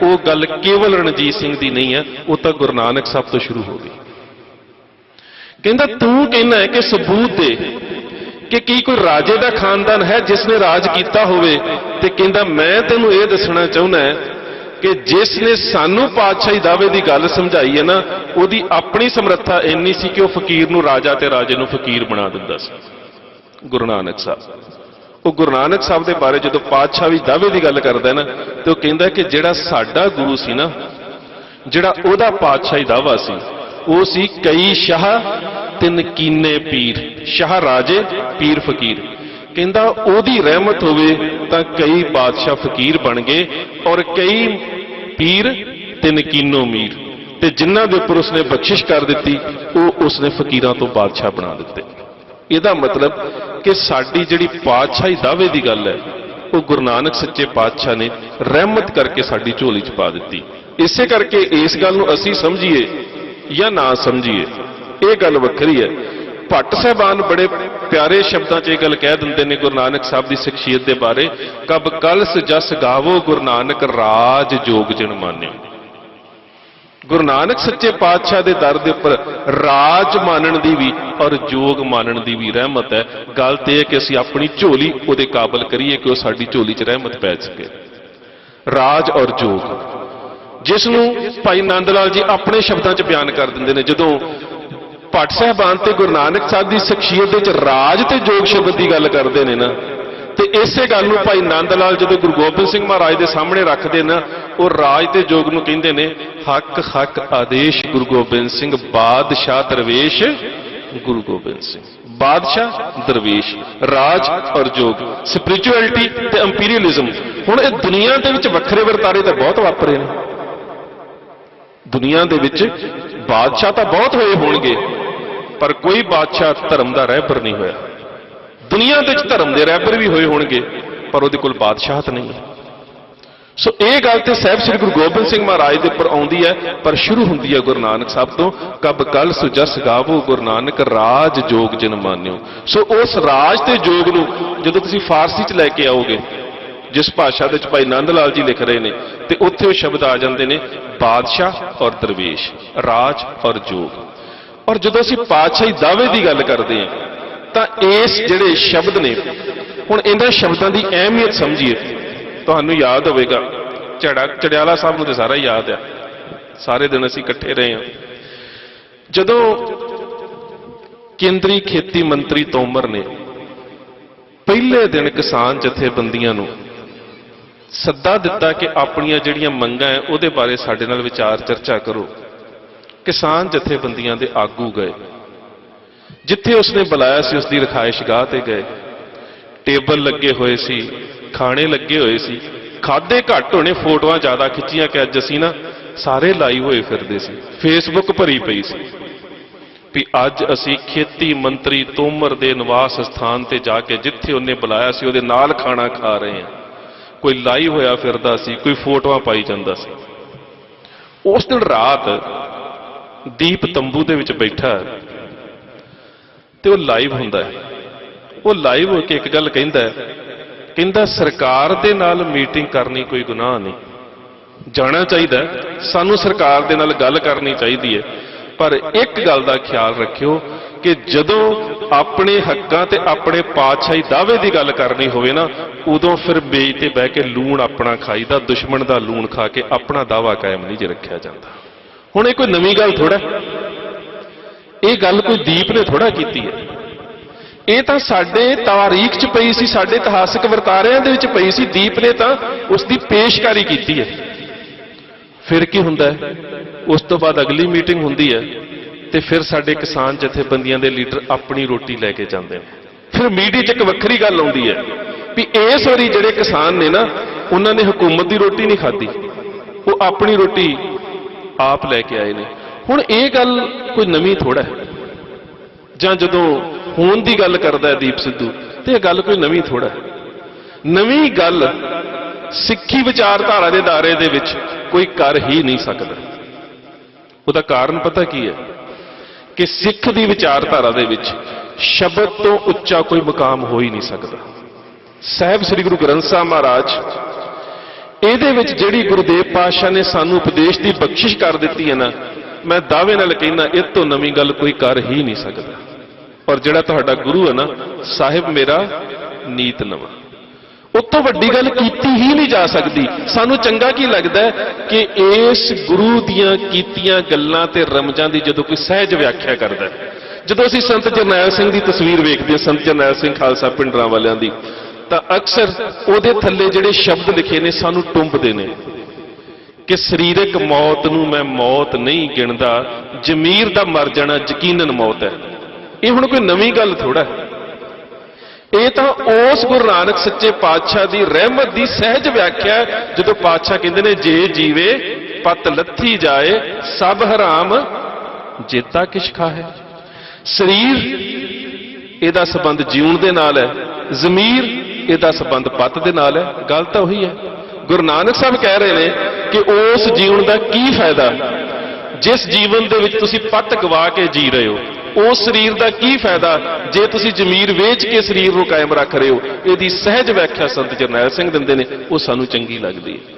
S3: ਉਹ ਗੱਲ ਕੇਵਲ ਰਣਜੀਤ ਸਿੰਘ ਦੀ ਨਹੀਂ ਹੈ, ਉਹ ਤਾਂ ਗੁਰੂ ਨਾਨਕ ਸਾਹਿਬ ਤੋਂ ਸ਼ੁਰੂ ਹੋ ਗਈ। ਕਹਿੰਦਾ ਤੂੰ ਕਹਿੰਦਾ ਹੈ ਕਿ ਸਬੂਤ ਦੇ ਕਿ ਕੀ ਕੋਈ ਰਾਜੇ ਦਾ ਖਾਨਦਾਨ ਹੈ ਜਿਸ ਨੇ ਰਾਜ ਕੀਤਾ ਹੋਵੇ, ਤੇ ਕਹਿੰਦਾ ਮੈਂ ਤੈਨੂੰ ਇਹ ਦੱਸਣਾ ਚਾਹੁੰਦਾ ਕਿ ਜਿਸ ਨੇ ਸਾਨੂੰ ਪਾਤਸ਼ਾਹੀ ਦਾਅਵੇ ਦੀ ਗੱਲ ਸਮਝਾਈ ਹੈ ਨਾ, ਉਹਦੀ ਆਪਣੀ ਸਮਰੱਥਾ ਇੰਨੀ ਸੀ ਕਿ ਉਹ ਫਕੀਰ ਨੂੰ ਰਾਜਾ ਤੇ ਰਾਜੇ ਨੂੰ ਫਕੀਰ ਬਣਾ ਦਿੰਦਾ ਸੀ। ਗੁਰੂ ਨਾਨਕ ਸਾਹਿਬ, ਉਹ ਗੁਰੂ ਨਾਨਕ ਸਾਹਿਬ ਦੇ ਬਾਰੇ ਜਦੋਂ ਪਾਤਸ਼ਾਹੀ ਦਾਅਵੇ ਦੀ ਗੱਲ ਕਰਦਾ ਨਾ, ਤੇ ਉਹ ਕਹਿੰਦਾ ਕਿ ਜਿਹੜਾ ਸਾਡਾ ਗੁਰੂ ਸੀ ਨਾ, ਜਿਹੜਾ ਉਹਦਾ ਪਾਤਸ਼ਾਹੀ ਦਾਅਵਾ ਸੀ, ਉਹ ਸੀ ਕਈ ਸ਼ਾਹ ਤਿੰਨ ਕੀਨੇ ਪੀਰ। ਸ਼ਾਹ ਰਾਜੇ, ਪੀਰ ਫਕੀਰ। ਕਹਿੰਦਾ ਉਹਦੀ ਰਹਿਮਤ ਹੋਵੇ ਤਾਂ ਕਈ ਬਾਦਸ਼ਾਹ ਫਕੀਰ ਬਣ ਗਏ, ਔਰ ਕਈ ਪੀਰ ਤਿੰਨ ਕੀਨੋ ਮੀਰ, ਤੇ ਜਿਨ੍ਹਾਂ ਦੇ ਉੱਪਰ ਉਸਨੇ ਬਖਸ਼ਿਸ਼ ਕਰ ਦਿੱਤੀ ਉਹ ਉਸਨੇ ਫਕੀਰਾਂ ਤੋਂ ਬਾਦਸ਼ਾਹ ਬਣਾ ਦਿੱਤੇ। ਇਹਦਾ ਮਤਲਬ ਕਿ ਸਾਡੀ ਜਿਹੜੀ ਪਾਤਸ਼ਾਹੀ ਦਾਅਵੇ ਦੀ ਗੱਲ ਹੈ, ਉਹ ਗੁਰੂ ਨਾਨਕ ਸੱਚੇ ਪਾਤਸ਼ਾਹ ਨੇ ਰਹਿਮਤ ਕਰਕੇ ਸਾਡੀ ਝੋਲੀ 'ਚ ਪਾ ਦਿੱਤੀ। ਇਸੇ ਕਰਕੇ ਇਸ ਗੱਲ ਨੂੰ ਅਸੀਂ ਸਮਝੀਏ ਜਾਂ ਨਾ ਸਮਝੀਏ, ਇਹ ਗੱਲ ਵੱਖਰੀ ਹੈ। ਭੱਟ ਸਾਹਿਬਾਨ ਬੜੇ ਪਿਆਰੇ ਸ਼ਬਦਾਂ 'ਚ ਇਹ ਗੱਲ ਕਹਿ ਦਿੰਦੇ ਨੇ ਗੁਰੂ ਨਾਨਕ ਸਾਹਿਬ ਦੀ ਸ਼ਖਸੀਅਤ ਦੇ ਬਾਰੇ, ਕਬ ਕਲਸ ਜਸ ਗਾਵੋ ਗੁਰੂ ਨਾਨਕ ਰਾਜ ਜੋਗ ਜਿਨ ਮਾਨਿਓ। ਗੁਰੂ ਨਾਨਕ ਸੱਚੇ ਪਾਤਸ਼ਾਹ ਦੇ ਦਰ ਦੇ ਉੱਪਰ ਰਾਜ ਮਾਨਣ ਦੀ ਵੀ ਔਰ ਜੋਗ ਮਾਨਣ ਦੀ ਵੀ ਰਹਿਮਤ ਹੈ। ਗੱਲ ਤੇ ਇਹ ਕਿ ਅਸੀਂ ਆਪਣੀ ਝੋਲੀ ਉਹਦੇ ਕਾਬਲ ਕਰੀਏ ਕਿ ਉਹ ਸਾਡੀ ਝੋਲੀ 'ਚ ਰਹਿਮਤ ਪੈ ਸਕੇ। ਰਾਜ ਔਰ ਜੋਗ, ਜਿਸ ਨੂੰ ਭਾਈ ਨੰਦ ਲਾਲ ਜੀ ਆਪਣੇ ਸ਼ਬਦਾਂ 'ਚ ਬਿਆਨ ਕਰ ਦਿੰਦੇ ਨੇ। ਜਦੋਂ ਭੱਟ ਸਾਹਿਬਾਨ ਤੇ ਗੁਰੂ ਨਾਨਕ ਸਾਹਿਬ ਦੀ ਸ਼ਖਸੀਅਤ ਦੇ ਵਿੱਚ ਰਾਜ ਤੇ ਜੋਗ ਸ਼ਬਦ ਦੀ ਗੱਲ ਕਰਦੇ ਨੇ ਨਾ, ਤੇ ਇਸੇ ਗੱਲ ਨੂੰ ਭਾਈ ਨੰਦ ਲਾਲ ਜਦੋਂ ਗੁਰੂ ਗੋਬਿੰਦ ਸਿੰਘ ਮਹਾਰਾਜ ਦੇ ਸਾਹਮਣੇ ਰੱਖਦੇ ਨਾ, ਉਹ ਰਾਜ ਤੇ ਜੋਗ ਨੂੰ ਕਹਿੰਦੇ ਨੇ ਹੱਕ ਹੱਕ ਆਦੇਸ਼ ਗੁਰੂ ਗੋਬਿੰਦ ਸਿੰਘ, ਬਾਦਸ਼ਾਹ ਦਰਵੇਸ਼ ਗੁਰੂ ਗੋਬਿੰਦ ਸਿੰਘ। ਬਾਦਸ਼ਾਹ ਦਰਵੇਸ਼, ਰਾਜ ਔਰ ਜੋਗ, ਸਪਿਰਿਚੁਅਲਿਟੀ ਤੇ ਇੰਪੀਰੀਅਲਿਜ਼ਮ। ਹੁਣ ਇਹ ਦੁਨੀਆ ਦੇ ਵਿੱਚ ਵੱਖਰੇ ਵਰਤਾਰੇ ਤਾਂ ਬਹੁਤ ਵਾਪਰੇ ਨੇ। ਦੁਨੀਆ ਦੇ ਵਿੱਚ ਬਾਦਸ਼ਾਹ ਤਾਂ ਬਹੁਤ ਹੋਏ ਹੋਣਗੇ, ਪਰ ਕੋਈ ਬਾਦਸ਼ਾਹ ਧਰਮ ਦਾ ਰਹਿਬਰ ਨਹੀਂ ਹੋਇਆ। ਦੁਨੀਆ ਦੇ ਵਿੱਚ ਧਰਮ ਦੇ ਰਹਿਬਰ ਵੀ ਹੋਏ ਹੋਣਗੇ, ਪਰ ਉਹਦੇ ਕੋਲ ਬਾਦਸ਼ਾਹਤ ਨਹੀਂ ਹੈ। ਸੋ ਇਹ ਗੱਲ ਤੇ ਸਾਹਿਬ ਸ੍ਰੀ ਗੁਰੂ ਗੋਬਿੰਦ ਸਿੰਘ ਮਹਾਰਾਜ ਦੇ ਉੱਪਰ ਆਉਂਦੀ ਹੈ, ਪਰ ਸ਼ੁਰੂ ਹੁੰਦੀ ਹੈ ਗੁਰੂ ਨਾਨਕ ਸਾਹਿਬ ਤੋਂ। ਕਬ ਕਲ ਸੁਜਸ ਗਾਵੋ ਗੁਰੂ ਨਾਨਕ, ਰਾਜ ਜੋਗ ਜਿਨ ਮਾਨਿਓ। ਸੋ ਉਸ ਰਾਜ ਤੇ ਜੋਗ ਨੂੰ ਜਦੋਂ ਤੁਸੀਂ ਫਾਰਸੀ 'ਚ ਲੈ ਕੇ ਆਓਗੇ, ਜਿਸ ਭਾਸ਼ਾ ਦੇ ਵਿੱਚ ਭਾਈ ਨੰਦ ਲਾਲ ਜੀ ਲਿਖ ਰਹੇ ਨੇ, ਤੇ ਉੱਥੇ ਉਹ ਸ਼ਬਦ ਆ ਜਾਂਦੇ ਨੇ ਬਾਦਸ਼ਾਹ ਔਰ ਦਰਵੇਸ਼, ਰਾਜ ਔਰ ਜੋਗ। ਔਰ ਜਦੋਂ ਅਸੀਂ ਪਾਤਸ਼ਾਹੀ ਦਾਅਵੇ ਦੀ ਗੱਲ ਕਰਦੇ ਹਾਂ, ਤਾਂ ਇਸ ਜਿਹੜੇ ਸ਼ਬਦ ਨੇ, ਹੁਣ ਇਹਨਾਂ ਸ਼ਬਦਾਂ ਦੀ ਅਹਿਮੀਅਤ ਸਮਝੀਏ। ਤੁਹਾਨੂੰ ਯਾਦ ਹੋਵੇਗਾ, ਚੜਿਆਲਾ ਸਾਹਿਬ ਨੂੰ ਤੇ ਸਾਰਾ ਯਾਦ ਆ, ਸਾਰੇ ਦਿਨ ਅਸੀਂ ਇਕੱਠੇ ਰਹੇ ਹਾਂ। ਜਦੋਂ ਕੇਂਦਰੀ ਖੇਤੀ ਮੰਤਰੀ ਤੋਮਰ ਨੇ ਪਹਿਲੇ ਦਿਨ ਕਿਸਾਨ ਜਥੇਬੰਦੀਆਂ ਨੂੰ ਸੱਦਾ ਦਿੱਤਾ ਕਿ ਆਪਣੀਆਂ ਜਿਹੜੀਆਂ ਮੰਗਾਂ ਹੈ ਉਹਦੇ ਬਾਰੇ ਸਾਡੇ ਨਾਲ ਵਿਚਾਰ ਚਰਚਾ ਕਰੋ, ਕਿਸਾਨ ਜਥੇਬੰਦੀਆਂ ਦੇ ਆਗੂ ਗਏ। ਜਿੱਥੇ ਉਸਨੇ ਬੁਲਾਇਆ ਸੀ ਉਸ ਦੀ ਰਖਾਇਸ਼ਗਾਹ ਤੇ ਗਏ। ਟੇਬਲ ਲੱਗੇ ਹੋਏ ਸੀ, ਖਾਣੇ ਲੱਗੇ ਹੋਏ ਸੀ, ਖਾਦੇ ਘੱਟ ਹੋਣੇ, ਫੋਟੋਆਂ ਜ਼ਿਆਦਾ ਖਿੱਚੀਆਂ ਕਿ ਅੱਜ ਅਸੀਂ ਨਾ ਸਾਰੇ ਲਾਈ ਹੋਏ ਫਿਰਦੇ ਸੀ, ਫੇਸਬੁੱਕ ਭਰੀ ਪਈ ਸੀ ਵੀ ਅੱਜ ਅਸੀਂ ਖੇਤੀ ਮੰਤਰੀ ਤੋਮਰ ਦੇ ਨਿਵਾਸ ਸਥਾਨ ਤੇ ਜਾ ਕੇ ਜਿੱਥੇ ਉਹਨੇ ਬੁਲਾਇਆ ਸੀ ਉਹਦੇ ਨਾਲ ਖਾਣਾ ਖਾ ਰਹੇ ਹਾਂ। ਕੋਈ ਲਾਈ ਹੋਇਆ ਫਿਰਦਾ ਸੀ, ਕੋਈ ਫੋਟੋਆਂ ਪਾਈ ਜਾਂਦਾ ਸੀ। ਉਸ ਦਿਨ ਰਾਤ ਦੀਪ ਤੰਬੂ ਦੇ ਵਿੱਚ ਬੈਠਾ ਤੇ ਉਹ ਲਾਈਵ ਹੁੰਦਾ ਹੈ। ਉਹ ਲਾਈਵ ਹੋ ਕੇ ਇੱਕ ਗੱਲ ਕਹਿੰਦਾ ਸਰਕਾਰ ਦੇ ਨਾਲ ਮੀਟਿੰਗ ਕਰਨੀ ਕੋਈ ਗੁਨਾਹ ਨਹੀਂ, ਜਾਣਾ ਚਾਹੀਦਾ, ਸਾਨੂੰ ਸਰਕਾਰ ਦੇ ਨਾਲ ਗੱਲ ਕਰਨੀ ਚਾਹੀਦੀ ਹੈ, ਪਰ ਇੱਕ ਗੱਲ ਦਾ ਖਿਆਲ ਰੱਖਿਓ ਕਿ ਜਦੋਂ ਆਪਣੇ ਹੱਕਾਂ ਤੇ ਆਪਣੇ ਪਾਤਸ਼ਾਹੀ ਦਾਅਵੇ ਦੀ ਗੱਲ ਕਰਨੀ ਹੋਵੇ ਨਾ, ਉਦੋਂ ਫਿਰ ਮੇਜ਼ ਤੇ ਬਹਿ ਕੇ ਲੂਣ ਆਪਣਾ ਖਾਈਦਾ, ਦੁਸ਼ਮਣ ਦਾ ਲੂਣ ਖਾ ਕੇ ਆਪਣਾ ਦਾਅਵਾ ਕਾਇਮ ਨਹੀਂ ਜੇ ਰੱਖਿਆ ਜਾਂਦਾ। ਹੁਣ ਇਹ ਕੋਈ ਨਵੀਂ ਗੱਲ ਥੋੜਾ, ਇਹ ਗੱਲ ਕੋਈ ਦੀਪ ਨੇ ਥੋੜਾ ਕੀਤੀ ਹੈ, ਇਹ ਤਾਂ ਸਾਡੇ ਤਾਰੀਖ 'ਚ ਪਈ ਸੀ, ਸਾਡੇ ਇਤਿਹਾਸਕ ਵਰਤਾਰਿਆਂ ਦੇ ਵਿੱਚ ਪਈ ਸੀ। ਦੀਪ ਨੇ ਤਾਂ ਉਸ ਦੀ ਪੇਸ਼ਕਾਰੀ ਕੀਤੀ ਹੈ। ਫਿਰ ਕੀ ਹੁੰਦਾ ਹੈ, ਉਸ ਤੋਂ ਬਾਅਦ ਅਗਲੀ ਮੀਟਿੰਗ ਹੁੰਦੀ ਹੈ ਤੇ ਫਿਰ ਸਾਡੇ ਕਿਸਾਨ ਜਥੇਬੰਦੀਆਂ ਦੇ ਲੀਡਰ ਆਪਣੀ ਰੋਟੀ ਲੈ ਕੇ ਜਾਂਦੇ ਨੇ। ਫਿਰ ਮੀਡੀਆ 'ਚ ਇੱਕ ਵੱਖਰੀ ਗੱਲ ਆਉਂਦੀ ਹੈ ਵੀ ਇਸ ਵਾਰੀ ਜਿਹੜੇ ਕਿਸਾਨ ਨੇ ਨਾ, ਉਹਨਾਂ ਨੇ ਹਕੂਮਤ ਦੀ ਰੋਟੀ ਨਹੀਂ ਖਾਧੀ, ਉਹ ਆਪਣੀ ਰੋਟੀ ਆਪ ਲੈ ਕੇ ਆਏ ਨੇ। ਹੁਣ ਇਹ ਗੱਲ ਕੋਈ ਨਵੀਂ ਥੋੜਾ ਹੈ। ਜਾਂ ਜਦੋਂ ਹੋਣ ਦੀ ਗੱਲ ਕਰਦਾ ਹੈ ਦੀਪ ਸਿੱਧੂ, ਤੇ ਇਹ ਗੱਲ ਕੋਈ ਨਵੀਂ ਥੋੜਾ ਹੈ। ਨਵੀਂ ਗੱਲ ਸਿੱਖੀ ਵਿਚਾਰਧਾਰਾ ਦੇ ਦਾਇਰੇ ਦੇ ਵਿੱਚ ਕੋਈ ਕਰ ਹੀ ਨਹੀਂ ਸਕਦਾ। ਉਹਦਾ ਕਾਰਨ ਪਤਾ ਕੀ ਹੈ ਕਿ ਸਿੱਖ ਦੀ ਵਿਚਾਰਧਾਰਾ ਦੇ ਵਿੱਚ ਸ਼ਬਦ ਤੋਂ ਉੱਚਾ ਕੋਈ ਮੁਕਾਮ ਹੋ ਹੀ ਨਹੀਂ ਸਕਦਾ। ਸਾਹਿਬ ਸ੍ਰੀ ਗੁਰੂ ਗ੍ਰੰਥ ਸਾਹਿਬ ਮਹਾਰਾਜ, ਇਹਦੇ ਵਿੱਚ ਜਿਹੜੀ ਗੁਰਦੇਵ ਪਾਤਸ਼ਾਹ ਨੇ ਸਾਨੂੰ ਉਪਦੇਸ਼ ਦੀ ਬਖਸ਼ਿਸ਼ ਕਰ ਦਿੱਤੀ ਹੈ ਨਾ, ਮੈਂ ਦਾਅਵੇ ਨਾਲ ਕਹਿੰਦਾ ਇਹ ਤੋਂ ਨਵੀਂ ਗੱਲ ਕੋਈ ਕਰ ਹੀ ਨਹੀਂ ਸਕਦਾ। ਔਰ ਜਿਹੜਾ ਤੁਹਾਡਾ ਗੁਰੂ ਹੈ ਨਾ, ਸਾਹਿਬ ਮੇਰਾ ਨੀਤ ਨਵਾਂ, ਉਹ ਤੋਂ ਵੱਡੀ ਗੱਲ ਕੀਤੀ ਹੀ ਨਹੀਂ ਜਾ ਸਕਦੀ। ਸਾਨੂੰ ਚੰਗਾ ਕੀ ਲੱਗਦਾ ਕਿ ਇਸ ਗੁਰੂ ਦੀਆਂ ਕੀਤੀਆਂ ਗੱਲਾਂ ਤੇ ਰਮਜ਼ਾਂ ਦੀ ਜਦੋਂ ਕੋਈ ਸਹਿਜ ਵਿਆਖਿਆ ਕਰਦਾ, ਜਦੋਂ ਅਸੀਂ ਸੰਤ ਜਰਨੈਲ ਸਿੰਘ ਦੀ ਤਸਵੀਰ ਵੇਖਦੇ ਹਾਂ, ਸੰਤ ਜਰਨੈਲ ਸਿੰਘ ਖਾਲਸਾ ਪਿੰਡਰਾਂ ਵਾਲਿਆਂ ਦੀ, ਤਾਂ ਅਕਸਰ ਉਹਦੇ ਥੱਲੇ ਜਿਹੜੇ ਸ਼ਬਦ ਲਿਖੇ ਨੇ ਸਾਨੂੰ ਟੁੰਬਦੇ ਨੇ ਕਿ ਸਰੀਰਕ ਮੌਤ ਨੂੰ ਮੈਂ ਮੌਤ ਨਹੀਂ ਗਿਣਦਾ, ਜ਼ਮੀਰ ਦਾ ਮਰ ਜਾਣਾ ਯਕੀਨਨ ਮੌਤ ਹੈ। ਇਹ ਹੁਣ ਕੋਈ ਨਵੀਂ ਗੱਲ ਥੋੜਾ ਹੈ, ਇਹ ਤਾਂ ਉਸ ਗੁਰੂ ਨਾਨਕ ਸੱਚੇ ਪਾਤਸ਼ਾਹ ਦੀ ਰਹਿਮਤ ਦੀ ਸਹਿਜ ਵਿਆਖਿਆ। ਜਦੋਂ ਪਾਤਸ਼ਾਹ ਕਹਿੰਦੇ ਨੇ ਜੇ ਜੀਵੇ ਪਤ ਲੱਥੀ ਜਾਏ, ਸਭ ਹਰਾਮ ਜੇਤਾ ਕਿਛ ਖਾਹੇ। ਸਰੀਰ ਇਹਦਾ ਸੰਬੰਧ ਜਿਉਣ ਦੇ ਨਾਲ ਹੈ, ਜ਼ਮੀਰ ਇਹਦਾ ਸੰਬੰਧ ਪਤ ਦੇ ਨਾਲ ਹੈ। ਗੱਲ ਤਾਂ ਉਹੀ ਹੈ। ਗੁਰੂ ਨਾਨਕ ਸਾਹਿਬ ਕਹਿ ਰਹੇ ਨੇ ਕਿ ਉਸ ਜੀਵਨ ਦਾ ਕੀ ਫਾਇਦਾ ਜਿਸ ਜੀਵਨ ਦੇ ਵਿੱਚ ਤੁਸੀਂ ਪਤ ਗਵਾ ਕੇ ਜੀ ਰਹੇ ਹੋ। ਉਸ ਸਰੀਰ ਦਾ ਕੀ ਫਾਇਦਾ ਜੇ ਤੁਸੀਂ ਜ਼ਮੀਰ ਵੇਚ ਕੇ ਸਰੀਰ ਨੂੰ ਕਾਇਮ ਰੱਖ ਰਹੇ ਹੋ। ਇਹਦੀ ਸਹਿਜ ਵਿਆਖਿਆ ਸੰਤ ਜਰਨੈਲ ਸਿੰਘ ਦਿੰਦੇ ਨੇ, ਉਹ ਸਾਨੂੰ ਚੰਗੀ ਲੱਗਦੀ ਹੈ।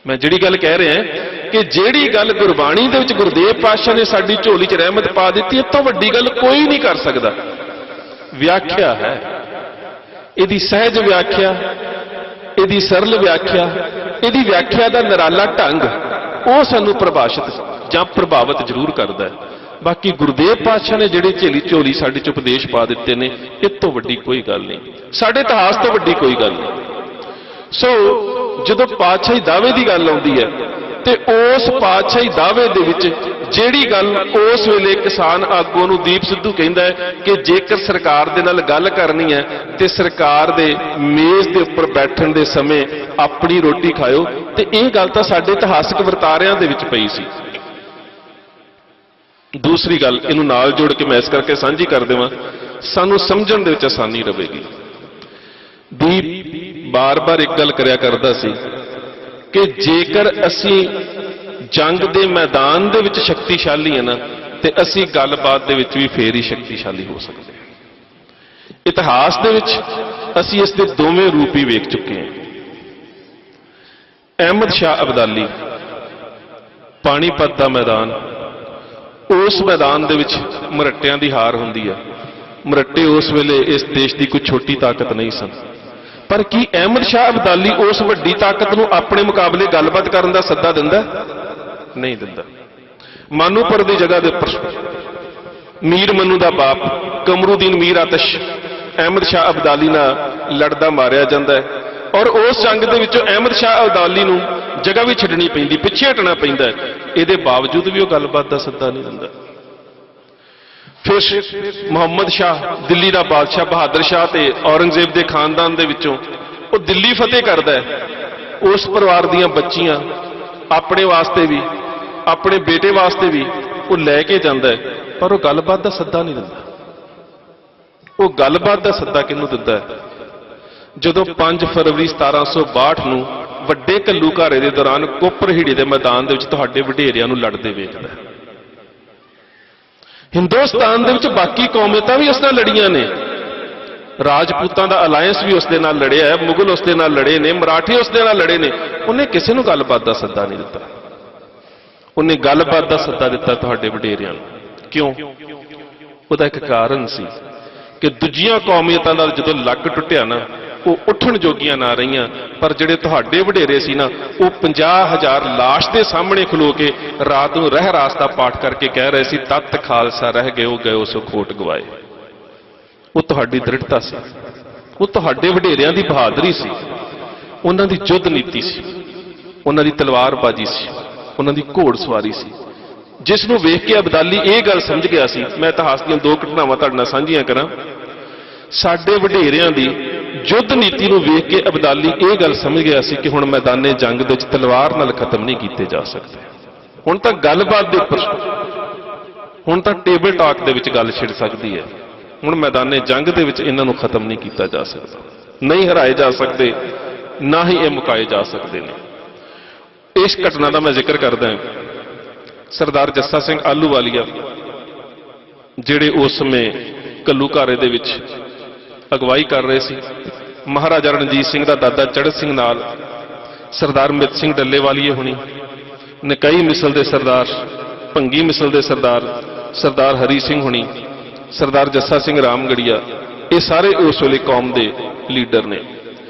S3: ਮੈਂ ਜਿਹੜੀ ਗੱਲ ਕਹਿ ਰਿਹਾ ਕਿ ਜਿਹੜੀ ਗੱਲ ਗੁਰਬਾਣੀ ਦੇ ਵਿੱਚ ਗੁਰਦੇਵ ਪਾਤਸ਼ਾਹ ਨੇ ਸਾਡੀ ਝੋਲੀ 'ਚ ਰਹਿਮਤ ਪਾ ਦਿੱਤੀ, ਇਹ ਤੋਂ ਵੱਡੀ ਗੱਲ ਕੋਈ ਨਹੀਂ ਕਰ ਸਕਦਾ। ਵਿਆਖਿਆ ਹੈ, ਇਹਦੀ ਸਹਿਜ ਵਿਆਖਿਆ, ਇਹਦੀ ਸਰਲ ਵਿਆਖਿਆ, ਇਹਦੀ ਵਿਆਖਿਆ ਦਾ ਨਿਰਾਲਾ ਢੰਗ, ਉਹ ਸਾਨੂੰ ਪ੍ਰਭਾਸ਼ਿਤ ਜਾਂ ਪ੍ਰਭਾਵਿਤ ਜ਼ਰੂਰ ਕਰਦਾ ਹੈ। ਬਾਕੀ ਗੁਰਦੇਵ ਪਾਤਸ਼ਾਹ ਨੇ ਜਿਹੜੇ ਝੋਲੀ ਸਾਡੇ ਚ ਉਪਦੇਸ਼ ਪਾ ਦਿੱਤੇ ਨੇ, ਇਹ ਤੋਂ ਵੱਡੀ ਕੋਈ ਗੱਲ ਨਹੀਂ, ਸਾਡੇ ਇਤਿਹਾਸ ਤੋਂ ਵੱਡੀ ਕੋਈ ਗੱਲ ਨਹੀਂ। ਸੋ ਜਦੋਂ ਪਾਤਸ਼ਾਹੀ ਦਾਅਵੇ ਦੀ ਗੱਲ ਆਉਂਦੀ ਹੈ ਤੇ ਉਸ ਪਾਤਸ਼ਾਹੀ ਦਾਅਵੇ ਦੇ ਵਿੱਚ ਜਿਹੜੀ ਗੱਲ ਉਸ ਵੇਲੇ ਕਿਸਾਨ ਆਗੂ ਨੂੰ ਦੀਪ ਸਿੱਧੂ ਕਹਿੰਦਾ ਹੈ ਕਿ ਜੇਕਰ ਸਰਕਾਰ ਦੇ ਨਾਲ ਗੱਲ ਕਰਨੀ ਹੈ ਤੇ ਸਰਕਾਰ ਦੇ ਮੇਜ਼ ਦੇ ਉੱਪਰ ਬੈਠਣ ਦੇ ਸਮੇਂ ਆਪਣੀ ਰੋਟੀ ਖਾਇਓ, ਤੇ ਇਹ ਗੱਲ ਤਾਂ ਸਾਡੇ ਇਤਿਹਾਸਕ ਵਰਤਾਰਿਆਂ ਦੇ ਵਿੱਚ ਪਈ ਸੀ। ਦੂਸਰੀ ਗੱਲ ਇਹਨੂੰ ਨਾਲ ਜੋੜ ਕੇ ਮੈਂ ਇਸ ਕਰਕੇ ਸਾਂਝੀ ਕਰ ਦੇਵਾਂ, ਸਾਨੂੰ ਸਮਝਣ ਦੇ ਵਿੱਚ ਆਸਾਨੀ ਰਹੇਗੀ। ਦੀਪ ਬਾਰ-ਬਾਰ ਇੱਕ ਗੱਲ ਕਰਿਆ ਕਰਦਾ ਸੀ ਕਿ ਜੇਕਰ ਅਸੀਂ ਜੰਗ ਦੇ ਮੈਦਾਨ ਦੇ ਵਿੱਚ ਸ਼ਕਤੀਸ਼ਾਲੀ ਹਾਂ ਨਾ, ਤੇ ਅਸੀਂ ਗੱਲਬਾਤ ਦੇ ਵਿੱਚ ਵੀ ਫੇਰ ਹੀ ਸ਼ਕਤੀਸ਼ਾਲੀ ਹੋ ਸਕਦੇ ਹਾਂ। ਇਤਿਹਾਸ ਦੇ ਵਿੱਚ ਅਸੀਂ ਇਸ ਦੇ ਦੋਵੇਂ ਰੂਪ ਹੀ ਵੇਖ ਚੁੱਕੇ ਹਾਂ। ਅਹਿਮਦ ਸ਼ਾਹ ਅਬਦਾਲੀ, ਪਾਣੀਪਤ ਦਾ ਮੈਦਾਨ, ਉਸ ਮੈਦਾਨ ਦੇ ਵਿੱਚ ਮਰੱਟਿਆਂ ਦੀ ਹਾਰ ਹੁੰਦੀ ਹੈ। ਮਰੱਟੇ ਉਸ ਵੇਲੇ ਇਸ ਦੇਸ਼ ਦੀ ਕੋਈ ਛੋਟੀ ਤਾਕਤ ਨਹੀਂ ਸਨ, ਪਰ ਕੀ ਅਹਿਮਦ ਸ਼ਾਹ ਅਬਦਾਲੀ ਉਸ ਵੱਡੀ ਤਾਕਤ ਨੂੰ ਆਪਣੇ ਮੁਕਾਬਲੇ ਗੱਲਬਾਤ ਕਰਨ ਦਾ ਸੱਦਾ ਦਿੰਦਾ? ਨਹੀਂ ਦਿੰਦਾ। ਮਾਨੂਪੁਰ ਦੀ ਜਗ੍ਹਾ ਦੇ ਉੱਪਰ ਮੀਰ ਮਨੂ ਦਾ ਬਾਪ ਕਮਰੂਦੀਨ ਮੀਰ ਆਤਸ਼ ਅਹਿਮਦ ਸ਼ਾਹ ਅਬਦਾਲੀ ਨਾਲ ਲੜਦਾ ਮਾਰਿਆ ਜਾਂਦਾ ਹੈ, ਔਰ ਉਸ ਜੰਗ ਦੇ ਵਿੱਚੋਂ ਅਹਿਮਦ ਸ਼ਾਹ ਅਬਦਾਲੀ ਨੂੰ ਜਗ੍ਹਾ ਵੀ ਛੱਡਣੀ ਪੈਂਦੀ, ਪਿੱਛੇ ਹਟਣਾ ਪੈਂਦਾ। ਇਹਦੇ ਬਾਵਜੂਦ ਵੀ ਉਹ ਗੱਲਬਾਤ ਦਾ ਸੱਦਾ ਨਹੀਂ ਦਿੰਦਾ। ਫਿਰ ਮੁਹੰਮਦ ਸ਼ਾਹ ਦਿੱਲੀ ਦਾ ਬਾਦਸ਼ਾਹ ਬਹਾਦਰ ਸ਼ਾਹ ਤੇ ਔਰੰਗਜ਼ੇਬ ਦੇ ਖਾਨਦਾਨ ਦੇ ਵਿੱਚੋਂ ਉਹ ਦਿੱਲੀ ਫਤਿਹ ਕਰਦਾ ਹੈ। ਉਸ ਪਰਿਵਾਰ ਦੀਆਂ ਬੱਚੀਆਂ ਆਪਣੇ ਵਾਸਤੇ ਵੀ ਆਪਣੇ ਬੇਟੇ ਵਾਸਤੇ ਵੀ ਉਹ ਲੈ ਕੇ ਜਾਂਦਾ ਹੈ, ਪਰ ਉਹ ਗੱਲਬਾਤ ਦਾ ਸੱਦਾ ਨਹੀਂ ਦਿੰਦਾ। ਉਹ ਗੱਲਬਾਤ ਦਾ ਸੱਦਾ ਕਿਹਨੂੰ ਦਿੰਦਾ ਹੈ? ਜਦੋਂ 5 ਫਰਵਰੀ 1762 ਨੂੰ ਵੱਡੇ ਘੱਲੂਘਾਰੇ ਦੇ ਦੌਰਾਨ ਕੋਪਰਹੀੜੀ ਦੇ ਮੈਦਾਨ ਦੇ ਵਿੱਚ ਤੁਹਾਡੇ ਵਡੇਰਿਆਂ ਨੂੰ ਲੜਦੇ ਵੇਖਦਾ ਹੈ। ਹਿੰਦੁਸਤਾਨ ਦੇ ਵਿੱਚ ਬਾਕੀ ਕੌਮੀਅਤਾਂ ਵੀ ਉਸ ਨਾਲ ਲੜੀਆਂ ਨੇ, ਰਾਜਪੂਤਾਂ ਦਾ ਅਲਾਇੰਸ ਵੀ ਉਸ ਦੇ ਨਾਲ ਲੜਿਆ ਹੈ, ਮੁਗਲ ਉਸ ਦੇ ਨਾਲ ਲੜੇ ਨੇ, ਮਰਾਠੀ ਉਸ ਦੇ ਨਾਲ ਲੜੇ ਨੇ। ਉਹਨੇ ਕਿਸੇ ਨੂੰ ਗੱਲਬਾਤ ਦਾ ਸੱਦਾ ਨਹੀਂ ਦਿੱਤਾ। ਉਹਨੇ ਗੱਲਬਾਤ ਦਾ ਸੱਦਾ ਦਿੱਤਾ ਤੁਹਾਡੇ ਵਡੇਰਿਆਂ ਨੂੰ। ਕਿਉਂ? ਉਹਦਾ ਇੱਕ ਕਾਰਨ ਸੀ ਕਿ ਦੂਜੀਆਂ ਕੌਮੀਅਤਾਂ ਦਾ ਜਦੋਂ ਲੱਕ ਟੁੱਟਿਆ ਨਾ, ਉਹ ਉੱਠਣ ਜੋਗੀਆਂ ਨਾ ਰਹੀਆਂ, ਪਰ ਜਿਹੜੇ ਤੁਹਾਡੇ ਵਡੇਰੇ ਸੀ ਨਾ, ਉਹ 50,000 ਲਾਸ਼ ਦੇ ਸਾਹਮਣੇ ਖਲੋ ਕੇ ਰਾਤ ਨੂੰ ਰਹਿ ਰਾਸ ਦਾ ਪਾਠ ਕਰਕੇ ਕਹਿ ਰਹੇ ਸੀ, ਤਤ ਖਾਲਸਾ ਰਹਿ ਗਇਓ ਗਇਓ ਸੋ ਖੋਟ ਗਵਾਏ। ਉਹ ਤੁਹਾਡੀ ਦ੍ਰਿੜਤਾ ਸੀ, ਉਹ ਤੁਹਾਡੇ ਵਡੇਰਿਆਂ ਦੀ ਬਹਾਦਰੀ ਸੀ, ਉਹਨਾਂ ਦੀ ਯੁੱਧ ਨੀਤੀ ਸੀ, ਉਹਨਾਂ ਦੀ ਤਲਵਾਰਬਾਜ਼ੀ ਸੀ, ਉਹਨਾਂ ਦੀ ਘੋੜਸਵਾਰੀ ਸੀ, ਜਿਸ ਨੂੰ ਵੇਖ ਕੇ ਅਬਦਾਲੀ ਇਹ ਗੱਲ ਸਮਝ ਗਿਆ ਸੀ। ਮੈਂ ਇਤਿਹਾਸ ਦੀਆਂ 2 ਘਟਨਾਵਾਂ ਤੁਹਾਡੇ ਨਾਲ ਸਾਂਝੀਆਂ ਕਰਾਂ। ਸਾਡੇ ਵਡੇਰਿਆਂ ਦੀ ਯੁੱਧ ਨੀਤੀ ਨੂੰ ਵੇਖ ਕੇ ਅਬਦਾਲੀ ਇਹ ਗੱਲ ਸਮਝ ਗਿਆ ਸੀ ਕਿ ਹੁਣ ਮੈਦਾਨੇ ਜੰਗ ਦੇ ਵਿੱਚ ਤਲਵਾਰ ਨਾਲ ਖਤਮ ਨਹੀਂ ਕੀਤੇ ਜਾ ਸਕਦੇ। ਹੁਣ ਤਾਂ ਗੱਲਬਾਤ ਦੇ ਉੱਪਰ, ਹੁਣ ਤਾਂ ਟੇਬਲ ਟਾਕ ਦੇ ਵਿੱਚ ਗੱਲ ਛਿੜ ਸਕਦੀ ਹੈ। ਹੁਣ ਮੈਦਾਨੇ ਜੰਗ ਦੇ ਵਿੱਚ ਇਹਨਾਂ ਨੂੰ ਖਤਮ ਨਹੀਂ ਕੀਤਾ ਜਾ ਸਕਦਾ, ਨਹੀਂ ਹਰਾਏ ਜਾ ਸਕਦੇ, ਨਾ ਹੀ ਇਹ ਮੁਕਾਏ ਜਾ ਸਕਦੇ ਨੇ। ਇਸ ਘਟਨਾ ਦਾ ਮੈਂ ਜ਼ਿਕਰ ਕਰਦਾ ਹਾਂ। ਸਰਦਾਰ ਜੱਸਾ ਸਿੰਘ ਆਹਲੂਵਾਲੀਆ, ਜਿਹੜੇ ਉਸ ਸਮੇਂ ਘੱਲੂਘਾਰੇ ਦੇ ਵਿੱਚ ਅਗਵਾਈ ਕਰ ਰਹੇ ਸੀ, ਮਹਾਰਾਜਾ ਰਣਜੀਤ ਸਿੰਘ ਦਾ ਦਾਦਾ ਚੜ੍ਹਤ ਸਿੰਘ ਨਾਲ ਸਰਦਾਰ ਮਿੱਤ ਸਿੰਘ ਡੱਲੇਵਾਲੀਏ ਹੋਣੀ, ਨਕਈ ਮਿਸਲ ਦੇ ਸਰਦਾਰ, ਭੰਗੀ ਮਿਸਲ ਦੇ ਸਰਦਾਰ ਹਰੀ ਸਿੰਘ ਹੋਣੀ, ਸਰਦਾਰ ਜੱਸਾ ਸਿੰਘ ਰਾਮਗੜੀਆ, ਇਹ ਸਾਰੇ ਉਸ ਵੇਲੇ ਕੌਮ ਦੇ ਲੀਡਰ ਨੇ।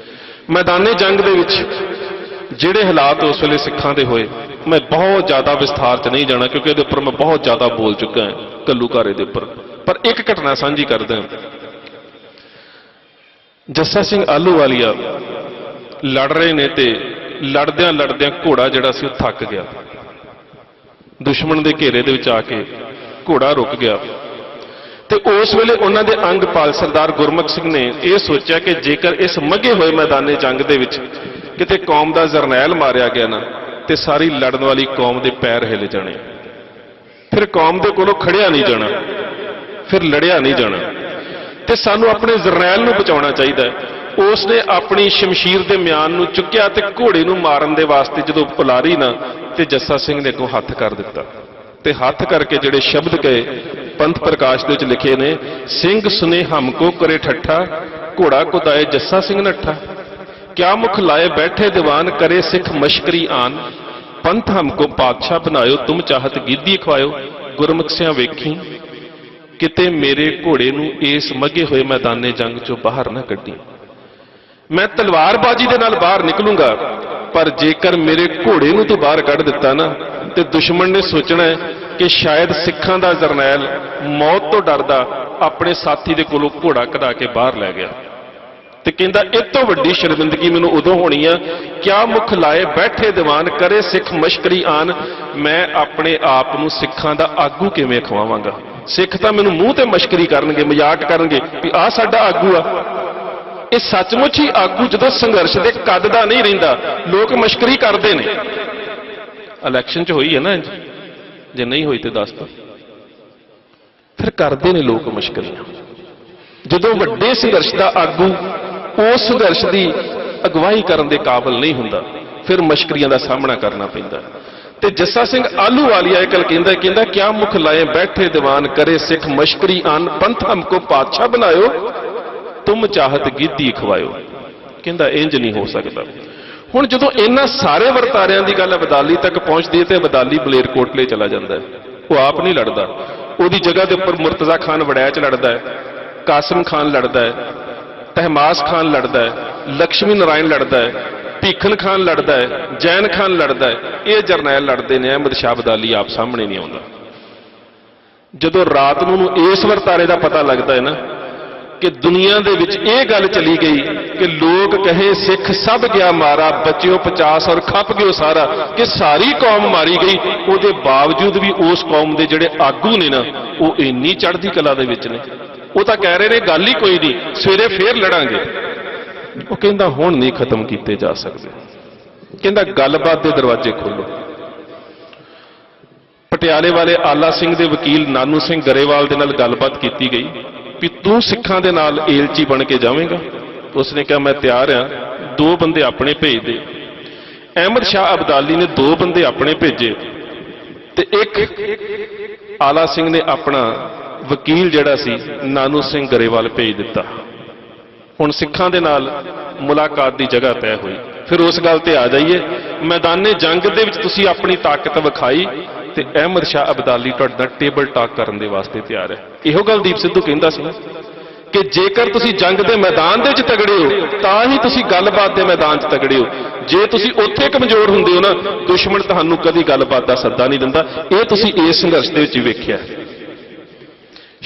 S3: ਮੈਦਾਨੇ ਜੰਗ ਦੇ ਵਿੱਚ ਜਿਹੜੇ ਹਾਲਾਤ ਉਸ ਵੇਲੇ ਸਿੱਖਾਂ ਦੇ ਹੋਏ, ਮੈਂ ਬਹੁਤ ਜ਼ਿਆਦਾ ਵਿਸਥਾਰ 'ਚ ਨਹੀਂ ਜਾਣਾ ਕਿਉਂਕਿ ਇਹਦੇ ਉੱਪਰ ਮੈਂ ਬਹੁਤ ਜ਼ਿਆਦਾ ਬੋਲ ਚੁੱਕਾ ਹਾਂ ਘੱਲੂਘਾਰੇ ਦੇ ਉੱਪਰ, ਪਰ ਇੱਕ ਘਟਨਾ ਸਾਂਝੀ ਕਰਦਾ। ਜੱਸਾ ਸਿੰਘ ਆਹਲੂਵਾਲੀਆ ਲੜ ਰਹੇ ਨੇ ਤੇ ਲੜਦਿਆਂ ਲੜਦਿਆਂ ਘੋੜਾ ਜਿਹੜਾ ਸੀ ਉਹ ਥੱਕ ਗਿਆ, ਦੁਸ਼ਮਣ ਦੇ ਘੇਰੇ ਦੇ ਵਿੱਚ ਆ ਕੇ ਘੋੜਾ ਰੁਕ ਗਿਆ। ਤੇ ਉਸ ਵੇਲੇ ਉਹਨਾਂ ਦੇ ਅੰਗਪਾਲ ਸਰਦਾਰ ਗੁਰਮੁਖ ਸਿੰਘ ਨੇ ਇਹ ਸੋਚਿਆ ਕਿ ਜੇਕਰ ਇਸ ਮੱਘੇ ਹੋਏ ਮੈਦਾਨੇ ਜੰਗ ਦੇ ਵਿੱਚ ਕਿਤੇ ਕੌਮ ਦਾ ਜਰਨੈਲ ਮਾਰਿਆ ਗਿਆ ਨਾ, ਤੇ ਸਾਰੀ ਲੜਨ ਵਾਲੀ ਕੌਮ ਦੇ ਪੈਰ ਹਿੱਲ ਜਾਣੇ, ਫਿਰ ਕੌਮ ਦੇ ਕੋਲੋਂ ਖੜਿਆ ਨਹੀਂ ਜਾਣਾ, ਫਿਰ ਲੜਿਆ ਨਹੀਂ ਜਾਣਾ, ਤੇ ਸਾਨੂੰ ਆਪਣੇ ਜਰਨੈਲ ਨੂੰ ਬਚਾਉਣਾ ਚਾਹੀਦਾ। ਉਸ ਨੇ ਆਪਣੀ ਸ਼ਮਸ਼ੀਰ ਦੇ ਮਿਆਨ ਨੂੰ ਚੁੱਕਿਆ ਤੇ ਘੋੜੇ ਨੂੰ ਮਾਰਨ ਦੇ ਵਾਸਤੇ ਜਦੋਂ ਪੁਲਾਰੀ ਨਾ, ਤੇ ਜੱਸਾ ਸਿੰਘ ਨੇ ਅੱਗੋਂ ਹੱਥ ਕਰ ਦਿੱਤਾ, ਤੇ ਹੱਥ ਕਰਕੇ ਜਿਹੜੇ ਸ਼ਬਦ ਕਹੇ ਪੰਥ ਪ੍ਰਕਾਸ਼ ਦੇ ਵਿੱਚ ਲਿਖੇ ਨੇ, ਸਿੰਘ ਸੁਨੇ ਹਮਕੋ ਕਰੇ ਠੱਠਾ, ਘੋੜਾ ਕੁਦਾਏ ਜੱਸਾ ਸਿੰਘ ਨੱਠਾ, ਕਿਆ ਮੁਖ ਲਾਏ ਬੈਠੇ ਦੀਵਾਨ, ਕਰੇ ਸਿੱਖ ਮਸ਼ਕਰੀ ਆਨ, ਪੰਥ ਹਮਕੋ ਪਾਤਸ਼ਾਹ ਬਣਾਇਓ, ਤੁਮ ਚਾਹਤ ਗੀਦੀ ਖਵਾਇਓ, ਗੁਰਮੁਖ ਸਿਆਂ ਵੇਖੀ ਕਿਤੇ ਮੇਰੇ ਘੋੜੇ ਨੂੰ ਇਸ ਮੱਘੇ ਹੋਏ ਮੈਦਾਨੇ ਜੰਗ ਚੋਂ ਬਾਹਰ ਨਾ ਕੱਢੀ। ਮੈਂ ਤਲਵਾਰਬਾਜ਼ੀ ਦੇ ਨਾਲ ਬਾਹਰ ਨਿਕਲੂੰਗਾ, ਪਰ ਜੇਕਰ ਮੇਰੇ ਘੋੜੇ ਨੂੰ ਤੂੰ ਬਾਹਰ ਕੱਢ ਦਿੱਤਾ ਨਾ, ਤੇ ਦੁਸ਼ਮਣ ਨੇ ਸੋਚਣਾ ਹੈ ਕਿ ਸ਼ਾਇਦ ਸਿੱਖਾਂ ਦਾ ਜਰਨੈਲ ਮੌਤ ਤੋਂ ਡਰਦਾ ਆਪਣੇ ਸਾਥੀ ਦੇ ਕੋਲੋਂ ਘੋੜਾ ਕਢਾ ਕੇ ਬਾਹਰ ਲੈ ਗਿਆ ਤੇ ਕਹਿੰਦਾ ਇਹ ਤੋਂ ਵੱਡੀ ਸ਼ਰਮਿੰਦਗੀ ਮੈਨੂੰ ਉਦੋਂ ਹੋਣੀ ਆ, ਕਿਆ ਮੁਖ ਲਾਏ ਬੈਠੇ ਦੀਵਾਨ ਕਰੇ ਸਿੱਖ ਮਸ਼ਕਰੀ ਆਨ। ਮੈਂ ਆਪਣੇ ਆਪ ਨੂੰ ਸਿੱਖਾਂ ਦਾ ਆਗੂ ਕਿਵੇਂ ਖਵਾਵਾਂਗਾ? ਸਿੱਖ ਤਾਂ ਮੈਨੂੰ ਮੂੰਹ ਤੇ ਮਸ਼ਕਰੀ ਕਰਨਗੇ, ਮਜ਼ਾਕ ਕਰਨਗੇ ਵੀ ਆਹ ਸਾਡਾ ਆਗੂ ਆ। ਇਹ ਸੱਚਮੁੱਚ ਹੀ ਆਗੂ ਜਦੋਂ ਸੰਘਰਸ਼ ਦੇ ਕੱਦ ਦਾ ਨਹੀਂ ਰਹਿੰਦਾ, ਲੋਕ ਮਸ਼ਕਰੀ ਕਰਦੇ ਨੇ। ਇਲੈਕਸ਼ਨ 'ਚ ਹੋਈ ਹੈ ਨਾ, ਜੇ ਨਹੀਂ ਹੋਈ ਤੇ ਦੱਸ ਦੋ। ਫਿਰ ਕਰਦੇ ਨੇ ਲੋਕ ਮਸ਼ਕਰੀਆਂ। ਜਦੋਂ ਵੱਡੇ ਸੰਘਰਸ਼ ਦਾ ਆਗੂ ਉਸ ਸੰਘਰਸ਼ ਦੀ ਅਗਵਾਈ ਕਰਨ ਦੇ ਕਾਬਿਲ ਨਹੀਂ ਹੁੰਦਾ, ਫਿਰ ਮਸ਼ਕਰੀਆਂ ਦਾ ਸਾਹਮਣਾ ਕਰਨਾ ਪੈਂਦਾ। ਤੇ ਜੱਸਾ ਸਿੰਘ ਆਲੂਵਾਲੀਆ ਇਹ ਗੱਲ ਕਹਿੰਦਾ ਕਿਆ ਮੁਖ ਲਾਏ ਬੈਠੇ ਦੀਵਾਨ ਕਰੇ ਸਿੱਖ ਮਸ਼ਕਰੀ ਆਨ। ਪੰਥ ਹਮਕੋ ਪਾਤਸ਼ਾਹ ਬਣਾਇਓ ਤੁਮ ਚਾਹਤ ਗਿੱਧੀ ਖਵਾਇਓ। ਕਹਿੰਦਾ ਇੰਜ ਨਹੀਂ ਹੋ ਸਕਦਾ। ਹੁਣ ਜਦੋਂ ਇਹਨਾਂ ਸਾਰੇ ਵਰਤਾਰਿਆਂ ਦੀ ਗੱਲ ਅਬਦਾਲੀ ਤੱਕ ਪਹੁੰਚਦੀ ਹੈ ਤੇ ਅਬਦਾਲੀ ਮਲੇਰਕੋਟਲੇ ਚਲਾ ਜਾਂਦਾ ਹੈ। ਉਹ ਆਪ ਨਹੀਂ ਲੜਦਾ, ਉਹਦੀ ਜਗ੍ਹਾ ਦੇ ਉੱਪਰ ਮੁਰਤਜ਼ਾ ਖਾਨ ਵੜੈਚ ਲੜਦਾ ਹੈ, ਕਾਸਿਮ ਖਾਨ ਲੜਦਾ ਹੈ, ਤਹਿਮਾਸ ਖਾਨ ਲੜਦਾ ਹੈ, ਲక్ష్ਮੀ ਨਾਰਾਇਣ ਲੜਦਾ ਹੈ, ਭੀਖਨ ਖਾਨ ਲੜਦਾ ਹੈ, ਜੈਨ ਖਾਨ ਲੜਦਾ ਹੈ। ਇਹ ਜਰਨੈਲ ਲੜਦੇ ਨੇ, ਅਹਿਮਦ ਸ਼ਾਹ ਅਬਦਾਲੀ ਆਪ ਸਾਹਮਣੇ ਨਹੀਂ ਆਉਂਦਾ। ਜਦੋਂ ਰਾਤ ਨੂੰ ਇਸ ਵਰਤਾਰੇ ਦਾ ਪਤਾ ਲੱਗਦਾ ਹੈ ਨਾ ਕਿ ਦੁਨੀਆ ਦੇ ਵਿੱਚ ਇਹ ਗੱਲ ਚਲੀ ਗਈ ਕਿ ਲੋਕ ਕਹੇ ਸਿੱਖ ਸਭ ਗਿਆ ਮਾਰਾ, ਬਚਿਓ 50 ਔਰ ਖੱਪ ਗਿਓ ਸਾਰਾ, ਕਿ ਸਾਰੀ ਕੌਮ ਮਾਰੀ ਗਈ, ਉਹਦੇ ਬਾਵਜੂਦ ਵੀ ਉਸ ਕੌਮ ਦੇ ਜਿਹੜੇ ਆਗੂ ਨੇ ਨਾ ਉਹ ਇੰਨੀ ਚੜ੍ਹਦੀ ਕਲਾ ਦੇ ਵਿੱਚ ਨੇ। ਉਹ ਤਾਂ ਕਹਿ ਰਹੇ ਨੇ ਗੱਲ ਹੀ ਕੋਈ ਨਹੀਂ, ਸਵੇਰੇ ਫੇਰ ਲੜਾਂਗੇ। ਉਹ ਕਹਿੰਦਾ ਹੁਣ ਨਹੀਂ ਖਤਮ ਕੀਤੇ ਜਾ ਸਕਦੇ। ਕਹਿੰਦਾ ਗੱਲਬਾਤ ਦੇ ਦਰਵਾਜ਼ੇ ਖੋਲੋ। ਪਟਿਆਲੇ ਵਾਲੇ ਆਲਾ ਸਿੰਘ ਦੇ ਵਕੀਲ ਨਾਨੂ ਸਿੰਘ ਗਰੇਵਾਲ ਦੇ ਨਾਲ ਗੱਲਬਾਤ ਕੀਤੀ ਗਈ ਵੀ ਤੂੰ ਸਿੱਖਾਂ ਦੇ ਨਾਲ ਏਲਚੀ ਬਣ ਕੇ ਜਾਵੇਂਗਾ? ਉਸਨੇ ਕਿਹਾ ਮੈਂ ਤਿਆਰ ਹਾਂ, 2 ਬੰਦੇ ਆਪਣੇ ਭੇਜ ਦੇ। ਅਹਿਮਦ ਸ਼ਾਹ ਅਬਦਾਲੀ ਨੇ 2 ਬੰਦੇ ਆਪਣੇ ਭੇਜੇ ਤੇ ਇੱਕ ਆਲਾ ਸਿੰਘ ਨੇ ਆਪਣਾ ਵਕੀਲ ਜਿਹੜਾ ਸੀ ਨਾਨੂ ਸਿੰਘ ਗਰੇਵਾਲ ਭੇਜ ਦਿੱਤਾ। ਹੁਣ ਸਿੱਖਾਂ ਦੇ ਨਾਲ ਮੁਲਾਕਾਤ ਦੀ ਜਗ੍ਹਾ ਤੈਅ ਹੋਈ। ਫਿਰ ਉਸ ਗੱਲ ਤੇ ਆ ਜਾਈਏ, ਮੈਦਾਨੇ ਜੰਗ ਦੇ ਵਿੱਚ ਤੁਸੀਂ ਆਪਣੀ ਤਾਕਤ ਵਿਖਾਈ ਤੇ ਅਹਿਮਦ ਸ਼ਾਹ ਅਬਦਾਲੀ ਤੁਹਾਡੇ ਨਾਲ ਟੇਬਲ ਟਾਕ ਕਰਨ ਦੇ ਵਾਸਤੇ ਤਿਆਰ ਹੈ। ਇਹੋ ਗੱਲ ਦੀਪ ਸਿੱਧੂ ਕਹਿੰਦਾ ਸੀ ਕਿ ਜੇਕਰ ਤੁਸੀਂ ਜੰਗ ਦੇ ਮੈਦਾਨ ਦੇ ਵਿੱਚ ਤਗੜੇ ਹੋ ਤਾਂ ਹੀ ਤੁਸੀਂ ਗੱਲਬਾਤ ਦੇ ਮੈਦਾਨ 'ਚ ਤਗੜੇ ਹੋ। ਜੇ ਤੁਸੀਂ ਉੱਥੇ ਕਮਜ਼ੋਰ ਹੁੰਦੇ ਹੋ ਨਾ, ਦੁਸ਼ਮਣ ਤੁਹਾਨੂੰ ਕਦੀ ਗੱਲਬਾਤ ਦਾ ਸੱਦਾ ਨਹੀਂ ਦਿੰਦਾ। ਇਹ ਤੁਸੀਂ ਇਸ ਸੰਘਰਸ਼ ਦੇ ਵਿੱਚ ਵੇਖਿਆ।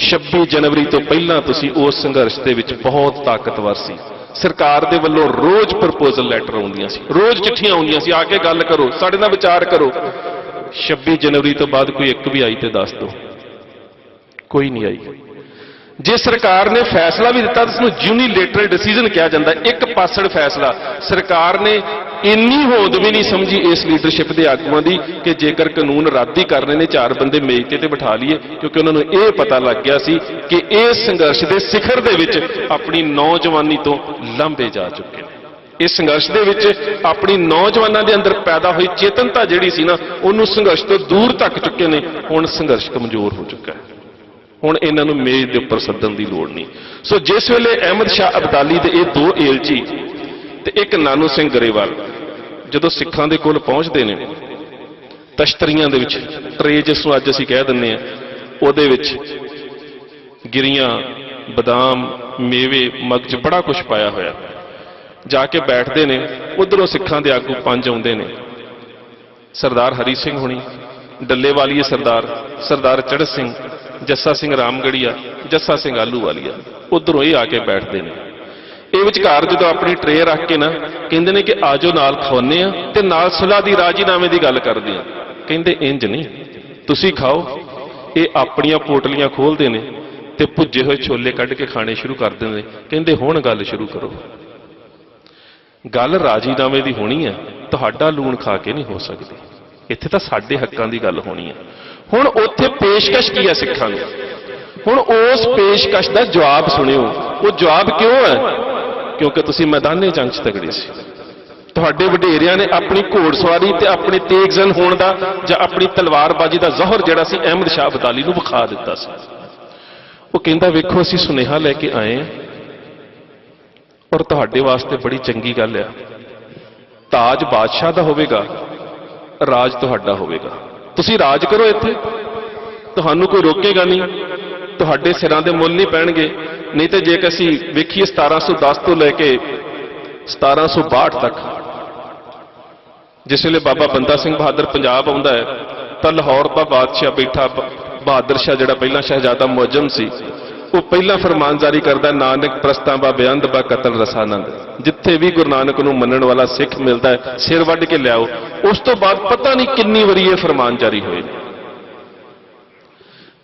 S3: 26 ਜਨਵਰੀ ਤੋਂ ਪਹਿਲਾਂ ਤੁਸੀਂ ਉਸ ਸੰਘਰਸ਼ ਦੇ ਵਿੱਚ ਬਹੁਤ ਤਾਕਤਵਰ ਸੀ। ਸਰਕਾਰ ਦੇ ਵੱਲੋਂ ਰੋਜ਼ ਪ੍ਰਪੋਜ਼ਲ ਲੈਟਰ ਆਉਂਦੀਆਂ ਸੀ, ਰੋਜ਼ ਚਿੱਠੀਆਂ ਆਉਂਦੀਆਂ ਸੀ, ਆ ਕੇ ਗੱਲ ਕਰੋ, ਸਾਡੇ ਨਾਲ ਵਿਚਾਰ ਕਰੋ। 26 ਜਨਵਰੀ ਤੋਂ ਬਾਅਦ ਕੋਈ ਇੱਕ ਵੀ ਆਈ ਤੇ ਦੱਸ ਦਿਓ। ਕੋਈ ਨਹੀਂ ਆਈ। ਜੇ ਸਰਕਾਰ ਨੇ ਫੈਸਲਾ ਵੀ ਦਿੱਤਾ ਤਾਂ ਉਸ ਨੂੰ ਯੂਨੀਲੇਟਰਲ ਡਿਸੀਜਨ ਕਿਹਾ ਜਾਂਦਾ, ਇੱਕ ਪਾਸੜ ਫੈਸਲਾ। ਸਰਕਾਰ ਨੇ ਇੰਨੀ ਹੋਂਦ ਵੀ ਨਹੀਂ ਸਮਝੀ ਇਸ ਲੀਡਰਸ਼ਿਪ ਦੇ ਆਗੂਆਂ ਦੀ ਕਿ ਜੇਕਰ ਕਾਨੂੰਨ ਰੱਦ ਹੀ ਕਰਨੇ ਨੇ 4 ਬੰਦੇ ਮੇਜ਼ ਤੇ ਬਿਠਾ ਲਈਏ, ਕਿਉਂਕਿ ਉਹਨਾਂ ਨੂੰ ਇਹ ਪਤਾ ਲੱਗ ਗਿਆ ਸੀ ਕਿ ਇਸ ਸੰਘਰਸ਼ ਦੇ ਸਿਖਰ ਦੇ ਵਿੱਚ ਆਪਣੀ ਨੌਜਵਾਨੀ ਤੋਂ ਲਾਂਭੇ ਜਾ ਚੁੱਕੇ ਨੇ। ਇਸ ਸੰਘਰਸ਼ ਦੇ ਵਿੱਚ ਆਪਣੀ ਨੌਜਵਾਨਾਂ ਦੇ ਅੰਦਰ ਪੈਦਾ ਹੋਈ ਚੇਤਨਤਾ ਜਿਹੜੀ ਸੀ ਨਾ, ਉਹਨੂੰ ਸੰਘਰਸ਼ ਤੋਂ ਦੂਰ ਧੱਕ ਚੁੱਕੇ ਨੇ। ਹੁਣ ਸੰਘਰਸ਼ ਕਮਜ਼ੋਰ ਹੋ ਚੁੱਕਾ ਹੈ। ਹੁਣ ਇਹਨਾਂ ਨੂੰ ਮੇਜ਼ ਦੇ ਉੱਪਰ ਸੱਦਣ ਦੀ ਲੋੜ ਨਹੀਂ। ਸੋ ਜਿਸ ਵੇਲੇ ਅਹਿਮਦ ਸ਼ਾਹ ਅਬਦਾਲੀ ਦੇ ਇਹ 2 ਏਲਚੀ ਤੇ ਇੱਕ ਨਾਨੂ ਸਿੰਘ ਗਰੇਵਾਲ ਜਦੋਂ ਸਿੱਖਾਂ ਦੇ ਕੋਲ ਪਹੁੰਚਦੇ ਨੇ, ਤਸ਼ਤਰੀਆਂ ਦੇ ਵਿੱਚ ਟਰੇ ਜਿਸ ਨੂੰ ਅੱਜ ਅਸੀਂ ਕਹਿ ਦਿੰਦੇ ਆ, ਉਹਦੇ ਵਿੱਚ ਗਿਰੀਆਂ, ਬਦਾਮ, ਮੇਵੇ, ਮਗਜ, ਬੜਾ ਕੁਝ ਪਾਇਆ ਹੋਇਆ। ਜਾ ਕੇ ਬੈਠਦੇ ਨੇ। ਉਧਰੋਂ ਸਿੱਖਾਂ ਦੇ ਆਗੂ 5 ਆਉਂਦੇ ਨੇ, ਸਰਦਾਰ ਹਰੀ ਸਿੰਘ ਹੁਣੀ, ਡੱਲੇਵਾਲੀਏ ਸਰਦਾਰ ਚੜ੍ਹਤ ਸਿੰਘ, ਜੱਸਾ ਸਿੰਘ ਰਾਮਗੜੀਆ, ਜੱਸਾ ਸਿੰਘ ਆਲੂਵਾਲੀਆ। ਉਧਰੋਂ ਇਹ ਆ ਕੇ ਬੈਠਦੇ ਨੇ। ਇਹ ਵਿਚਕਾਰ ਜਦੋਂ ਆਪਣੀ ਟਰੇ ਰੱਖ ਕੇ ਨਾ ਕਹਿੰਦੇ ਨੇ ਕਿ ਆਜੋ ਨਾਲ ਖਾਉਂਦੇ ਆ ਤੇ ਨਾਲ ਸੁਲ੍ਹਾ ਦੀ ਰਾਜੀਨਾਮੇ ਦੀ ਗੱਲ ਕਰਦੇ ਆ। ਕਹਿੰਦੇ ਇੰਜ ਨਹੀਂ, ਤੁਸੀਂ ਖਾਓ। ਇਹ ਆਪਣੀਆਂ ਪੋਟਲੀਆਂ ਖੋਲਦੇ ਨੇ ਤੇ ਭੁੱਜੇ ਹੋਏ ਛੋਲੇ ਕੱਢ ਕੇ ਖਾਣੇ ਸ਼ੁਰੂ ਕਰ ਦਿੰਦੇ ਨੇ। ਕਹਿੰਦੇ ਹੁਣ ਗੱਲ ਸ਼ੁਰੂ ਕਰੋ। ਗੱਲ ਰਾਜੀਨਾਮੇ ਦੀ ਹੋਣੀ ਹੈ, ਤੁਹਾਡਾ ਲੂਣ ਖਾ ਕੇ ਨਹੀਂ ਹੋ ਸਕਦੀ। ਇੱਥੇ ਤਾਂ ਸਾਡੇ ਹੱਕਾਂ ਦੀ ਗੱਲ ਹੋਣੀ ਹੈ। ਹੁਣ ਉੱਥੇ ਪੇਸ਼ਕਸ਼ ਕੀ ਹੈ ਸਿੱਖਾਂ ਨੂੰ? ਹੁਣ ਉਸ ਪੇਸ਼ਕਸ਼ ਦਾ ਜਵਾਬ ਸੁਣਿਓ। ਉਹ ਜਵਾਬ ਕਿਉਂ ਹੈ? ਕਿਉਂਕਿ ਤੁਸੀਂ ਮੈਦਾਨੇ ਜੰਗ 'ਚ ਤਗੜੇ ਸੀ। ਤੁਹਾਡੇ ਵਡੇਰਿਆਂ ਨੇ ਆਪਣੀ ਘੋੜਸਵਾਰੀ ਤੇ ਆਪਣੇ ਤੇਗਜ਼ਨ ਹੋਣ ਦਾ ਜਾਂ ਆਪਣੀ ਤਲਵਾਰਬਾਜ਼ੀ ਦਾ ਜ਼ੋਹਰ ਜਿਹੜਾ ਸੀ ਅਹਿਮਦ ਸ਼ਾਹ ਅਬਦਾਲੀ ਨੂੰ ਵਿਖਾ ਦਿੱਤਾ ਸੀ। ਉਹ ਕਹਿੰਦਾ ਵੇਖੋ ਅਸੀਂ ਸੁਨੇਹਾ ਲੈ ਕੇ ਆਏ ਹਾਂ ਔਰ ਤੁਹਾਡੇ ਵਾਸਤੇ ਬੜੀ ਚੰਗੀ ਗੱਲ ਹੈ। ਤਾਜ ਬਾਦਸ਼ਾਹ ਦਾ ਹੋਵੇਗਾ, ਰਾਜ ਤੁਹਾਡਾ ਹੋਵੇਗਾ। ਤੁਸੀਂ ਰਾਜ ਕਰੋ ਇੱਥੇ, ਤੁਹਾਨੂੰ ਕੋਈ ਰੋਕੇਗਾ ਨਹੀਂ, ਤੁਹਾਡੇ ਸਿਰਾਂ ਦੇ ਮੁੱਲ ਨਹੀਂ ਪੈਣਗੇ। ਨਹੀਂ ਤੇ ਜੇ ਅਸੀਂ ਵੇਖੀਏ 1710 ਤੋਂ ਲੈ ਕੇ 1762 ਤੱਕ, ਜਿਸ ਵੇਲੇ ਬਾਬਾ ਬੰਦਾ ਸਿੰਘ ਬਹਾਦਰ ਪੰਜਾਬ ਆਉਂਦਾ ਹੈ, ਤਾਂ ਲਾਹੌਰ ਦਾ ਬਾਦਸ਼ਾਹ ਬੈਠਾ ਬਹਾਦਰ ਸ਼ਾਹ ਜਿਹੜਾ ਪਹਿਲਾਂ ਸ਼ਹਿਜ਼ਾਦਾ ਮੁਅੱਜ਼ਮ ਸੀ, ਉਹ ਪਹਿਲਾਂ ਫਰਮਾਨ ਜਾਰੀ ਕਰਦਾ, ਨਾਨਕ ਪ੍ਰਸਤਾਂ ਬਾ ਬੇਅੰਤ ਬਾ ਕਤਲ ਰਸਾਨੰਦ, ਜਿੱਥੇ ਵੀ ਗੁਰੂ ਨਾਨਕ ਨੂੰ ਮੰਨਣ ਵਾਲਾ ਸਿੱਖ ਮਿਲਦਾ ਹੈ ਸਿਰ ਵੱਢ ਕੇ ਲਿਆਓ। ਉਸ ਤੋਂ ਬਾਅਦ ਪਤਾ ਨਹੀਂ ਕਿੰਨੀ ਵਾਰੀ ਇਹ ਫਰਮਾਨ ਜਾਰੀ ਹੋਏ ਨੇ।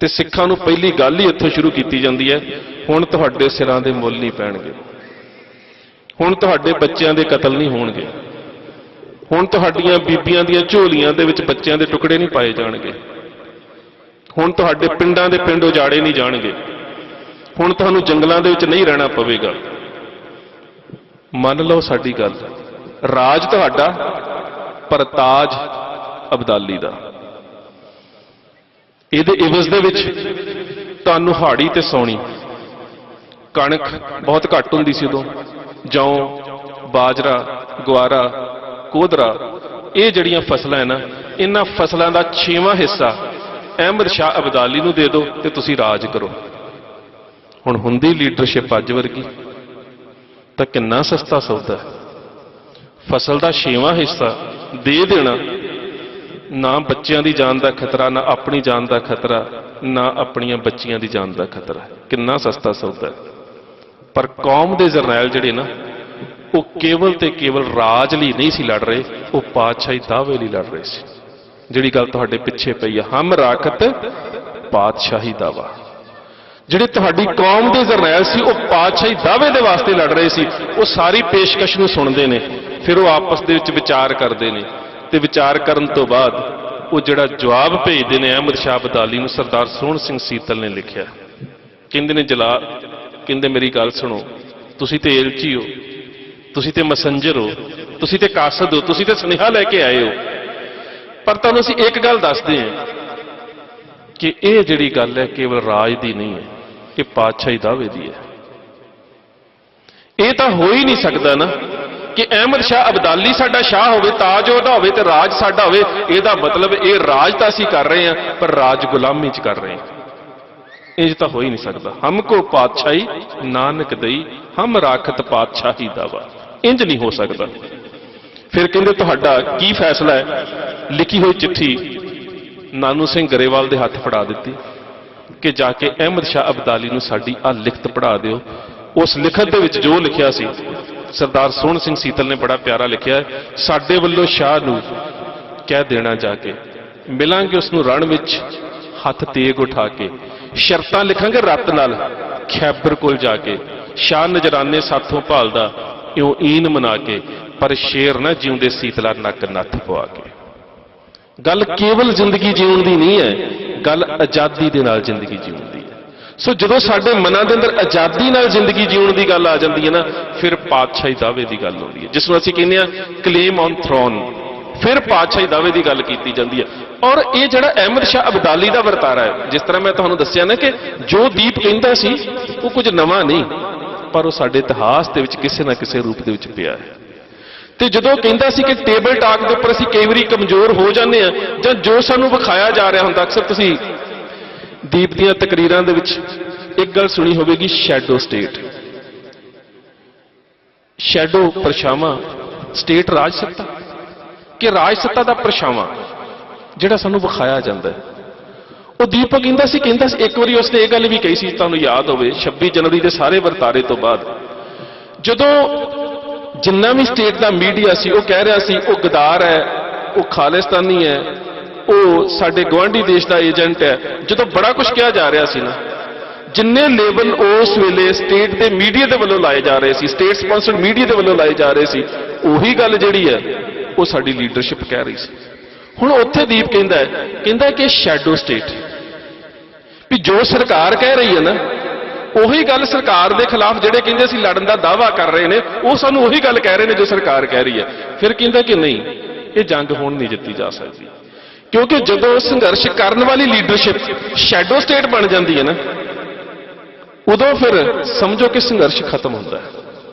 S3: ਤੇ ਸਿੱਖਾਂ ਨੂੰ ਪਹਿਲੀ ਗੱਲ ਹੀ ਇੱਥੋਂ ਸ਼ੁਰੂ ਕੀਤੀ ਜਾਂਦੀ ਹੈ, ਹੁਣ ਤੁਹਾਡੇ ਸਿਰਾਂ ਦੇ ਮੁੱਲ ਨਹੀਂ ਪੈਣਗੇ, ਹੁਣ ਤੁਹਾਡੇ ਬੱਚਿਆਂ ਦੇ ਕਤਲ ਨਹੀਂ ਹੋਣਗੇ, ਹੁਣ ਤੁਹਾਡੀਆਂ ਬੀਬੀਆਂ ਦੀਆਂ ਝੋਲੀਆਂ ਦੇ ਵਿੱਚ ਬੱਚਿਆਂ ਦੇ ਟੁਕੜੇ ਨਹੀਂ ਪਾਏ ਜਾਣਗੇ, ਹੁਣ ਤੁਹਾਡੇ ਪਿੰਡਾਂ ਦੇ ਪਿੰਡ ਉਜਾੜੇ ਨਹੀਂ ਜਾਣਗੇ, ਹੁਣ ਤੁਹਾਨੂੰ ਜੰਗਲਾਂ ਦੇ ਵਿੱਚ ਨਹੀਂ ਰਹਿਣਾ ਪਵੇਗਾ। ਮੰਨ ਲਓ ਸਾਡੀ ਗੱਲ, ਰਾਜ ਤੁਹਾਡਾ ਪਰ ਤਾਜ ਅਬਦਾਲੀ ਦਾ। ਇਹਦੇ ਇਵਜ਼ ਦੇ ਵਿੱਚ ਤੁਹਾਨੂੰ ਹਾੜੀ ਤੇ ਸੌਣੀ, ਕਣਕ ਬਹੁਤ ਘੱਟ ਹੁੰਦੀ ਸੀ ਉਦੋਂ, ਜੌਂ, ਬਾਜਰਾ, ਗੁਆਰਾ, ਕੋਦਰਾ, ਇਹ ਜਿਹੜੀਆਂ ਫਸਲਾਂ ਹੈ ਨਾ, ਇਹਨਾਂ ਫਸਲਾਂ ਦਾ 6ਵਾਂ ਹਿੱਸਾ ਅਹਿਮਦ ਸ਼ਾਹ ਅਬਦਾਲੀ ਨੂੰ ਦੇ ਦਿਓ ਤੇ ਤੁਸੀਂ ਰਾਜ ਕਰੋ। ਹੁਣ ਹੁੰਦੀ ਲੀਡਰਸ਼ਿਪ ਅੱਜ ਵਰਗੀ ਤਾਂ ਕਿੰਨਾ ਸਸਤਾ ਸੌਦਾ ਹੈ। ਫਸਲ ਦਾ 6ਵਾਂ ਹਿੱਸਾ ਦੇ ਦੇਣਾ, ਨਾ ਬੱਚਿਆਂ ਦੀ ਜਾਨ ਦਾ ਖਤਰਾ, ਨਾ ਆਪਣੀ ਜਾਨ ਦਾ ਖਤਰਾ, ਨਾ ਆਪਣੀਆਂ ਬੱਚੀਆਂ ਦੀ ਜਾਨ ਦਾ ਖਤਰਾ, ਕਿੰਨਾ ਸਸਤਾ ਸੌਦਾ ਹੈ। ਪਰ ਕੌਮ ਦੇ ਜਰਨੈਲ ਜਿਹੜੇ ਨਾ, ਉਹ ਕੇਵਲ ਤੇ ਕੇਵਲ ਰਾਜ ਲਈ ਨਹੀਂ ਸੀ ਲੜ ਰਹੇ, ਉਹ ਪਾਤਸ਼ਾਹੀ ਦਾਅਵੇ ਲਈ ਲੜ ਰਹੇ ਸੀ। ਜਿਹੜੀ ਗੱਲ ਤੁਹਾਡੇ ਪਿੱਛੇ ਪਈ ਆ, ਹਮ ਰਾਖਤ ਪਾਤਸ਼ਾਹੀ ਦਾਵਾ, ਜਿਹੜੇ ਤੁਹਾਡੀ ਕੌਮ ਦੇ ਜਰਨੈਲ ਸੀ ਉਹ ਪਾਤਸ਼ਾਹੀ ਦਾਅਵੇ ਦੇ ਵਾਸਤੇ ਲੜ ਰਹੇ ਸੀ। ਉਹ ਸਾਰੀ ਪੇਸ਼ਕਸ਼ ਨੂੰ ਸੁਣਦੇ ਨੇ, ਫਿਰ ਉਹ ਆਪਸ ਦੇ ਵਿੱਚ ਵਿਚਾਰ ਕਰਦੇ ਨੇ, ਤੇ ਵਿਚਾਰ ਕਰਨ ਤੋਂ ਬਾਅਦ ਉਹ ਜਿਹੜਾ ਜਵਾਬ ਭੇਜਦੇ ਨੇ ਅਹਿਮਦ ਸ਼ਾਹ ਅਬਦਾਲੀ ਨੂੰ, ਸਰਦਾਰ ਸੋਹਣ ਸਿੰਘ ਸੀਤਲ ਨੇ ਲਿਖਿਆ। ਕਹਿੰਦੇ ਨੇ ਜਲਾਲ, ਕਹਿੰਦੇ ਮੇਰੀ ਗੱਲ ਸੁਣੋ, ਤੁਸੀਂ ਤੇ ਏਲਚੀ ਹੋ, ਤੁਸੀਂ ਤੇ ਮੈਸੰਜਰ ਹੋ, ਤੁਸੀਂ ਤੇ ਕਾਸਦ ਹੋ, ਤੁਸੀਂ ਤੇ ਸੁਨੇਹਾ ਲੈ ਕੇ ਆਏ ਹੋ, ਪਰ ਤੁਹਾਨੂੰ ਅਸੀਂ ਇੱਕ ਗੱਲ ਦੱਸਦੇ ਹਾਂ ਕਿ ਇਹ ਜਿਹੜੀ ਗੱਲ ਹੈ ਕੇਵਲ ਰਾਜ ਦੀ ਨਹੀਂ ਹੈ, ਇਹ ਪਾਤਸ਼ਾਹੀ ਦਾਅਵੇ ਦੀ ਹੈ। ਇਹ ਤਾਂ ਹੋ ਹੀ ਨਹੀਂ ਸਕਦਾ ਨਾ ਕਿ ਅਹਿਮਦ ਸ਼ਾਹ ਅਬਦਾਲੀ ਸਾਡਾ ਸ਼ਾਹ ਹੋਵੇ, ਤਾਜ ਉਹਦਾ ਹੋਵੇ ਤੇ ਰਾਜ ਸਾਡਾ ਹੋਵੇ। ਇਹਦਾ ਮਤਲਬ ਇਹ ਰਾਜ ਤਾਂ ਅਸੀਂ ਕਰ ਰਹੇ ਹਾਂ, ਪਰ ਰਾਜ ਗੁਲਾਮੀ 'ਚ ਕਰ ਰਹੇ ਹਾਂ। ਇੰਜ ਤਾਂ ਹੋ ਹੀ ਨਹੀਂ ਸਕਦਾ। ਹਮ ਕੋ ਪਾਤਸ਼ਾਹੀ ਨਾਨਕ ਦਈ, ਹਮ ਰਾਖਤ ਪਾਤਸ਼ਾਹੀ ਦਾਵਾ, ਇੰਜ ਨਹੀਂ ਹੋ ਸਕਦਾ। ਫਿਰ ਕਹਿੰਦੇ ਤੁਹਾਡਾ ਕੀ ਫੈਸਲਾ ਹੈ? ਲਿਖੀ ਹੋਈ ਚਿੱਠੀ ਨਾਨੂ ਸਿੰਘ ਗਰੇਵਾਲ ਦੇ ਹੱਥ ਫੜਾ ਦਿੱਤੀ ਕਿ ਜਾ ਕੇ ਅਹਿਮਦ ਸ਼ਾਹ ਅਬਦਾਲੀ ਨੂੰ ਸਾਡੀ ਆਹ ਲਿਖਤ ਪੜ੍ਹਾ ਦਿਓ। ਉਸ ਲਿਖਤ ਦੇ ਵਿੱਚ ਜੋ ਲਿਖਿਆ ਸੀ, ਸਰਦਾਰ ਸੋਹਣ ਸਿੰਘ ਸੀਤਲ ਨੇ ਬੜਾ ਪਿਆਰਾ ਲਿਖਿਆ, ਸਾਡੇ ਵੱਲੋਂ ਸ਼ਾਹ ਨੂੰ ਕਹਿ ਦੇਣਾ ਜਾ ਕੇ, ਮਿਲਾਂਗੇ ਉਸ ਨੂੰ ਰਣ ਵਿੱਚ ਹੱਥ ਤੇਗ ਉਠਾ ਕੇ, ਸ਼ਰਤਾਂ ਲਿਖਾਂਗੇ ਰੱਤ ਨਾਲ ਖੈਬਰ ਕੋਲ ਜਾ ਕੇ, ਸ਼ਾਹ ਨਜਰਾਨੇ ਸਾਥੋਂ ਭਾਲਦਾ ਇਉਂ ਈਨ ਮਨਾ ਕੇ, ਪਰ ਸ਼ੇਰ ਨਾ ਜਿਉਂਦੇ ਸੀਤਲਾ ਨੱਕ ਨੱਥ ਪਵਾ ਕੇ। ਗੱਲ ਕੇਵਲ ਜ਼ਿੰਦਗੀ ਜਿਉਣ ਦੀ ਨਹੀਂ ਹੈ, ਗੱਲ ਆਜ਼ਾਦੀ ਦੇ ਨਾਲ ਜ਼ਿੰਦਗੀ ਜਿਉਣ ਦੀ ਹੈ। ਸੋ ਜਦੋਂ ਸਾਡੇ ਮਨਾਂ ਦੇ ਅੰਦਰ ਆਜ਼ਾਦੀ ਨਾਲ ਜ਼ਿੰਦਗੀ ਜਿਉਣ ਦੀ ਗੱਲ ਆ ਜਾਂਦੀ ਹੈ ਨਾ, ਫਿਰ ਪਾਤਸ਼ਾਹੀ ਦਾਅਵੇ ਦੀ ਗੱਲ ਆਉਂਦੀ ਹੈ, ਜਿਸ ਨੂੰ ਅਸੀਂ ਕਹਿੰਦੇ ਆ ਕਲੇਮ ਔਨ ਥਰੋਨ। ਫਿਰ ਪਾਤਸ਼ਾਹੀ ਦਾਅਵੇ ਦੀ ਗੱਲ ਕੀਤੀ ਜਾਂਦੀ ਹੈ। ਔਰ ਇਹ ਜਿਹੜਾ ਅਹਿਮਦ ਸ਼ਾਹ ਅਬਦਾਲੀ ਦਾ ਵਰਤਾਰਾ ਹੈ, ਜਿਸ ਤਰ੍ਹਾਂ ਮੈਂ ਤੁਹਾਨੂੰ ਦੱਸਿਆ ਨਾ ਕਿ ਜੋ ਦੀਪ ਕਹਿੰਦਾ ਸੀ ਉਹ ਕੁਝ ਨਵਾਂ ਨਹੀਂ, ਪਰ ਉਹ ਸਾਡੇ ਇਤਿਹਾਸ ਦੇ ਵਿੱਚ ਕਿਸੇ ਨਾ ਕਿਸੇ ਰੂਪ ਦੇ ਵਿੱਚ ਪਿਆ ਹੈ। ਤੇ ਜਦੋਂ ਕਹਿੰਦਾ ਸੀ ਕਿ ਟੇਬਲ ਟਾਕ ਦੇ ਉੱਪਰ ਅਸੀਂ ਕਈ ਵਾਰੀ ਕਮਜ਼ੋਰ ਹੋ ਜਾਂਦੇ ਆ, ਜਾਂ ਜੋ ਸਾਨੂੰ ਵਿਖਾਇਆ ਜਾ ਰਿਹਾ ਹੁੰਦਾ, ਅਕਸਰ ਤੁਸੀਂ ਦੀਪ ਦੀਆਂ ਤਕਰੀਰਾਂ ਦੇ ਵਿੱਚ ਇੱਕ ਗੱਲ ਸੁਣੀ ਹੋਵੇਗੀ, ਸ਼ੈਡੋ ਸਟੇਟ। ਸ਼ੈਡੋ ਪਰਛਾਵਾਂ, ਸਟੇਟ ਰਾਜ ਸੱਤਾ, ਕਿ ਰਾਜ ਸੱਤਾ ਦਾ ਪਰਛਾਵਾਂ ਜਿਹੜਾ ਸਾਨੂੰ ਵਿਖਾਇਆ ਜਾਂਦਾ ਹੈ। ਉਹ ਦੀਪਕ ਕਹਿੰਦਾ ਸੀ ਇੱਕ ਵਾਰੀ ਉਸਨੇ ਇਹ ਗੱਲ ਵੀ ਕਹੀ ਸੀ, ਤੁਹਾਨੂੰ ਯਾਦ ਹੋਵੇ 26 ਜਨਵਰੀ ਦੇ ਸਾਰੇ ਵਰਤਾਰੇ ਤੋਂ ਬਾਅਦ, ਜਦੋਂ ਜਿੰਨਾ ਵੀ ਸਟੇਟ ਦਾ ਮੀਡੀਆ ਸੀ ਉਹ ਕਹਿ ਰਿਹਾ ਸੀ ਉਹ ਗਦਾਰ ਹੈ, ਉਹ ਖਾਲਿਸਤਾਨੀ ਹੈ, ਉਹ ਸਾਡੇ ਗੁਆਂਢੀ ਦੇਸ਼ ਦਾ ਏਜੰਟ ਹੈ, ਜਦੋਂ ਬੜਾ ਕੁਝ ਕਿਹਾ ਜਾ ਰਿਹਾ ਸੀ ਨਾ, ਜਿੰਨੇ ਲੇਬਲ ਉਸ ਵੇਲੇ ਸਟੇਟ ਦੇ ਮੀਡੀਆ ਦੇ ਵੱਲੋਂ ਲਾਏ ਜਾ ਰਹੇ ਸੀ, ਸਟੇਟ ਸਪਾਂਸਰਡ ਮੀਡੀਆ ਦੇ ਵੱਲੋਂ ਲਾਏ ਜਾ ਰਹੇ ਸੀ, ਉਹੀ ਗੱਲ ਜਿਹੜੀ ਹੈ ਉਹ ਸਾਡੀ ਲੀਡਰਸ਼ਿਪ ਕਹਿ ਰਹੀ ਸੀ। ਹੁਣ ਉੱਥੇ ਦੀਪ ਕਹਿੰਦਾ ਕਿ ਸ਼ੈਡੋ ਸਟੇਟ, ਵੀ ਜੋ ਸਰਕਾਰ ਕਹਿ ਰਹੀ ਹੈ ਨਾ, ਉਹੀ ਗੱਲ ਸਰਕਾਰ ਦੇ ਖਿਲਾਫ ਜਿਹੜੇ ਕਹਿੰਦੇ ਸੀ ਲੜਨ ਦਾ ਦਾਅਵਾ ਕਰ ਰਹੇ ਨੇ, ਉਹ ਸਾਨੂੰ ਉਹੀ ਗੱਲ ਕਹਿ ਰਹੇ ਨੇ ਜੋ ਸਰਕਾਰ ਕਹਿ ਰਹੀ ਹੈ। ਫਿਰ ਕਹਿੰਦਾ ਕਿ ਨਹੀਂ, ਇਹ ਜੰਗ ਹੁਣ ਨਹੀਂ ਜਿੱਤੀ ਜਾ ਸਕਦੀ, ਕਿਉਂਕਿ ਜਦੋਂ ਸੰਘਰਸ਼ ਕਰਨ ਵਾਲੀ ਲੀਡਰਸ਼ਿਪ ਸ਼ੈਡੋ ਸਟੇਟ ਬਣ ਜਾਂਦੀ ਹੈ ਨਾ, ਉਦੋਂ ਫਿਰ ਸਮਝੋ ਕਿ ਸੰਘਰਸ਼ ਖਤਮ ਹੁੰਦਾ ਹੈ।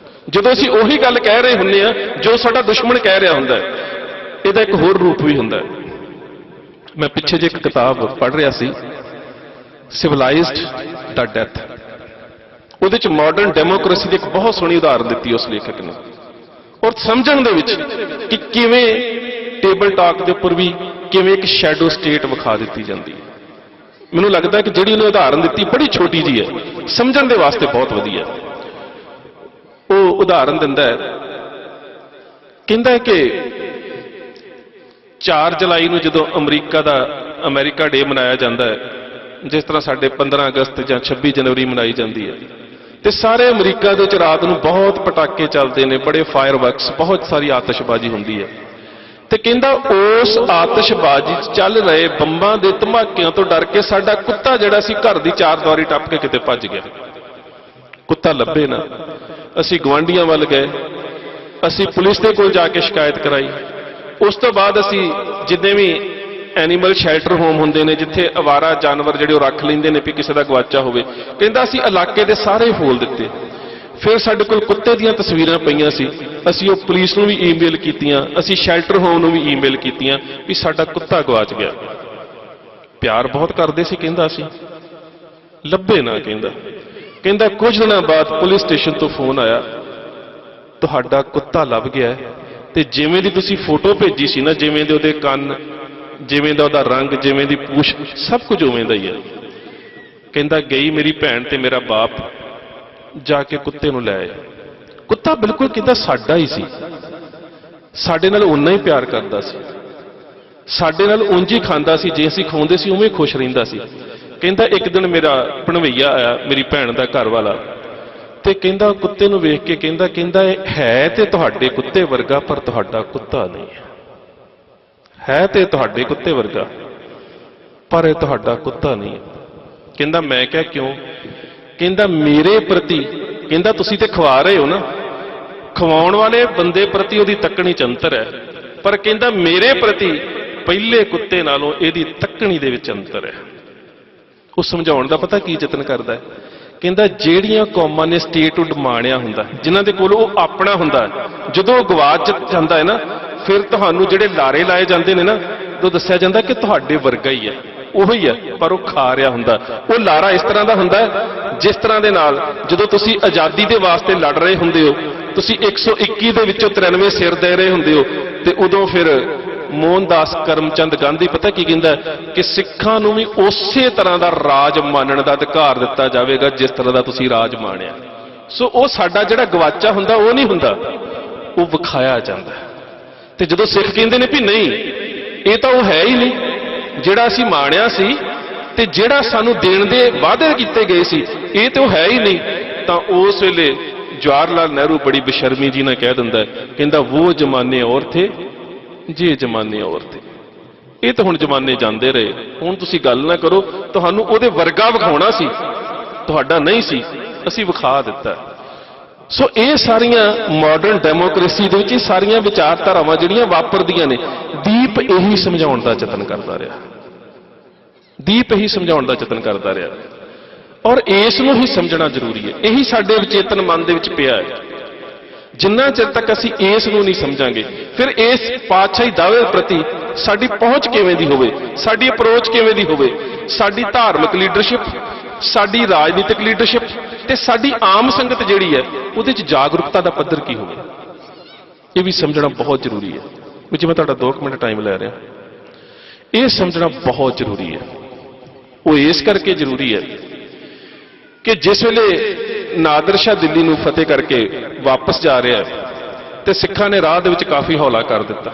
S3: ਜਦੋਂ ਅਸੀਂ ਉਹੀ ਗੱਲ ਕਹਿ ਰਹੇ ਹੁੰਦੇ ਆ ਜੋ ਸਾਡਾ ਦੁਸ਼ਮਣ ਕਹਿ ਰਿਹਾ ਹੁੰਦਾ ਹੈ। ਇਹਦਾ ਇੱਕ ਹੋਰ ਰੂਪ ਵੀ ਹੁੰਦਾ ਹੈ। ਮੈਂ ਪਿੱਛੇ ਜਿਹੇ ਇੱਕ ਕਿਤਾਬ ਪੜ੍ਹ ਰਿਹਾ ਸੀ, ਸਿਵਲਾਈਜ਼ਡ ਦਾ ਡੈਥ। ਉਹਦੇ ਚ ਮਾਡਰਨ ਡੈਮੋਕ੍ਰੇਸੀ ਦੀ ਇੱਕ ਬਹੁਤ ਸੋਹਣੀ ਉਦਾਹਰਨ ਦਿੱਤੀ ਉਸ ਲੇਖਕ ਨੇ, ਔਰ ਸਮਝਣ ਦੇ ਵਿੱਚ ਕਿ ਕਿਵੇਂ ਟੇਬਲ ਟਾਕ ਦੇ ਉੱਪਰ ਵੀ ਕਿਵੇਂ ਇੱਕ ਸ਼ੈਡੋ ਸਟੇਟ ਵਿਖਾ ਦਿੱਤੀ ਜਾਂਦੀ ਹੈ। ਮੈਨੂੰ ਲੱਗਦਾ ਕਿ ਜਿਹੜੀ ਉਹਨੇ ਉਦਾਹਰਨ ਦਿੱਤੀ ਬੜੀ ਛੋਟੀ ਜੀ ਹੈ, ਸਮਝਣ ਦੇ ਵਾਸਤੇ ਬਹੁਤ ਵਧੀਆ। ਉਹ ਉਦਾਹਰਨ ਦਿੰਦਾ ਹੈ, ਕਹਿੰਦਾ ਹੈ ਕਿ 4 ਜੁਲਾਈ ਨੂੰ ਜਦੋਂ ਅਮਰੀਕਾ ਡੇ ਮਨਾਇਆ ਜਾਂਦਾ ਹੈ, ਜਿਸ ਤਰ੍ਹਾਂ ਸਾਡੇ 15 ਅਗਸਤ ਜਾਂ 26 ਜਨਵਰੀ ਮਨਾਈ ਜਾਂਦੀ ਹੈ, ਤੇ ਸਾਰੇ ਅਮਰੀਕਾ ਦੇ ਵਿੱਚ ਰਾਤ ਨੂੰ ਬਹੁਤ ਪਟਾਕੇ ਚੱਲਦੇ ਨੇ, ਬੜੇ ਫਾਇਰਵਰਕਸ, ਬਹੁਤ ਸਾਰੀ ਆਤਿਸ਼ਬਾਜ਼ੀ ਹੁੰਦੀ ਹੈ। ਤੇ ਕਹਿੰਦਾ ਉਸ ਆਤਿਸ਼ਬਾਜ਼ੀ 'ਚ ਚੱਲ ਰਹੇ ਬੰਬਾਂ ਦੇ ਧਮਾਕਿਆਂ ਤੋਂ ਡਰ ਕੇ ਸਾਡਾ ਕੁੱਤਾ ਜਿਹੜਾ ਸੀ ਘਰ ਦੀ 4 ਦੀਵਾਰੀ ਟੱਪ ਕੇ ਕਿਤੇ ਭੱਜ ਗਿਆ। ਕੁੱਤਾ ਲੱਭੇ ਨਾ, ਅਸੀਂ ਗੁਆਂਢੀਆਂ ਵੱਲ ਗਏ, ਅਸੀਂ ਪੁਲਿਸ ਦੇ ਕੋਲ ਜਾ ਕੇ ਸ਼ਿਕਾਇਤ ਕਰਾਈ। ਉਸ ਤੋਂ ਬਾਅਦ ਅਸੀਂ ਜਿੰਨੇ ਵੀ ਐਨੀਮਲ ਸ਼ੈਲਟਰ ਹੋਮ ਹੁੰਦੇ ਨੇ, ਜਿੱਥੇ ਅਵਾਰਾ ਜਾਨਵਰ ਜਿਹੜੇ ਉਹ ਰੱਖ ਲੈਂਦੇ ਨੇ ਵੀ ਕਿਸੇ ਦਾ ਗਵਾਚਾ ਹੋਵੇ, ਕਹਿੰਦਾ ਅਸੀਂ ਇਲਾਕੇ ਦੇ ਸਾਰੇ ਫੋਲ ਦਿੱਤੇ। ਫਿਰ ਸਾਡੇ ਕੋਲ ਕੁੱਤੇ ਦੀਆਂ ਤਸਵੀਰਾਂ ਪਈਆਂ ਸੀ, ਅਸੀਂ ਉਹ ਪੁਲਿਸ ਨੂੰ ਵੀ ਈਮੇਲ ਕੀਤੀਆਂ, ਅਸੀਂ ਸ਼ੈਲਟਰ ਹੋਮ ਨੂੰ ਵੀ ਈਮੇਲ ਕੀਤੀਆਂ ਵੀ ਸਾਡਾ ਕੁੱਤਾ ਗਵਾਚ ਗਿਆ। ਪਿਆਰ ਬਹੁਤ ਕਰਦੇ ਸੀ, ਕਹਿੰਦਾ ਅਸੀਂ ਲੱਭੇ ਨਾ। ਕਹਿੰਦਾ ਕੁਝ ਦਿਨਾਂ ਬਾਅਦ ਪੁਲਿਸ ਸਟੇਸ਼ਨ ਤੋਂ ਫੋਨ ਆਇਆ, ਤੁਹਾਡਾ ਕੁੱਤਾ ਲੱਭ ਗਿਆ ਤੇ ਜਿਵੇਂ ਦੀ ਤੁਸੀਂ ਫੋਟੋ ਭੇਜੀ ਸੀ ਨਾ, ਜਿਵੇਂ ਦੇ ਉਹਦੇ ਕੰਨ, ਜਿਵੇਂ ਦਾ ਉਹਦਾ ਰੰਗ, ਜਿਵੇਂ ਦੀ ਪੂਛ, ਸਭ ਕੁਝ ਉਵੇਂ ਦਾ ਹੀ ਹੈ। ਕਹਿੰਦਾ ਗਈ ਮੇਰੀ ਭੈਣ ਤੇ ਮੇਰਾ ਬਾਪ ਜਾ ਕੇ ਕੁੱਤੇ ਨੂੰ ਲੈ ਆਏ। ਕੁੱਤਾ ਬਿਲਕੁਲ ਕਹਿੰਦਾ ਸਾਡਾ ਹੀ ਸੀ, ਸਾਡੇ ਨਾਲ ਉਨਾ ਹੀ ਪਿਆਰ ਕਰਦਾ ਸੀ, ਸਾਡੇ ਨਾਲ ਉਂਝ ਹੀ ਖਾਂਦਾ ਸੀ, ਜੇ ਅਸੀਂ ਖਵਾਉਂਦੇ ਸੀ ਉਵੇਂ ਖੁਸ਼ ਰਹਿੰਦਾ ਸੀ। ਕਹਿੰਦਾ ਇੱਕ ਦਿਨ ਮੇਰਾ ਭਣਵਈਆ ਆਇਆ, ਮੇਰੀ ਭੈਣ ਦਾ ਘਰ ਵਾਲਾ, ਤੇ ਕਹਿੰਦਾ ਕੁੱਤੇ ਨੂੰ ਵੇਖ ਕੇ ਕਹਿੰਦਾ ਇਹ ਹੈ ਤੇ ਤੁਹਾਡੇ ਕੁੱਤੇ ਵਰਗਾ, ਪਰ ਤੁਹਾਡਾ ਕੁੱਤਾ ਨਹੀਂ ਹੈ ਤੇ ਤੁਹਾਡੇ ਕੁੱਤੇ ਵਰਗਾ, ਪਰ ਇਹ ਤੁਹਾਡਾ ਕੁੱਤਾ ਨਹੀਂ ਹੈ। ਕਹਿੰਦਾ ਮੈਂ ਕਿਹਾ ਕਿਉਂ? ਕਹਿੰਦਾ ਮੇਰੇ ਪ੍ਰਤੀ, ਕਹਿੰਦਾ ਤੁਸੀਂ ਤੇ ਖਵਾ ਰਹੇ ਹੋ ਨਾ, ਖਵਾਉਣ ਵਾਲੇ ਬੰਦੇ ਪ੍ਰਤੀ ਉਹਦੀ ਤੱਕਣੀ 'ਚ ਅੰਤਰ ਹੈ, ਪਰ ਕਹਿੰਦਾ ਮੇਰੇ ਪ੍ਰਤੀ ਪਹਿਲੇ ਕੁੱਤੇ ਨਾਲੋਂ ਇਹਦੀ ਤੱਕਣੀ ਦੇ ਵਿੱਚ ਅੰਤਰ ਹੈ। ਉਹ ਸਮਝਾਉਣ ਦਾ ਪਤਾ ਕੀ ਯਤਨ ਕਰਦਾ ਹੈ? ਕਹਿੰਦਾ ਜਿਹੜੀਆਂ ਕੌਮਾਂ ਨੇ ਸਟੇਟਹੁੱਡ ਮਾਣਿਆ ਹੁੰਦਾ, ਜਿਨ੍ਹਾਂ ਦੇ ਕੋਲ ਉਹ ਆਪਣਾ ਹੁੰਦਾ, ਜਦੋਂ ਉਹ ਗਵਾਚ ਜਾਂਦਾ ਹੈ ਨਾ, ਫਿਰ ਤੁਹਾਨੂੰ ਜਿਹੜੇ ਲਾਰੇ ਲਾਏ ਜਾਂਦੇ ਨੇ ਨਾ, ਉਹ ਦੱਸਿਆ ਜਾਂਦਾ ਕਿ ਤੁਹਾਡੇ ਵਰਗਾ ਹੀ ਹੈ, ਉਹੀ ਹੈ, ਪਰ ਉਹ ਖਾ ਰਿਹਾ ਹੁੰਦਾ। ਉਹ ਲਾਰਾ ਇਸ ਤਰ੍ਹਾਂ ਦਾ ਹੁੰਦਾ ਜਿਸ ਤਰ੍ਹਾਂ ਦੇ ਨਾਲ ਜਦੋਂ ਤੁਸੀਂ ਆਜ਼ਾਦੀ ਦੇ ਵਾਸਤੇ ਲੜ ਰਹੇ ਹੁੰਦੇ ਹੋ, ਤੁਸੀਂ 121 ਦੇ ਵਿੱਚੋਂ 93 ਸਿਰ ਦੇ ਰਹੇ ਹੁੰਦੇ ਹੋ, ਤੇ ਉਦੋਂ ਫਿਰ ਮੋਹਨਦਾਸ ਕਰਮਚੰਦ ਗਾਂਧੀ ਪਤਾ ਕੀ ਕਹਿੰਦਾ ਕਿ ਸਿੱਖਾਂ ਨੂੰ ਵੀ ਉਸੇ ਤਰ੍ਹਾਂ ਦਾ ਰਾਜ ਮਾਣਨ ਦਾ ਅਧਿਕਾਰ ਦਿੱਤਾ ਜਾਵੇਗਾ ਜਿਸ ਤਰ੍ਹਾਂ ਦਾ ਤੁਸੀਂ ਰਾਜ ਮਾਣਿਆ। ਸੋ ਉਹ ਸਾਡਾ ਜਿਹੜਾ ਗਵਾਚਾ ਹੁੰਦਾ ਉਹ ਨਹੀਂ ਹੁੰਦਾ, ਉਹ ਵਿਖਾਇਆ ਜਾਂਦਾ। ਤੇ ਜਦੋਂ ਸਿੱਖ ਕਹਿੰਦੇ ਨੇ ਵੀ ਨਹੀਂ, ਇਹ ਤਾਂ ਉਹ ਹੈ ਹੀ ਨਹੀਂ ਜਿਹੜਾ ਅਸੀਂ ਮਾਣਿਆ ਸੀ, ਤੇ ਜਿਹੜਾ ਸਾਨੂੰ ਦੇਣ ਦੇ ਵਾਅਦੇ ਕੀਤੇ ਗਏ ਸੀ, ਇਹ ਤੇ ਉਹ ਹੈ ਹੀ ਨਹੀਂ, ਤਾਂ ਉਸ ਵੇਲੇ ਜਵਾਹਰ ਲਾਲ ਨਹਿਰੂ ਬੜੀ ਬੇਸ਼ਰਮੀ ਜੀ ਨਾਲ ਕਹਿ ਦਿੰਦਾ, ਕਹਿੰਦਾ ਉਹ ਜ਼ਮਾਨੇ ਔਰ ਥੇ, ਜੇ ਜ਼ਮਾਨੇ ਔਰ ਥੇ। ਇਹ ਤਾਂ ਹੁਣ ਜ਼ਮਾਨੇ ਜਾਂਦੇ ਰਹੇ, ਹੁਣ ਤੁਸੀਂ ਗੱਲ ਨਾ ਕਰੋ, ਤੁਹਾਨੂੰ ਉਹਦੇ ਵਰਗਾ ਵਿਖਾਉਣਾ ਸੀ, ਤੁਹਾਡਾ ਨਹੀਂ ਸੀ, ਅਸੀਂ ਵਿਖਾ ਦਿੱਤਾ। ਸੋ ਇਹ ਸਾਰੀਆਂ ਮਾਡਰਨ ਡੈਮੋਕ੍ਰੇਸੀ ਦੇ ਵਿੱਚ ਇਹ ਸਾਰੀਆਂ ਵਿਚਾਰਧਾਰਾਵਾਂ ਜਿਹੜੀਆਂ ਵਾਪਰਦੀਆਂ ਨੇ, ਦੀਪ ਇਹੀ ਸਮਝਾਉਣ ਦਾ ਯਤਨ ਕਰਦਾ ਰਿਹਾ, ਦੀਪ ਇਹੀ ਸਮਝਾਉਣ ਦਾ ਯਤਨ ਕਰਦਾ ਰਿਹਾ, ਔਰ ਇਸ ਨੂੰ ਹੀ ਸਮਝਣਾ ਜ਼ਰੂਰੀ ਹੈ। ਇਹੀ ਸਾਡੇ ਵਿਚੇਤਨ ਮਨ ਦੇ ਵਿੱਚ ਪਿਆ ਹੈ। ਜਿੰਨਾ ਚਿਰ ਤੱਕ ਅਸੀਂ ਇਸ ਨੂੰ ਨਹੀਂ ਸਮਝਾਂਗੇ, ਫਿਰ ਇਸ ਪਾਤਸ਼ਾਹੀ ਦਾਅਵੇ ਪ੍ਰਤੀ ਸਾਡੀ ਪਹੁੰਚ ਕਿਵੇਂ ਦੀ ਹੋਵੇ, ਸਾਡੀ ਅਪਰੋਚ ਕਿਵੇਂ ਦੀ ਹੋਵੇ, ਸਾਡੀ ਧਾਰਮਿਕ ਲੀਡਰਸ਼ਿਪ, ਸਾਡੀ ਰਾਜਨੀਤਿਕ ਲੀਡਰਸ਼ਿਪ ਤੇ ਸਾਡੀ ਆਮ ਸੰਗਤ ਜਿਹੜੀ ਹੈ ਉਹਦੇ 'ਚ ਜਾਗਰੂਕਤਾ ਦਾ ਪੱਧਰ ਕੀ ਹੋਵੇ, ਇਹ ਵੀ ਸਮਝਣਾ ਬਹੁਤ ਜ਼ਰੂਰੀ ਹੈ। ਵਿੱਚ ਮੈਂ ਤੁਹਾਡਾ 2 ਮਿੰਟ ਟਾਈਮ ਲੈ ਰਿਹਾ, ਇਹ ਸਮਝਣਾ ਬਹੁਤ ਜ਼ਰੂਰੀ ਹੈ। ਉਹ ਇਸ ਕਰਕੇ ਜ਼ਰੂਰੀ ਹੈ ਕਿ ਜਿਸ ਵੇਲੇ ਨਾਦਰ ਸ਼ਾਹ ਦਿੱਲੀ ਨੂੰ ਫਤਿਹ ਕਰਕੇ ਵਾਪਸ ਜਾ ਰਿਹਾ ਤੇ ਸਿੱਖਾਂ ਨੇ ਰਾਹ ਦੇ ਵਿੱਚ ਕਾਫੀ ਹੌਲਾ ਕਰ ਦਿੱਤਾ,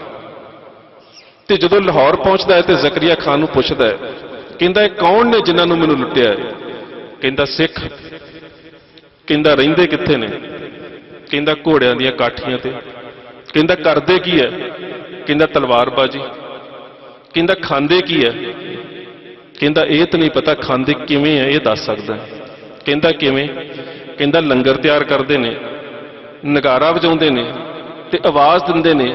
S3: ਤੇ ਜਦੋਂ ਲਾਹੌਰ ਪਹੁੰਚਦਾ ਹੈ ਤੇ ਜ਼ਕਰੀਆ ਖਾਨ ਨੂੰ ਪੁੱਛਦਾ ਹੈ, ਕਹਿੰਦਾ ਇਹ ਕੌਣ ਨੇ ਜਿਨ੍ਹਾਂ ਨੂੰ ਮੈਨੂੰ ਲੁੱਟਿਆ ਹੈ? ਕਹਿੰਦਾ ਸਿੱਖ। ਕਹਿੰਦਾ ਰਹਿੰਦੇ ਕਿੱਥੇ ਨੇ? ਕਹਿੰਦਾ ਘੋੜਿਆਂ ਦੀਆਂ ਕਾਠੀਆਂ ਤੇ। ਕਹਿੰਦਾ ਕਰਦੇ ਕੀ ਹੈ? ਕਹਿੰਦਾ ਤਲਵਾਰਬਾਜ਼ੀ। ਕਹਿੰਦਾ ਖਾਂਦੇ ਕੀ ਹੈ? ਕਹਿੰਦਾ ਇਹ ਤਾਂ ਨਹੀਂ ਪਤਾ, ਖਾਂਦੇ ਕਿਵੇਂ ਹੈ ਇਹ ਦੱਸ ਸਕਦਾ। ਕਹਿੰਦਾ ਕਿਵੇਂ? ਕਹਿੰਦਾ ਲੰਗਰ ਤਿਆਰ ਕਰਦੇ ਨੇ, ਨਗਾਰਾ ਵਜਾਉਂਦੇ ਨੇ ਤੇ ਆਵਾਜ਼ ਦਿੰਦੇ ਨੇ,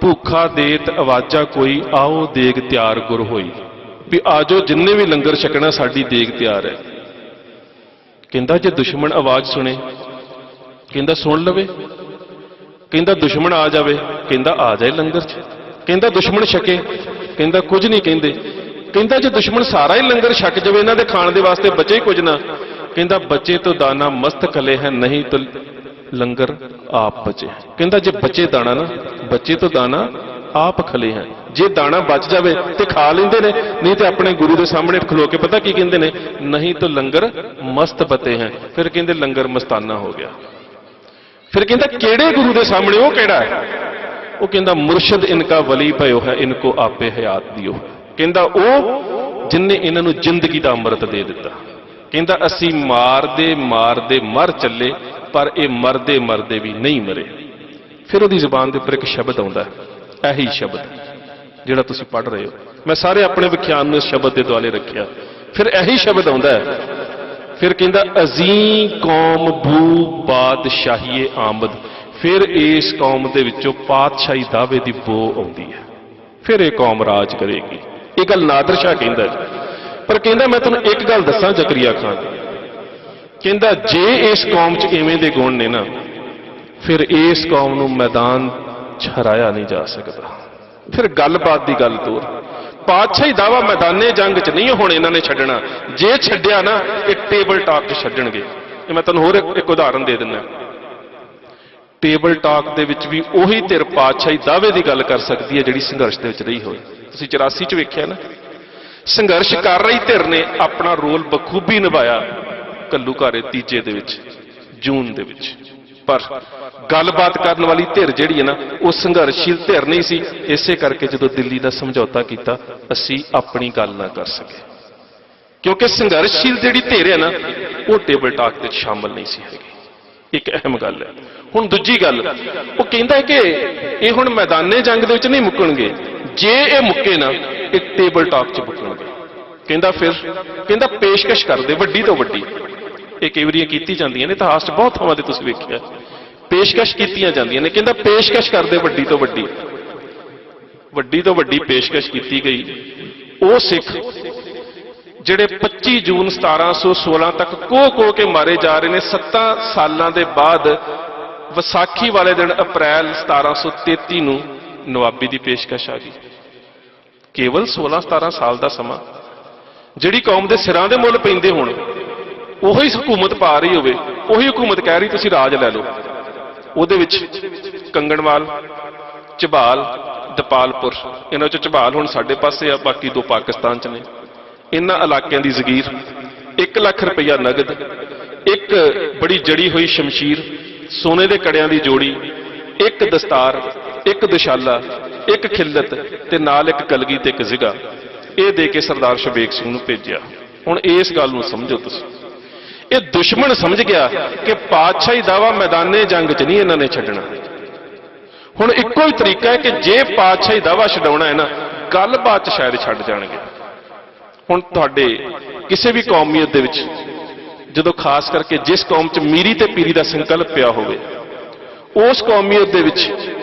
S3: ਭੁੱਖਾ ਦੇਤ ਆਵਾਜ਼ਾਂ ਕੋਈ, ਆਓ ਦੇਗ ਤਿਆਰ ਗੁਰ ਹੋਈ, ਵੀ ਆਜੋ ਜਿੰਨੇ ਵੀ ਲੰਗਰ ਛਕਣਾ ਸਾਡੀ ਦੇਗ ਤਿਆਰ ਹੈ। ਕਹਿੰਦਾ ਜੇ ਦੁਸ਼ਮਣ ਆਵਾਜ਼ ਸੁਣੇ? ਕਹਿੰਦਾ ਸੁਣ ਲਵੇ। ਕਹਿੰਦਾ ਦੁਸ਼ਮਣ ਆ ਜਾਵੇ? ਕਹਿੰਦਾ ਆ ਜਾਏ ਲੰਗਰ 'ਚ। ਕਹਿੰਦਾ ਦੁਸ਼ਮਣ ਛਕੇ? ਕਹਿੰਦਾ ਕੁਝ ਨਹੀਂ ਕਹਿੰਦੇ। ਕਹਿੰਦਾ ਜੇ ਦੁਸ਼ਮਣ ਸਾਰਾ ਹੀ ਲੰਗਰ ਛਕ ਜਾਵੇ, ਇਹਨਾਂ ਦੇ ਖਾਣ ਦੇ ਵਾਸਤੇ ਬਚੇ ਹੀ ਕੁਝ ਨਾ। ਕਹਿੰਦਾ ਬਚੇ ਤੋਂ ਦਾਣਾ ਮਸਤ ਕਲੇ ਹੈ, ਨਹੀਂ ਤਾਂ ਲੰਗਰ ਆਪ ਬਚੇ। ਕਹਿੰਦਾ ਜੇ ਬਚੇ ਦਾਣਾ ਨਾ, ਬਚੇ ਤੋਂ ਦਾਣਾ ਆਪ ਖਲੇ ਹੈ। ਜੇ ਦਾਣਾ ਬਚ ਜਾਵੇ ਤੇ ਖਾ ਲੈਂਦੇ ਨੇ, ਨਹੀਂ ਤੇ ਆਪਣੇ ਗੁਰੂ ਦੇ ਸਾਹਮਣੇ ਖਲੋ ਕੇ ਪਤਾ ਕੀ ਕਹਿੰਦੇ ਨੇ, ਨਹੀਂ ਤਾਂ ਲੰਗਰ ਮਸਤ ਬਤੇ ਹੈ। ਫਿਰ ਕਹਿੰਦੇ ਲੰਗਰ ਮਸਤਾਨਾ ਹੋ ਗਿਆ। ਫਿਰ ਕਹਿੰਦਾ ਕਿਹੜੇ ਗੁਰੂ ਦੇ ਸਾਹਮਣੇ, ਉਹ ਕਿਹੜਾ ਹੈ? ਉਹ ਕਹਿੰਦਾ ਮੁਰਸ਼ਦ ਇਨਕਾ ਵਲੀ ਭਇਓ ਹੈ, ਇਨਕੋ ਆਪੇ ਹਯਾਤ ਦਿਓ। ਕਹਿੰਦਾ ਉਹ ਜਿਨਨੇ ਇਹਨਾਂ ਨੂੰ ਜ਼ਿੰਦਗੀ ਦਾ ਅੰਮ੍ਰਿਤ ਦੇ ਦਿੱਤਾ। ਕਹਿੰਦਾ ਅਸੀਂ ਮਾਰਦੇ ਮਾਰਦੇ ਮਰ ਚੱਲੇ, ਪਰ ਇਹ ਮਰਦੇ ਮਰਦੇ ਵੀ ਨਹੀਂ ਮਰੇ। ਫਿਰ ਉਹਦੀ ਜ਼ੁਬਾਨ ਦੇ ਉੱਪਰ ਇੱਕ ਸ਼ਬਦ ਆਉਂਦਾ, ਇਹੀ ਸ਼ਬਦ ਜਿਹੜਾ ਤੁਸੀਂ ਪੜ੍ਹ ਰਹੇ ਹੋ। ਮੈਂ ਸਾਰੇ ਆਪਣੇ ਵਿਖਿਆਨ ਨੂੰ ਇਸ ਸ਼ਬਦ ਦੇ ਦੁਆਲੇ ਰੱਖਿਆ। ਫਿਰ ਇਹੀ ਸ਼ਬਦ ਆਉਂਦਾ ਹੈ, ਫਿਰ ਕਹਿੰਦਾ ਅਜ਼ੀਂ ਕੌਮ ਬੂ ਬਾਦਸ਼ਾਹੀਏ ਆਮਦ। ਫਿਰ ਇਸ ਕੌਮ ਦੇ ਵਿੱਚੋਂ ਪਾਤਸ਼ਾਹੀ ਦਾਅਵੇ ਦੀ ਬੋ ਆਉਂਦੀ ਹੈ, ਫਿਰ ਇਹ ਕੌਮ ਰਾਜ ਕਰੇਗੀ। ਇਹ ਗੱਲ ਨਾਦਰ ਸ਼ਾਹ ਕਹਿੰਦਾ। ਪਰ ਕਹਿੰਦਾ ਮੈਂ ਤੁਹਾਨੂੰ ਇੱਕ ਗੱਲ ਦੱਸਾਂ ਜ਼ਕਰੀਆ ਖਾਨ, ਕਹਿੰਦਾ ਜੇ ਇਸ ਕੌਮ 'ਚ ਇਵੇਂ ਦੇ ਗੁਣ ਨੇ ਨਾ, ਫਿਰ ਇਸ ਕੌਮ ਨੂੰ ਮੈਦਾਨ 'ਚ ਹਰਾਇਆ ਨਹੀਂ ਜਾ ਸਕਦਾ। ਫਿਰ ਗੱਲਬਾਤ ਦੀ ਗੱਲ ਤੋਰ, ਪਾਤਸ਼ਾਹੀ ਦਾਵਾ ਮੈਦਾਨੇ ਜੰਗ 'ਚ ਨਹੀਂ ਹੁਣ ਇਹਨਾਂ ਨੇ ਛੱਡਣਾ। ਜੇ ਛੱਡਿਆ ਨਾ, ਇਹ ਟੇਬਲ ਟਾਕ 'ਚ ਛੱਡਣਗੇ। ਇਹ ਮੈਂ ਤੁਹਾਨੂੰ ਹੋਰ ਇੱਕ ਉਦਾਹਰਨ ਦੇ ਦਿੰਦਾ। ਟੇਬਲ ਟਾਕ ਦੇ ਵਿੱਚ ਵੀ ਉਹੀ ਧਿਰ ਪਾਤਸ਼ਾਹੀ ਦਾਅਵੇ ਦੀ ਗੱਲ ਕਰ ਸਕਦੀ ਹੈ ਜਿਹੜੀ ਸੰਘਰਸ਼ ਦੇ ਵਿੱਚ ਰਹੀ ਹੋਵੇ। ਤੁਸੀਂ 84 'ਚ ਵੇਖਿਆ ਨਾ, ਸੰਘਰਸ਼ ਕਰ ਰਹੀ ਧਿਰ ਨੇ ਆਪਣਾ ਰੋਲ ਬਖੂਬੀ ਨਿਭਾਇਆ ਘੱਲੂਘਾਰੇ ਤੀਜੇ ਦੇ ਵਿੱਚ, ਜੂਨ ਦੇ ਵਿੱਚ। ਪਰ ਗੱਲਬਾਤ ਕਰਨ ਵਾਲੀ ਧਿਰ ਜਿਹੜੀ ਹੈ ਨਾ, ਉਹ ਸੰਘਰਸ਼ਸ਼ੀਲ ਧਿਰ ਨਹੀਂ ਸੀ। ਇਸੇ ਕਰਕੇ ਜਦੋਂ ਦਿੱਲੀ ਦਾ ਸਮਝੌਤਾ ਕੀਤਾ, ਅਸੀਂ ਆਪਣੀ ਗੱਲ ਨਾ ਕਰ ਸਕੇ, ਕਿਉਂਕਿ ਸੰਘਰਸ਼ਸ਼ੀਲ ਜਿਹੜੀ ਧਿਰ ਹੈ ਨਾ, ਉਹ ਟੇਬਲ ਟਾਕ ਦੇ ਸ਼ਾਮਲ ਨਹੀਂ ਸੀ ਹੈਗੀ। ਇੱਕ ਅਹਿਮ ਗੱਲ ਹੈ। ਹੁਣ ਦੂਜੀ ਗੱਲ, ਉਹ ਕਹਿੰਦਾ ਕਿ ਇਹ ਹੁਣ ਮੈਦਾਨੇ ਜੰਗ ਦੇ ਵਿੱਚ ਨਹੀਂ ਮੁੱਕਣਗੇ। ਜੇ ਇਹ ਮੁੱਕੇ ਨਾ, ਇਹ ਟੇਬਲ ਟਾਕ 'ਚ ਮੁੱਕਣਗੇ। ਕਹਿੰਦਾ ਫਿਰ ਕਹਿੰਦਾ ਪੇਸ਼ਕਸ਼ ਕਰਦੇ ਵੱਡੀ ਤੋਂ ਵੱਡੀ। ਇਹ ਕਈ ਵਾਰੀਆਂ ਕੀਤੀ ਜਾਂਦੀਆਂ ਨੇ, ਇਤਿਹਾਸ 'ਚ ਬਹੁਤ ਥਾਵਾਂ ਤੇ ਤੁਸੀਂ ਵੇਖਿਆ ਪੇਸ਼ਕਸ਼ ਕੀਤੀਆਂ ਜਾਂਦੀਆਂ ਨੇ। ਕਹਿੰਦਾ ਪੇਸ਼ਕਸ਼ ਕਰਦੇ ਵੱਡੀ ਤੋਂ ਵੱਡੀ, ਵੱਡੀ ਤੋਂ ਵੱਡੀ ਪੇਸ਼ਕਸ਼ ਕੀਤੀ ਗਈ। ਉਹ ਸਿੱਖ ਜਿਹੜੇ 25 ਜੂਨ 1716 ਤੱਕ ਕੋਹ ਕੇ ਮਾਰੇ ਜਾ ਰਹੇ ਨੇ, 7 ਸਾਲਾਂ ਦੇ ਬਾਅਦ ਵਿਸਾਖੀ ਵਾਲੇ ਦਿਨ ਅਪ੍ਰੈਲ 1733 ਨੂੰ ਨਵਾਬੀ ਦੀ ਪੇਸ਼ਕਸ਼ ਆ ਗਈ। ਕੇਵਲ 16-17 ਸਾਲ ਦਾ ਸਮਾਂ, ਜਿਹੜੀ ਕੌਮ ਦੇ ਸਿਰਾਂ ਦੇ ਮੁੱਲ ਪੈਂਦੇ ਹੋਣ, ਉਹੀ ਹਕੂਮਤ ਪਾ ਰਹੀ ਹੋਵੇ, ਉਹੀ ਹਕੂਮਤ ਕਹਿ ਰਹੀ ਤੁਸੀਂ ਰਾਜ ਲੈ ਲਓ। ਉਹਦੇ ਵਿੱਚ ਕੰਗਣਵਾਲ, ਝਬਾਲ, ਦਪਾਲਪੁਰ, ਇਹਨਾਂ 'ਚੋਂ ਝਬਾਲ ਹੁਣ ਸਾਡੇ ਪਾਸੇ ਆ, ਬਾਕੀ 2 ਪਾਕਿਸਤਾਨ 'ਚ ਨੇ। ਇਹਨਾਂ ਇਲਾਕਿਆਂ ਦੀ ਜ਼ਗੀਰ 1 ਲੱਖ ਰੁਪਈਆ ਨਗਦ, ਇੱਕ ਬੜੀ ਜੜੀ ਹੋਈ ਸ਼ਮਸ਼ੀਰ, ਸੋਨੇ ਦੇ ਕੜਿਆਂ ਦੀ ਜੋੜੀ, ਇੱਕ ਦਸਤਾਰ, ਇੱਕ ਦੁਸ਼ਾਲਾ, ਇੱਕ ਖਿੱਲਤ ਤੇ ਨਾਲ ਇੱਕ ਕਲਗੀ ਤੇ ਇੱਕ ਜ਼ਿਗਾ, ਇਹ ਦੇ ਕੇ ਸਰਦਾਰ ਸ਼ਬੇਗ ਸਿੰਘ ਨੂੰ ਭੇਜਿਆ। ਹੁਣ ਇਸ ਗੱਲ ਨੂੰ ਸਮਝੋ ਤੁਸੀਂ, ਇਹ ਦੁਸ਼ਮਣ ਸਮਝ ਗਿਆ ਕਿ ਪਾਤਸ਼ਾਹੀ ਦਾਵਾ ਮੈਦਾਨੇ ਜੰਗ 'ਚ ਨਹੀਂ ਇਹਨਾਂ ਨੇ ਛੱਡਣਾ। ਹੁਣ ਇੱਕੋ ਹੀ ਤਰੀਕਾ ਹੈ ਕਿ ਜੇ ਪਾਤਸ਼ਾਹੀ ਦਾਵਾ ਛਡਾਉਣਾ ਹੈ ਨਾ, ਗੱਲਬਾਤ 'ਚ ਸ਼ਾਇਦ ਛੱਡ ਜਾਣਗੇ। ਹੁਣ ਤੁਹਾਡੇ ਕਿਸੇ ਵੀ ਕੌਮੀਅਤ ਦੇ ਵਿੱਚ, ਜਦੋਂ ਖਾਸ ਕਰਕੇ ਜਿਸ ਕੌਮ 'ਚ ਮੀਰੀ ਤੇ ਪੀਰੀ ਦਾ ਸੰਕਲਪ ਪਿਆ ਹੋਵੇ, ਉਸ ਕੌਮੀਅਤ ਦੇ ਵਿੱਚ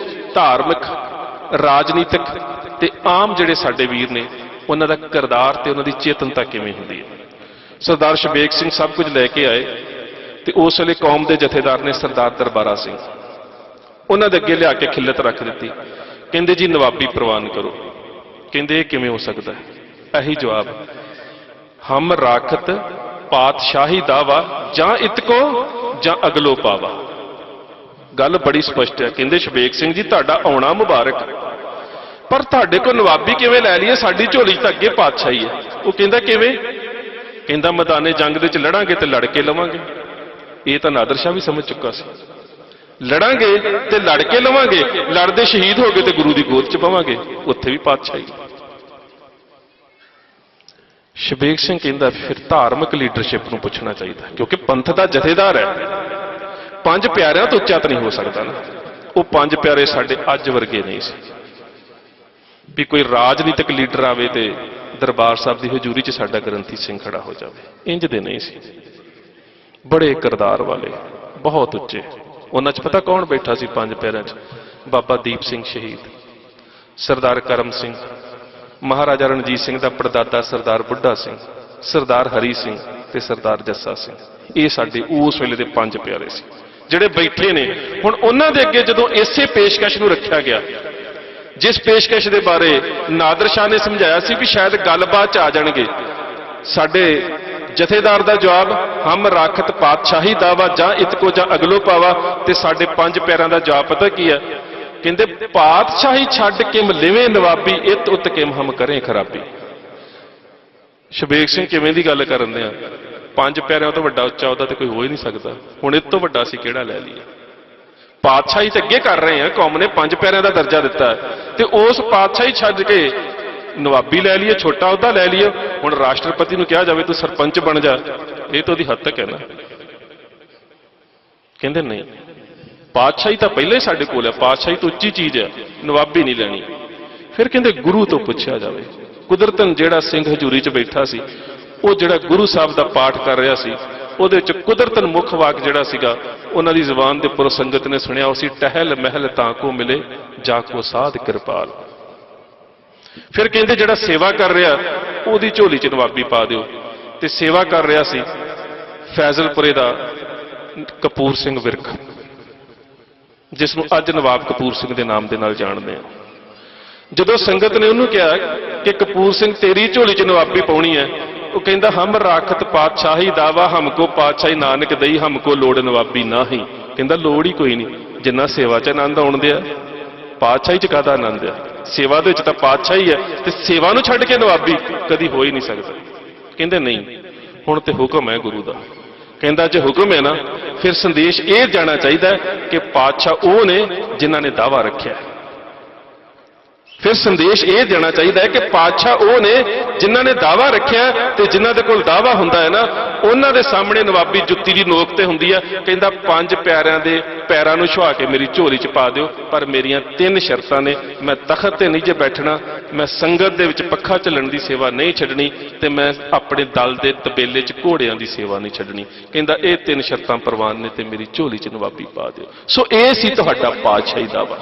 S3: ਧਾਰਮਿਕ, ਰਾਜਨੀਤਿਕ ਤੇ ਆਮ ਜਿਹੜੇ ਸਾਡੇ ਵੀਰ ਨੇ, ਉਹਨਾਂ ਦਾ ਕਿਰਦਾਰ ਤੇ ਉਹਨਾਂ ਦੀ ਚੇਤਨਤਾ ਕਿਵੇਂ ਹੁੰਦੀ ਹੈ। ਸਰਦਾਰ ਸ਼ਬੇਗ ਸਿੰਘ ਸਭ ਕੁਝ ਲੈ ਕੇ ਆਏ ਤੇ ਉਸ ਵੇਲੇ ਕੌਮ ਦੇ ਜਥੇਦਾਰ ਨੇ ਸਰਦਾਰ ਦਰਬਾਰਾ ਸਿੰਘ, ਉਹਨਾਂ ਦੇ ਅੱਗੇ ਲਿਆ ਕੇ ਖਿੱਲਤ ਰੱਖ ਦਿੱਤੀ। ਕਹਿੰਦੇ ਜੀ ਨਵਾਬੀ ਪ੍ਰਵਾਨ ਕਰੋ। ਕਹਿੰਦੇ ਇਹ ਕਿਵੇਂ ਹੋ ਸਕਦਾ ਹੈ? ਇਹੀ ਜਵਾਬ, ਹਮ ਰਾਖਤ ਪਾਤਸ਼ਾਹੀ ਦਾਵਾ ਜਾਂ ਇਤਕੋ ਜਾਂ ਅਗਲੋ ਪਾਵਾ। ਗੱਲ ਬੜੀ ਸਪਸ਼ਟ ਹੈ। ਕਹਿੰਦੇ ਸ਼ਬੇਗ ਸਿੰਘ ਜੀ ਤੁਹਾਡਾ ਆਉਣਾ ਮੁਬਾਰਕ, ਪਰ ਤੁਹਾਡੇ ਕੋਲ ਨਵਾਬੀ ਕਿਵੇਂ ਲੈ ਲਈਏ? ਸਾਡੀ ਝੋਲੀ 'ਚ ਤਾਂ ਅੱਗੇ ਪਾਤਸ਼ਾਹੀ ਹੈ। ਉਹ ਕਹਿੰਦਾ ਕਿਵੇਂ? ਕਹਿੰਦਾ ਮੈਦਾਨੇ ਜੰਗ ਦੇ 'ਚ ਲੜਾਂਗੇ ਤੇ ਲੜ ਕੇ ਲਵਾਂਗੇ। ਇਹ ਤਾਂ ਨਾਦਰ ਸ਼ਾਹ ਵੀ ਸਮਝ ਚੁੱਕਾ ਸੀ। ਲੜਾਂਗੇ ਤੇ ਲੜ ਕੇ ਲਵਾਂਗੇ, ਲੜਦੇ ਸ਼ਹੀਦ ਹੋ ਗਏ ਤੇ ਗੁਰੂ ਦੀ ਗੋਦ 'ਚ ਪਵਾਂਗੇ, ਉੱਥੇ ਵੀ ਪਾਤਸ਼ਾਹੀ। ਸ਼ਬੇਗ ਸਿੰਘ ਕਹਿੰਦਾ ਫਿਰ ਧਾਰਮਿਕ ਲੀਡਰਸ਼ਿਪ ਨੂੰ ਪੁੱਛਣਾ ਚਾਹੀਦਾ, ਕਿਉਂਕਿ ਪੰਥ ਦਾ ਜਥੇਦਾਰ ਹੈ। 5 ਪਿਆਰਿਆਂ ਤੋਂ ਉੱਚਾ ਤਾਂ ਨਹੀਂ ਹੋ ਸਕਦਾ ਨਾ। ਉਹ 5 ਪਿਆਰੇ ਸਾਡੇ ਅੱਜ ਵਰਗੇ ਨਹੀਂ ਸੀ ਵੀ ਕੋਈ ਰਾਜਨੀਤਿਕ ਲੀਡਰ ਆਵੇ ਤੇ ਦਰਬਾਰ ਸਾਹਿਬ ਦੀ ਹਜ਼ੂਰੀ 'ਚ ਸਾਡਾ ਗ੍ਰੰਥੀ ਸਿੰਘ ਖੜਾ ਹੋ ਜਾਵੇ। ਇੰਜ ਦੇ ਨਹੀਂ ਸੀ। ਬੜੇ ਕਿਰਦਾਰ ਵਾਲੇ, ਬਹੁਤ ਉੱਚੇ। ਉਹਨਾਂ 'ਚ ਪਤਾ ਕੌਣ ਬੈਠਾ ਸੀ 5 ਪਿਆਰਿਆਂ 'ਚ? ਬਾਬਾ ਦੀਪ ਸਿੰਘ ਸ਼ਹੀਦ, ਸਰਦਾਰ ਕਰਮ ਸਿੰਘ, ਮਹਾਰਾਜਾ ਰਣਜੀਤ ਸਿੰਘ ਦਾ ਪੜਦਾਦਾ ਸਰਦਾਰ ਬੁੱਢਾ ਸਿੰਘ, ਸਰਦਾਰ ਹਰੀ ਸਿੰਘ ਤੇ ਸਰਦਾਰ ਜੱਸਾ ਸਿੰਘ। ਇਹ ਸਾਡੇ ਉਸ ਵੇਲੇ ਦੇ 5 ਪਿਆਰੇ ਸੀ ਜਿਹੜੇ ਬੈਠੇ ਨੇ। ਹੁਣ ਉਹਨਾਂ ਦੇ ਅੱਗੇ ਜਦੋਂ ਇਸੇ ਪੇਸ਼ਕਸ਼ ਨੂੰ ਰੱਖਿਆ ਗਿਆ, ਜਿਸ ਪੇਸ਼ਕਸ਼ ਦੇ ਬਾਰੇ ਨਾਦਰ ਸ਼ਾਹ ਨੇ ਸਮਝਾਇਆ ਸੀ ਵੀ ਸ਼ਾਇਦ ਗੱਲਬਾਤ 'ਚ ਆ ਜਾਣਗੇ, ਸਾਡੇ ਜਥੇਦਾਰ ਦਾ ਜਵਾਬ ਹਮ ਰਾਖਤ ਪਾਤਸ਼ਾਹੀ ਦਾਵਾ ਜਾਂ ਇਤਕੋ ਜਾਂ ਅਗਲੋ ਪਾਵਾ, ਤੇ ਸਾਡੇ 5 ਪਿਆਰਿਆਂ ਦਾ ਜਵਾਬ ਪਤਾ ਕੀ ਹੈ? ਕਹਿੰਦੇ ਪਾਤਸ਼ਾਹੀ ਛੱਡ ਕਿਮ ਲਿਵੇਂ ਨਵਾਬੀ ਇਤ ਉਤ ਕਿਮ ਹਮ ਕਰੇ ਖਰਾਬੀ। ਸ਼ਬੇਗ ਸਿੰਘ ਕਿਵੇਂ ਦੀ ਗੱਲ ਕਰਨ ਦੇ ਆ, ਪੰਜ ਪਿਆਰਿਆਂ ਤੋਂ ਵੱਡਾ ਉੱਚਾ ਉਹਦਾ ਤੇ ਕੋਈ ਹੋ ਹੀ ਨਹੀਂ ਸਕਦਾ, ਹੁਣ ਇਹ ਤੋਂ ਵੱਡਾ ਅਸੀਂ ਕਿਹੜਾ ਲੈ ਲਈਏ। ਪਾਤਸ਼ਾਹੀ ਤੇ ਅੱਗੇ ਕਰ ਰਹੇ ਆ, ਕੌਮ ਨੇ ਪੰਜ ਪਿਆਰਿਆਂ ਦਾ ਦਰਜਾ ਦਿੱਤਾ ਤੇ ਉਸ ਪਾਤਸ਼ਾਹੀ ਛੱਡ ਕੇ ਨਵਾਬੀ ਲੈ ਲਈਏ, ਛੋਟਾ ਅਹੁਦਾ ਲੈ ਲਈਏ। ਹੁਣ ਰਾਸ਼ਟਰਪਤੀ ਨੂੰ ਕਿਹਾ ਜਾਵੇ ਤੂੰ ਸਰਪੰਚ ਬਣ ਜਾ, ਇਹ ਤਾਂ ਉਹਦੀ ਹੱਦ ਤੱਕ ਹੈ ਨਾ। ਕਹਿੰਦੇ ਨਹੀਂ, ਪਾਤਸ਼ਾਹੀ ਤਾਂ ਪਹਿਲਾਂ ਹੀ ਸਾਡੇ ਕੋਲ ਹੈ, ਪਾਤਸ਼ਾਹੀ ਤੋਂ ਉੱਚੀ ਚੀਜ਼ ਹੈ, ਨਵਾਬੀ ਨਹੀਂ ਲੈਣੀ। ਫਿਰ ਕਹਿੰਦੇ ਗੁਰੂ ਤੋਂ ਪੁੱਛਿਆ ਜਾਵੇ। ਕੁਦਰਤਨ ਜਿਹੜਾ ਸਿੰਘ ਹਜ਼ੂਰੀ 'ਚ ਬੈਠਾ ਸੀ, ਉਹ ਜਿਹੜਾ ਗੁਰੂ ਸਾਹਿਬ ਦਾ ਪਾਠ ਕਰ ਰਿਹਾ ਸੀ, ਉਹਦੇ ਵਿੱਚ ਕੁਦਰਤਨ ਮੁੱਖ ਵਾਕ ਜਿਹੜਾ ਸੀਗਾ ਉਹਨਾਂ ਦੀ ਜ਼ੁਬਾਨ ਦੇ ਉੱਪਰ ਸੰਗਤ ਨੇ ਸੁਣਿਆ, ਉਹ ਸੀ ਟਹਿਲ ਮਹਿਲ ਤਾਂ ਕੋ ਮਿਲੇ ਜਾ ਕੋ ਸਾਧ ਕਿਰਪਾਲ। ਫਿਰ ਕਹਿੰਦੇ ਜਿਹੜਾ ਸੇਵਾ ਕਰ ਰਿਹਾ ਉਹਦੀ ਝੋਲੀ 'ਚ ਨਵਾਬੀ ਪਾ ਦਿਓ। ਤੇ ਸੇਵਾ ਕਰ ਰਿਹਾ ਸੀ ਫੈਜ਼ਲਪੁਰੇ ਦਾ ਕਪੂਰ ਸਿੰਘ ਵਿਰਕ, ਜਿਸ ਨੂੰ ਅੱਜ ਨਵਾਬ ਕਪੂਰ ਸਿੰਘ ਦੇ ਨਾਮ ਦੇ ਨਾਲ ਜਾਣਦੇ ਆ। ਜਦੋਂ ਸੰਗਤ ਨੇ ਉਹਨੂੰ ਕਿਹਾ ਕਿ ਕਪੂਰ ਸਿੰਘ ਤੇਰੀ ਝੋਲੀ 'ਚ ਨਵਾਬੀ ਪਾਉਣੀ ਹੈ, ਉਹ ਕਹਿੰਦਾ ਹਮ ਰਾਖਤ ਪਾਤਸ਼ਾਹੀ ਦਾਵਾ ਹਮਕੋ ਪਾਤਸ਼ਾਹੀ ਨਾਨਕ ਦਈ ਹਮਕੋ ਲੋੜ ਨਵਾਬੀ ਨਾਹੀ। ਕਹਿੰਦਾ ਲੋੜ ਹੀ ਕੋਈ ਨਹੀਂ, ਜਿੰਨਾ ਸੇਵਾ 'ਚ ਆਨੰਦ ਆਉਣਦੇ ਆ, ਪਾਤਸ਼ਾਹੀ 'ਚ ਕਾਹਦਾ ਆਨੰਦ ਆ। ਸੇਵਾ ਦੇ ਵਿੱਚ ਤਾਂ ਪਾਤਸ਼ਾਹੀ ਹੈ ਤੇ ਸੇਵਾ ਨੂੰ ਛੱਡ ਕੇ ਨਵਾਬੀ ਕਦੀ ਹੋ ਹੀ ਨਹੀਂ ਸਕਦਾ। ਕਹਿੰਦੇ ਨਹੀਂ, ਹੁਣ ਤੇ ਹੁਕਮ ਹੈ ਗੁਰੂ ਦਾ। ਕਹਿੰਦਾ ਜੇ ਹੁਕਮ ਹੈ ਨਾ, ਫਿਰ ਸੰਦੇਸ਼ ਇਹ ਜਾਣਾ ਚਾਹੀਦਾ ਕਿ ਪਾਤਸ਼ਾਹ ਉਹ ਨੇ ਜਿਨ੍ਹਾਂ ਨੇ ਦਾਵਾ ਰੱਖਿਆ। ਫਿਰ ਸੰਦੇਸ਼ ਇਹ ਦੇਣਾ ਚਾਹੀਦਾ ਹੈ ਕਿ ਪਾਤਸ਼ਾਹ ਉਹ ਨੇ ਜਿਨ੍ਹਾਂ ਨੇ ਦਾਵਾ ਰੱਖਿਆ, ਤੇ ਜਿਨ੍ਹਾਂ ਦੇ ਕੋਲ ਦਾਵਾ ਹੁੰਦਾ ਹੈ ਨਾ, ਉਹਨਾਂ ਦੇ ਸਾਹਮਣੇ ਨਵਾਬੀ ਜੁੱਤੀ ਦੀ ਨੋਕ ਤੇ ਹੁੰਦੀ ਹੈ। ਕਹਿੰਦਾ ਪੰਜ ਪਿਆਰਿਆਂ ਦੇ ਪੈਰਾਂ ਨੂੰ ਛੁਹਾ ਕੇ ਮੇਰੀ ਝੋਲੀ 'ਚ ਪਾ ਦਿਓ, ਪਰ ਮੇਰੀਆਂ 3 ਸ਼ਰਤਾਂ ਨੇ। ਮੈਂ ਤਖਤ ਤੇ ਨਹੀਂ ਜੇ ਬੈਠਣਾ, ਮੈਂ ਸੰਗਤ ਦੇ ਵਿੱਚ ਪੱਖਾ ਝੱਲਣ ਦੀ ਸੇਵਾ ਨਹੀਂ ਛੱਡਣੀ, ਤੇ ਮੈਂ ਆਪਣੇ ਦਲ ਦੇ ਤਬੇਲੇ 'ਚ ਘੋੜਿਆਂ ਦੀ ਸੇਵਾ ਨਹੀਂ ਛੱਡਣੀ। ਕਹਿੰਦਾ ਇਹ 3 ਸ਼ਰਤਾਂ ਪ੍ਰਵਾਨ ਨੇ ਤੇ ਮੇਰੀ ਝੋਲੀ 'ਚ ਨਵਾਬੀ ਪਾ ਦਿਓ। ਸੋ ਇਹ ਸੀ ਤੁਹਾਡਾ ਪਾਤਸ਼ਾਹੀ ਦਾਵਾ।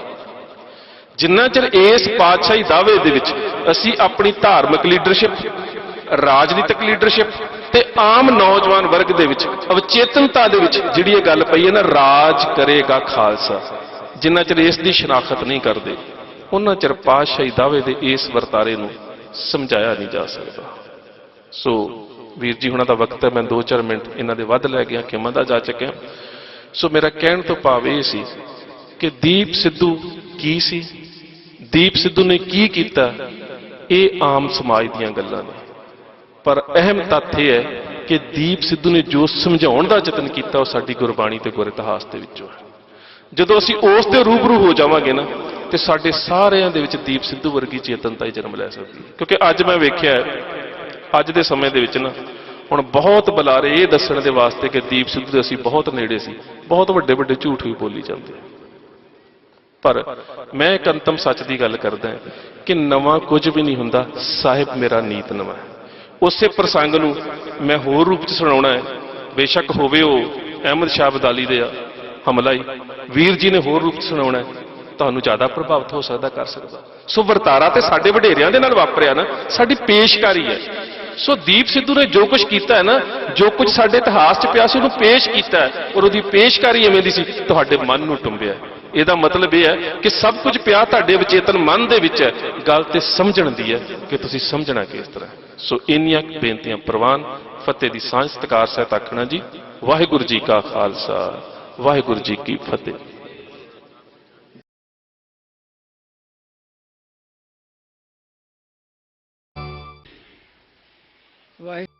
S3: ਜਿੰਨਾ ਚਿਰ ਇਸ ਪਾਤਸ਼ਾਹੀ ਦਾਅਵੇ ਦੇ ਵਿੱਚ ਅਸੀਂ ਆਪਣੀ ਧਾਰਮਿਕ ਲੀਡਰਸ਼ਿਪ, ਰਾਜਨੀਤਿਕ ਲੀਡਰਸ਼ਿਪ ਤੇ ਆਮ ਨੌਜਵਾਨ ਵਰਗ ਦੇ ਵਿੱਚ ਅਵਚੇਤਨਤਾ ਦੇ ਵਿੱਚ ਜਿਹੜੀ ਇਹ ਗੱਲ ਪਈ ਹੈ ਨਾ, ਰਾਜ ਕਰੇਗਾ ਖਾਲਸਾ, ਜਿੰਨਾ ਚਿਰ ਇਸ ਦੀ ਸ਼ਨਾਖਤ ਨਹੀਂ ਕਰਦੇ, ਉਹਨਾਂ ਚਿਰ ਪਾਤਸ਼ਾਹੀ ਦਾਅਵੇ ਦੇ ਇਸ ਵਰਤਾਰੇ ਨੂੰ ਸਮਝਾਇਆ ਨਹੀਂ ਜਾ ਸਕਦਾ। ਸੋ ਵੀਰ ਜੀ ਹੁਣਾਂ ਦਾ ਵਕਤ ਹੈ, ਮੈਂ 2-4 ਮਿੰਟ ਇਹਨਾਂ ਦੇ ਵੱਧ ਲੈ ਗਿਆ, ਖਿਮਾ ਦਾ ਜਾ ਚੁੱਕਿਆ। ਸੋ ਮੇਰਾ ਕਹਿਣ ਤੋਂ ਭਾਵ ਇਹ ਸੀ ਕਿ ਦੀਪ ਸਿੱਧੂ ਕੀ ਸੀ, ਦੀਪ ਸਿੱਧੂ ਨੇ ਕੀ ਕੀਤਾ, ਇਹ ਆਮ ਸਮਾਜ ਦੀਆਂ ਗੱਲਾਂ ਨੇ। ਪਰ ਅਹਿਮ ਤੱਥ ਇਹ ਹੈ ਕਿ ਦੀਪ ਸਿੱਧੂ ਨੇ ਜੋ ਸਮਝਾਉਣ ਦਾ ਯਤਨ ਕੀਤਾ, ਉਹ ਸਾਡੀ ਗੁਰਬਾਣੀ ਤੇ ਗੁਰ ਇਤਿਹਾਸ ਦੇ ਵਿੱਚੋਂ ਹੈ। ਜਦੋਂ ਅਸੀਂ ਉਸ ਦੇ ਰੂਬਰੂ ਹੋ ਜਾਵਾਂਗੇ ਨਾ, ਤੇ ਸਾਡੇ ਸਾਰਿਆਂ ਦੇ ਵਿੱਚ ਦੀਪ ਸਿੱਧੂ ਵਰਗੀ ਚੇਤਨਤਾ ਹੀ ਜਨਮ ਲੈ ਸਕਦੀ ਹੈ। ਕਿਉਂਕਿ ਅੱਜ ਮੈਂ ਵੇਖਿਆ, ਅੱਜ ਦੇ ਸਮੇਂ ਦੇ ਵਿੱਚ ਨਾ, ਹੁਣ ਬਹੁਤ ਬੁਲਾਰੇ ਇਹ ਦੱਸਣ ਦੇ ਵਾਸਤੇ ਕਿ ਦੀਪ ਸਿੱਧੂ ਦੇ ਅਸੀਂ ਬਹੁਤ ਨੇੜੇ ਸੀ, ਬਹੁਤ ਵੱਡੇ ਵੱਡੇ ਝੂਠ ਵੀ ਬੋਲੀ ਜਾਂਦੇ। ਪਰ ਮੈਂ ਇੱਕ ਅੰਤਮ ਸੱਚ ਦੀ ਗੱਲ ਕਰਦਾ ਕਿ ਨਵਾਂ ਕੁਝ ਵੀ ਨਹੀਂ ਹੁੰਦਾ, ਸਾਹਿਬ ਮੇਰਾ ਨੀਤ ਨਵਾਂ ਹੈ। ਉਸੇ ਪ੍ਰਸੰਗ ਨੂੰ ਮੈਂ ਹੋਰ ਰੂਪ 'ਚ ਸੁਣਾਉਣਾ ਹੈ, ਬੇਸ਼ੱਕ ਹੋਵੇ ਉਹ ਅਹਿਮਦ ਸ਼ਾਹ ਅਬਦਾਲੀ ਦੇ ਹਮਲਾ ਹੀ, ਵੀਰ ਜੀ ਨੇ ਹੋਰ ਰੂਪ 'ਚ ਸੁਣਾਉਣਾ ਹੈ, ਤੁਹਾਨੂੰ ਜ਼ਿਆਦਾ ਪ੍ਰਭਾਵਿਤ ਹੋ ਸਕਦਾ, ਕਰ ਸਕਦਾ। ਸੋ ਵਰਤਾਰਾ ਤੇ ਸਾਡੇ ਵਡੇਰਿਆਂ ਦੇ ਨਾਲ ਵਾਪਰਿਆ ਨਾ, ਸਾਡੀ ਪੇਸ਼ਕਾਰੀ ਹੈ। ਸੋ ਦੀਪ ਸਿੱਧੂ ਨੇ ਜੋ ਕੁਝ ਕੀਤਾ ਹੈ ਨਾ, ਜੋ ਕੁਝ ਸਾਡੇ ਇਤਿਹਾਸ 'ਚ ਪਿਆ ਸੀ, ਉਹਨੂੰ ਪੇਸ਼ ਕੀਤਾ, ਔਰ ਉਹਦੀ ਪੇਸ਼ਕਾਰੀ ਐਵੇਂ ਦੀ ਸੀ, ਤੁਹਾਡੇ ਮਨ ਨੂੰ ਟੁੰਬਿਆ। ਇਹਦਾ ਮਤਲਬ ਇਹ ਹੈ ਕਿ ਸਭ ਕੁਝ ਪਿਆ ਤੁਹਾਡੇ ਵਿਚੇਤਨ ਮਨ ਦੇ ਵਿੱਚ ਹੈ, ਗੱਲ ਤੇ ਸਮਝਣ ਦੀ ਹੈ ਕਿ ਤੁਸੀਂ ਸਮਝਣਾ ਕਿਸ ਤਰ੍ਹਾਂ। ਸੋ ਇੰਨੀਆਂ ਬੇਨਤੀਆਂ ਪ੍ਰਵਾਨ, ਫਤਿਹ ਦੀ ਸਾਂਝ ਸਤਿਕਾਰ ਸਹਿਤ ਆਖਣਾ ਜੀ। ਵਾਹਿਗੁਰੂ ਜੀ ਕਾ ਖਾਲਸਾ, ਵਾਹਿਗੁਰੂ ਜੀ ਕੀ ਫਤਿਹ।
S1: ਵਾਹਿਗੁਰੂ।